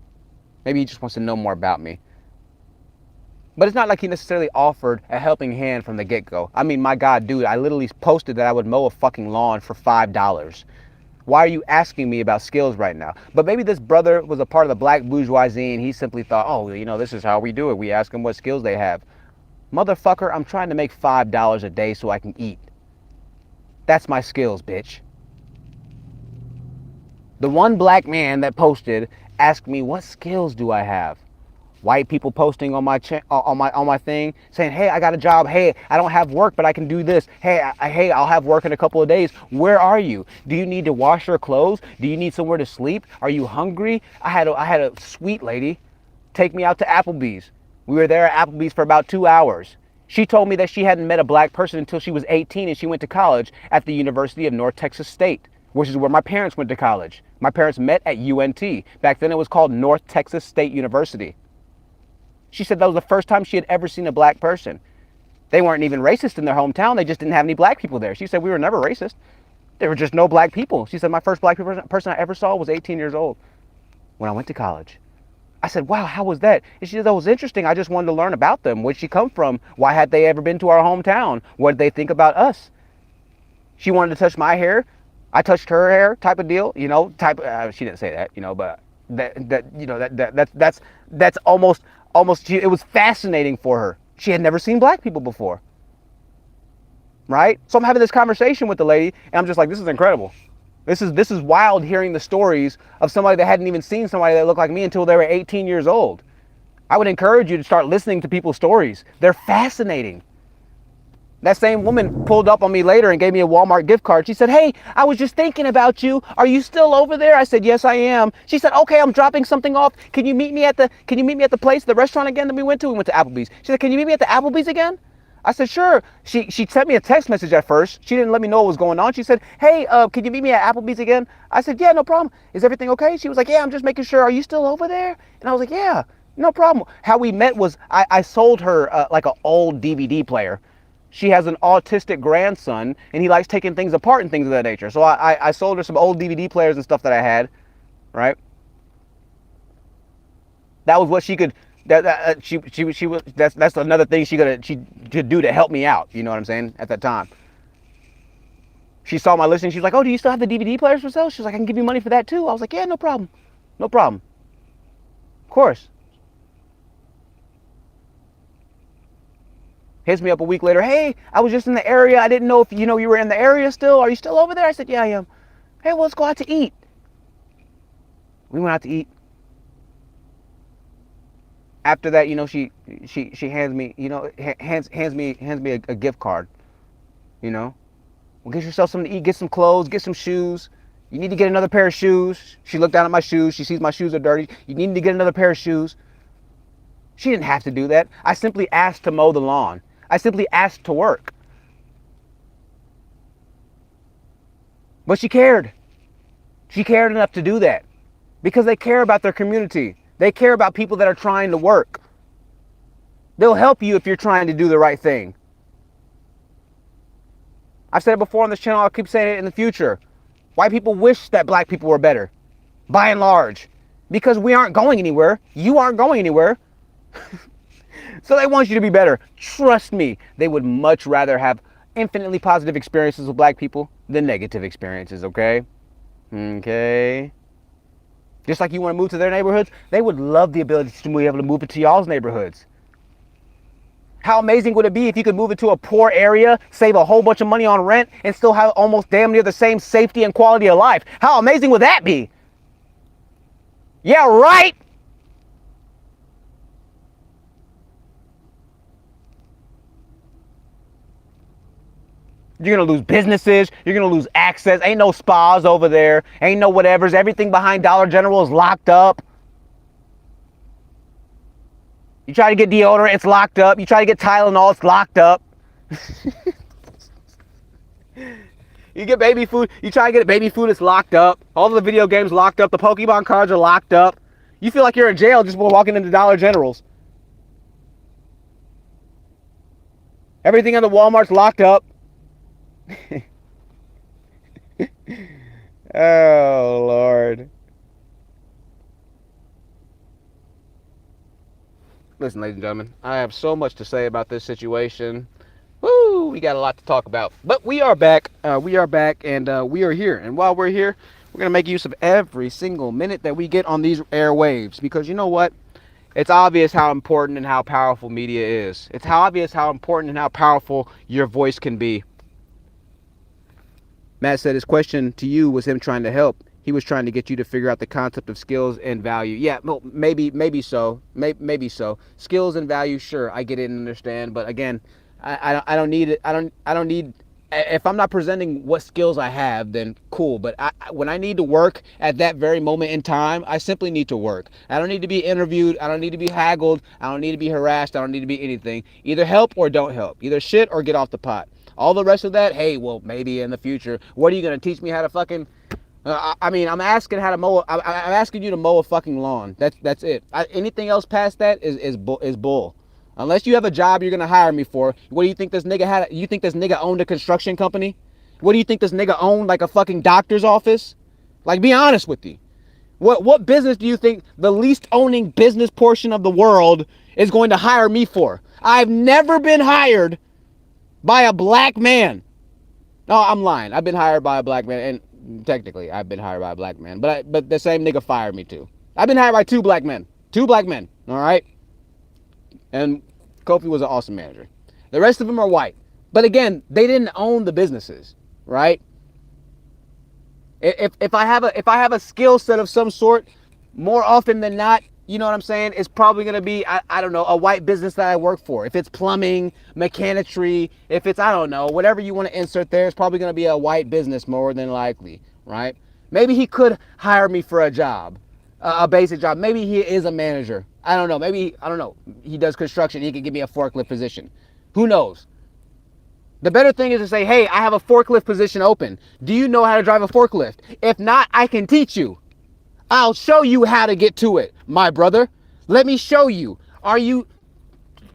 Maybe he just wants to know more about me. But it's not like he necessarily offered a helping hand from the get-go. I mean, my God, dude, I literally posted that I would mow a fucking lawn for $5. Why are you asking me about skills right now? But maybe this brother was a part of the black bourgeoisie and he simply thought, oh, you know, this is how we do it. We ask them what skills they have. Motherfucker, I'm trying to make $5 a day so I can eat. That's my skills, bitch. The one black man that posted asked me, what skills do I have? White people posting on my thing saying, hey, I got a job. Hey, I don't have work, but I can do this. Hey, hey, I'll have work in a couple of days. Where are you? Do you need to wash your clothes? Do you need somewhere to sleep? Are you hungry? I had a sweet lady take me out to Applebee's. We were there at Applebee's for about 2 hours. She told me that she hadn't met a black person until she was 18 and she went to college at the University of North Texas State, which is where my parents went to college. My parents met at UNT. Back then it was called North Texas State University. She said that was the first time she had ever seen a black person. They weren't even racist in their hometown. They just didn't have any black people there. She said we were never racist. There were just no black people. She said my first black person I ever saw was 18 years old when I went to college. I said, wow, how was that? And she said, that was interesting. I just wanted to learn about them. Where'd she come from? Why had they ever been to our hometown? What did they think about us? She wanted to touch my hair. I touched her hair, type of deal, you know, she didn't say that, you know, but that's almost, it was fascinating for her. She had never seen black people before. Right? So I'm having this conversation with the lady and I'm just like, this is incredible. This is wild hearing the stories of somebody that hadn't even seen somebody that looked like me until they were 18 years old. I would encourage you to start listening to people's stories. They're fascinating. That same woman pulled up on me later and gave me a Walmart gift card. She said, hey, I was just thinking about you. Are you still over there? I said, yes, I am. She said, okay, I'm dropping something off. Can you meet me at the place, the restaurant again that we went to? We went to Applebee's. She said, can you meet me at the Applebee's again? I said, sure. She sent me a text message at first. She didn't let me know what was going on. She said, hey, can you meet me at Applebee's again? I said, yeah, no problem. Is everything okay? She was like, yeah, I'm just making sure. Are you still over there? And I was like, yeah, no problem. How we met was I sold her like an old DVD player. She has an autistic grandson and he likes taking things apart and things of that nature. So I sold her some old DVD players and stuff that I had, right? That was what she could, she was, that's another thing she could do to help me out. You know what I'm saying? At that time. She saw my listing. She's like, oh, do you still have the DVD players for sale? She's like, I can give you money for that too. I was like, yeah, no problem. No problem. Of course. Hits me up a week later. Hey, I was just in the area. I didn't know if you were in the area still. Are you still over there? I said, yeah, I am. Hey, well, let's go out to eat. We went out to eat. After that, she hands me, hands me a gift card. Well, get yourself something to eat, get some clothes, get some shoes. You need to get another pair of shoes. She looked down at my shoes. She sees my shoes are dirty. You need to get another pair of shoes. She didn't have to do that. I simply asked to mow the lawn. I simply asked to work. But she cared. She cared enough to do that because they care about their community. They care about people that are trying to work. They'll help you if you're trying to do the right thing. I've said it before on this channel. I'll keep saying it in the future. White people wish that black people were better, by and large, because we aren't going anywhere. You aren't going anywhere. So they want you to be better. Trust me, they would much rather have infinitely positive experiences with black people than negative experiences, okay? Okay? Just like you want to move to their neighborhoods, they would love the ability to be able to move into y'all's neighborhoods. How amazing would it be if you could move into a poor area, save a whole bunch of money on rent, and still have almost damn near the same safety and quality of life? How amazing would that be? Yeah, right? You're going to lose businesses. You're going to lose access. Ain't no spas over there. Ain't no whatevers. Everything behind Dollar General is locked up. You try to get deodorant, it's locked up. You try to get Tylenol, it's locked up. You get baby food. You try to get baby food, it's locked up. All the video games locked up. The Pokemon cards are locked up. You feel like you're in jail just walking into Dollar Generals. Everything in the Walmart's locked up. Oh, Lord. Listen, ladies and gentlemen, I have so much to say about this situation. Woo, we got a lot to talk about. But we are back. And we are here. And while we're here, we're going to make use of every single minute that we get on these airwaves. Because you know what? It's obvious how important and how powerful media is. It's obvious how important and how powerful your voice can be. Matt said his question to you was him trying to help. He was trying to get you to figure out the concept of skills and value. Yeah, well, maybe so. Maybe so. Skills and value, sure, I get it and understand. But again, I don't need it. I don't need. If I'm not presenting what skills I have, then cool. But when I need to work at that very moment in time, I simply need to work. I don't need to be interviewed. I don't need to be haggled. I don't need to be harassed. I don't need to be anything. Either help or don't help. Either shit or get off the pot. All the rest of that, hey, well, maybe in the future. What are you gonna teach me how to fucking? I mean, I'm asking how to mow. I'm asking you to mow a fucking lawn. That's it. Anything else past that is bull. Unless you have a job you're gonna hire me for. What do you think this nigga had? You think this nigga owned a construction company? What do you think this nigga owned, like a fucking doctor's office? Like, be honest with you. What business do you think the least owning business portion of the world is going to hire me for? I've never been hired by a black man. No, I'm lying. I've been hired by a black man, and technically I've been hired by a black man, but the same nigga fired me too. I've been hired by two black men, all right? And Kofi was an awesome manager. The rest of them are white. But again, they didn't own the businesses, right? If I have a skill set of some sort, more often than not, you know what I'm saying, it's probably going to be, I don't know, a white business that I work for. If it's plumbing, mechanicry, if it's, I don't know, whatever you want to insert there, it's probably going to be a white business more than likely, right? Maybe he could hire me for a job, a basic job. Maybe he is a manager. I don't know. Maybe, I don't know, he does construction. He could give me a forklift position. Who knows? The better thing is to say, hey, I have a forklift position open. Do you know how to drive a forklift? If not, I can teach you. I'll show you how to get to it, my brother. Let me show you. Are you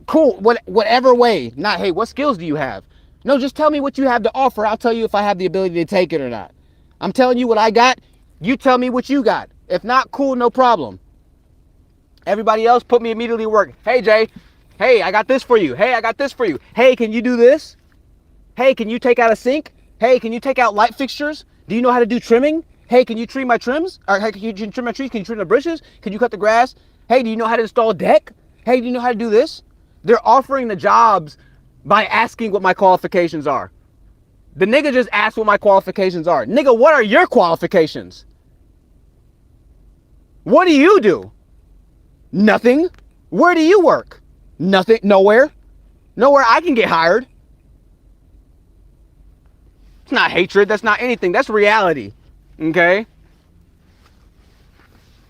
cool? Whatever way. Not, hey, what skills do you have? No, just tell me what you have to offer. I'll tell you if I have the ability to take it or not. I'm telling you what I got. You tell me what you got. If not, cool, no problem. Everybody else put me immediately to work. Hey, Jay. Hey, I got this for you. Hey, I got this for you. Hey, can you do this? Hey, can you take out a sink? Hey, can you take out light fixtures? Do you know how to do trimming? Hey, can you trim my trims? Or hey, can you trim my trees? Can you trim the bushes? Can you cut the grass? Hey, do you know how to install a deck? Hey, do you know how to do this? They're offering the jobs by asking what my qualifications are. The nigga just asked what my qualifications are. Nigga, what are your qualifications? What do you do? Nothing. Where do you work? Nothing. Nowhere. Nowhere I can get hired. It's not hatred. That's not anything. That's reality. Okay?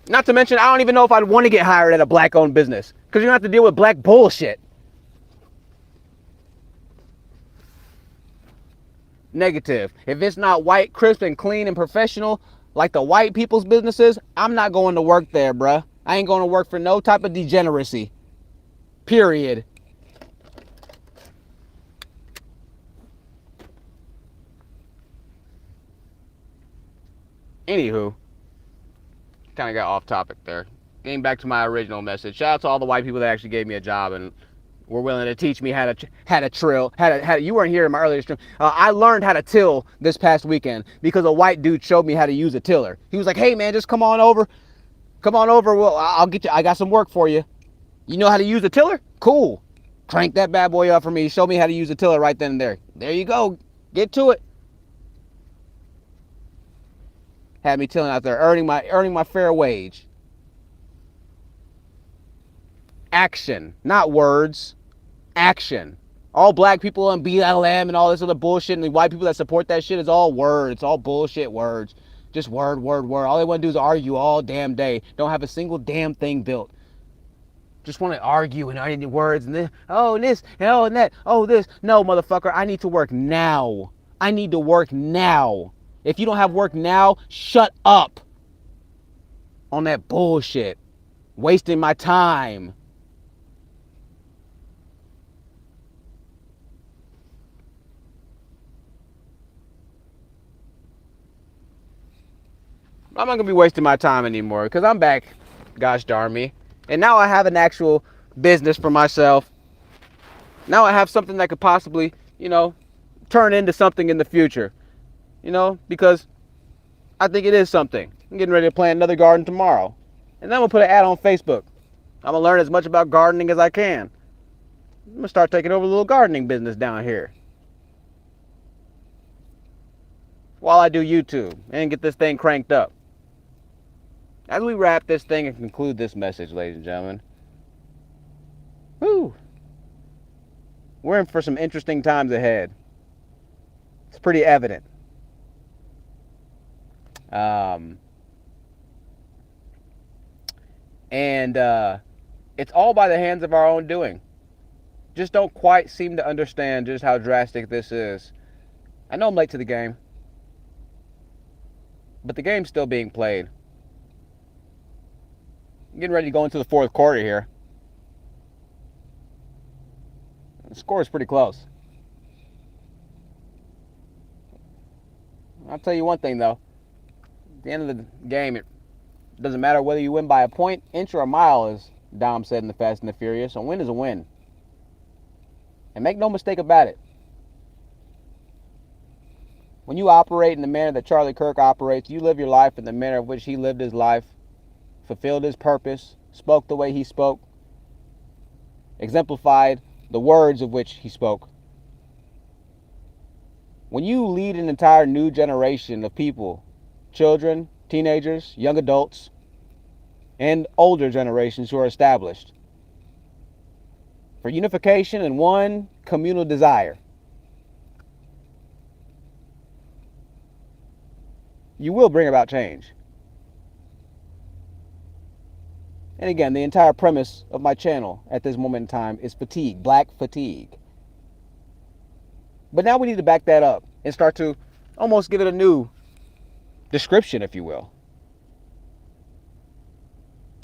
Not to mention, I don't even know if I'd want to get hired at a black-owned business because you don't have to deal with black bullshit. Negative. If it's not white, crisp, and clean and professional like the white people's businesses, I'm not going to work there, bruh. I ain't going to work for no type of degeneracy. Period. Anywho, kind of got off topic there. Getting back to my original message. Shout out to all the white people that actually gave me a job and were willing to teach me how to trill. You weren't here in my earlier stream. I learned how to till this past weekend because a white dude showed me how to use a tiller. He was like, "Hey man, just come on over. Come on over. Well, I'll get you. I got some work for you. You know how to use a tiller? Cool. Crank that bad boy up for me. Show me how to use a tiller right then and there. There you go. Get to it." Had me tilling out there, earning my fair wage. Action, not words. Action. All black people on BLM and all this other bullshit, and the white people that support that shit is all words. It's all bullshit words. Just word. All they want to do is argue all damn day. Don't have a single damn thing built. Just want to argue and argue words and this, oh, and this, and oh, and that, oh, this. No, motherfucker, I need to work now. I need to work now. If you don't have work now, shut up on that bullshit. Wasting my time. I'm not going to be wasting my time anymore because I'm back, gosh darn me. And now I have an actual business for myself. Now I have something that could possibly, turn into something in the future. Because I think it is something. I'm getting ready to plant another garden tomorrow. And then I'm going to put an ad on Facebook. I'm going to learn as much about gardening as I can. I'm going to start taking over a little gardening business down here. While I do YouTube and get this thing cranked up. As we wrap this thing and conclude this message, ladies and gentlemen, whew, we're in for some interesting times ahead. It's pretty evident. And it's all by the hands of our own doing. Just don't quite seem to understand just how drastic this is. I know I'm late to the game, but the game's still being played. I'm getting ready to go into the fourth quarter here. The score is pretty close. I'll tell you one thing, though. At the end of the game, it doesn't matter whether you win by a point, inch, or a mile, as Dom said in The Fast and the Furious. A win is a win. And make no mistake about it. When you operate in the manner that Charlie Kirk operates, you live your life in the manner in which he lived his life, fulfilled his purpose, spoke the way he spoke, exemplified the words of which he spoke. When you lead an entire new generation of people, children, teenagers, young adults, and older generations who are established for unification and one communal desire, you will bring about change. And again, the entire premise of my channel at this moment in time is fatigue, black fatigue. But now we need to back that up and start to almost give it a new description, if you will.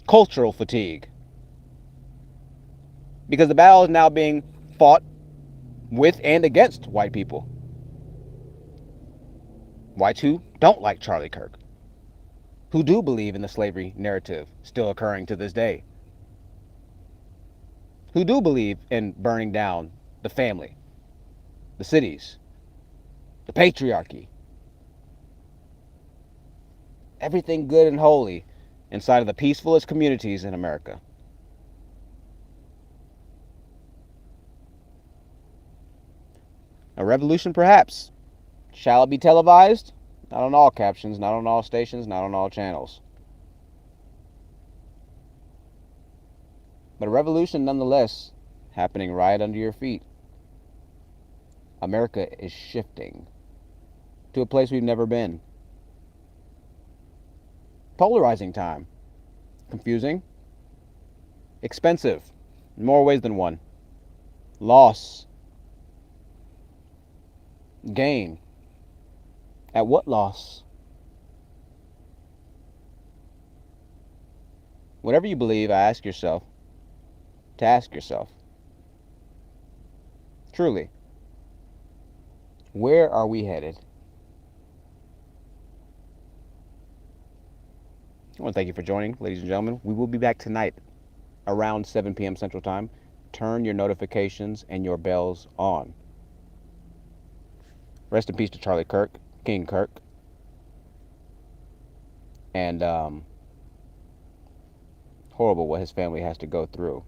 Cultural fatigue. Because the battle is now being fought with and against white people. Whites who don't like Charlie Kirk, who do believe in the slavery narrative still occurring to this day, who do believe in burning down the family, the cities, the patriarchy, everything good and holy inside of the peacefulest communities in America. A revolution, perhaps. Shall it be televised? Not on all captions, not on all stations, not on all channels. But a revolution nonetheless happening right under your feet. America is shifting to a place we've never been. Polarizing time. Confusing. Expensive. In more ways than one. Loss. Gain. At what loss? Whatever you believe, I ask yourself to ask yourself. Truly, where are we headed? I want to thank you for joining, ladies and gentlemen. We will be back tonight around 7 p.m. Central Time. Turn your notifications and your bells on. Rest in peace to Charlie Kirk, King Kirk. And horrible what his family has to go through.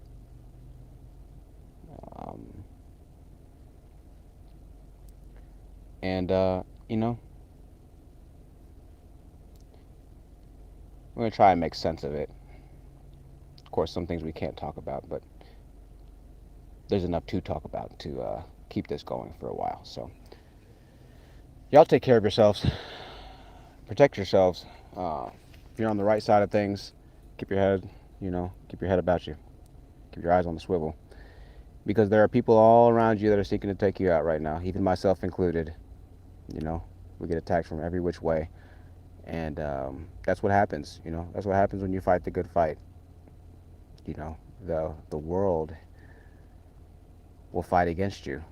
You know, we're going to try and make sense of it. Of course, some things we can't talk about, but there's enough to talk about to keep this going for a while. So, y'all take care of yourselves. Protect yourselves. If you're on the right side of things, keep your head, keep your head about you. Keep your eyes on the swivel. Because there are people all around you that are seeking to take you out right now, even myself included. We get attacked from every which way. And that's what happens, That's what happens when you fight the good fight. The world will fight against you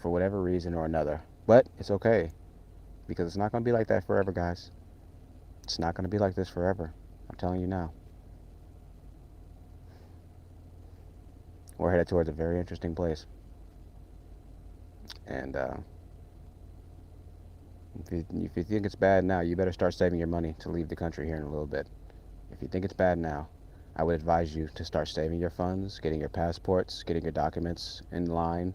for whatever reason or another. But it's okay. Because it's not going to be like that forever, guys. It's not going to be like this forever. I'm telling you now. We're headed towards a very interesting place. And if you think it's bad now, you better start saving your money to leave the country here in a little bit. If you think it's bad now, I would advise you to start saving your funds, getting your passports, getting your documents in line,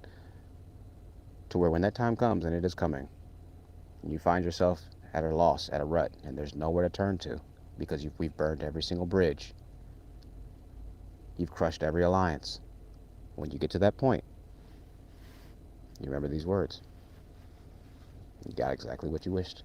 to where when that time comes, and it is coming, and you find yourself at a loss, at a rut, and there's nowhere to turn to, because we've burned every single bridge. You've crushed every alliance. When you get to that point, you remember these words. You got exactly what you wished.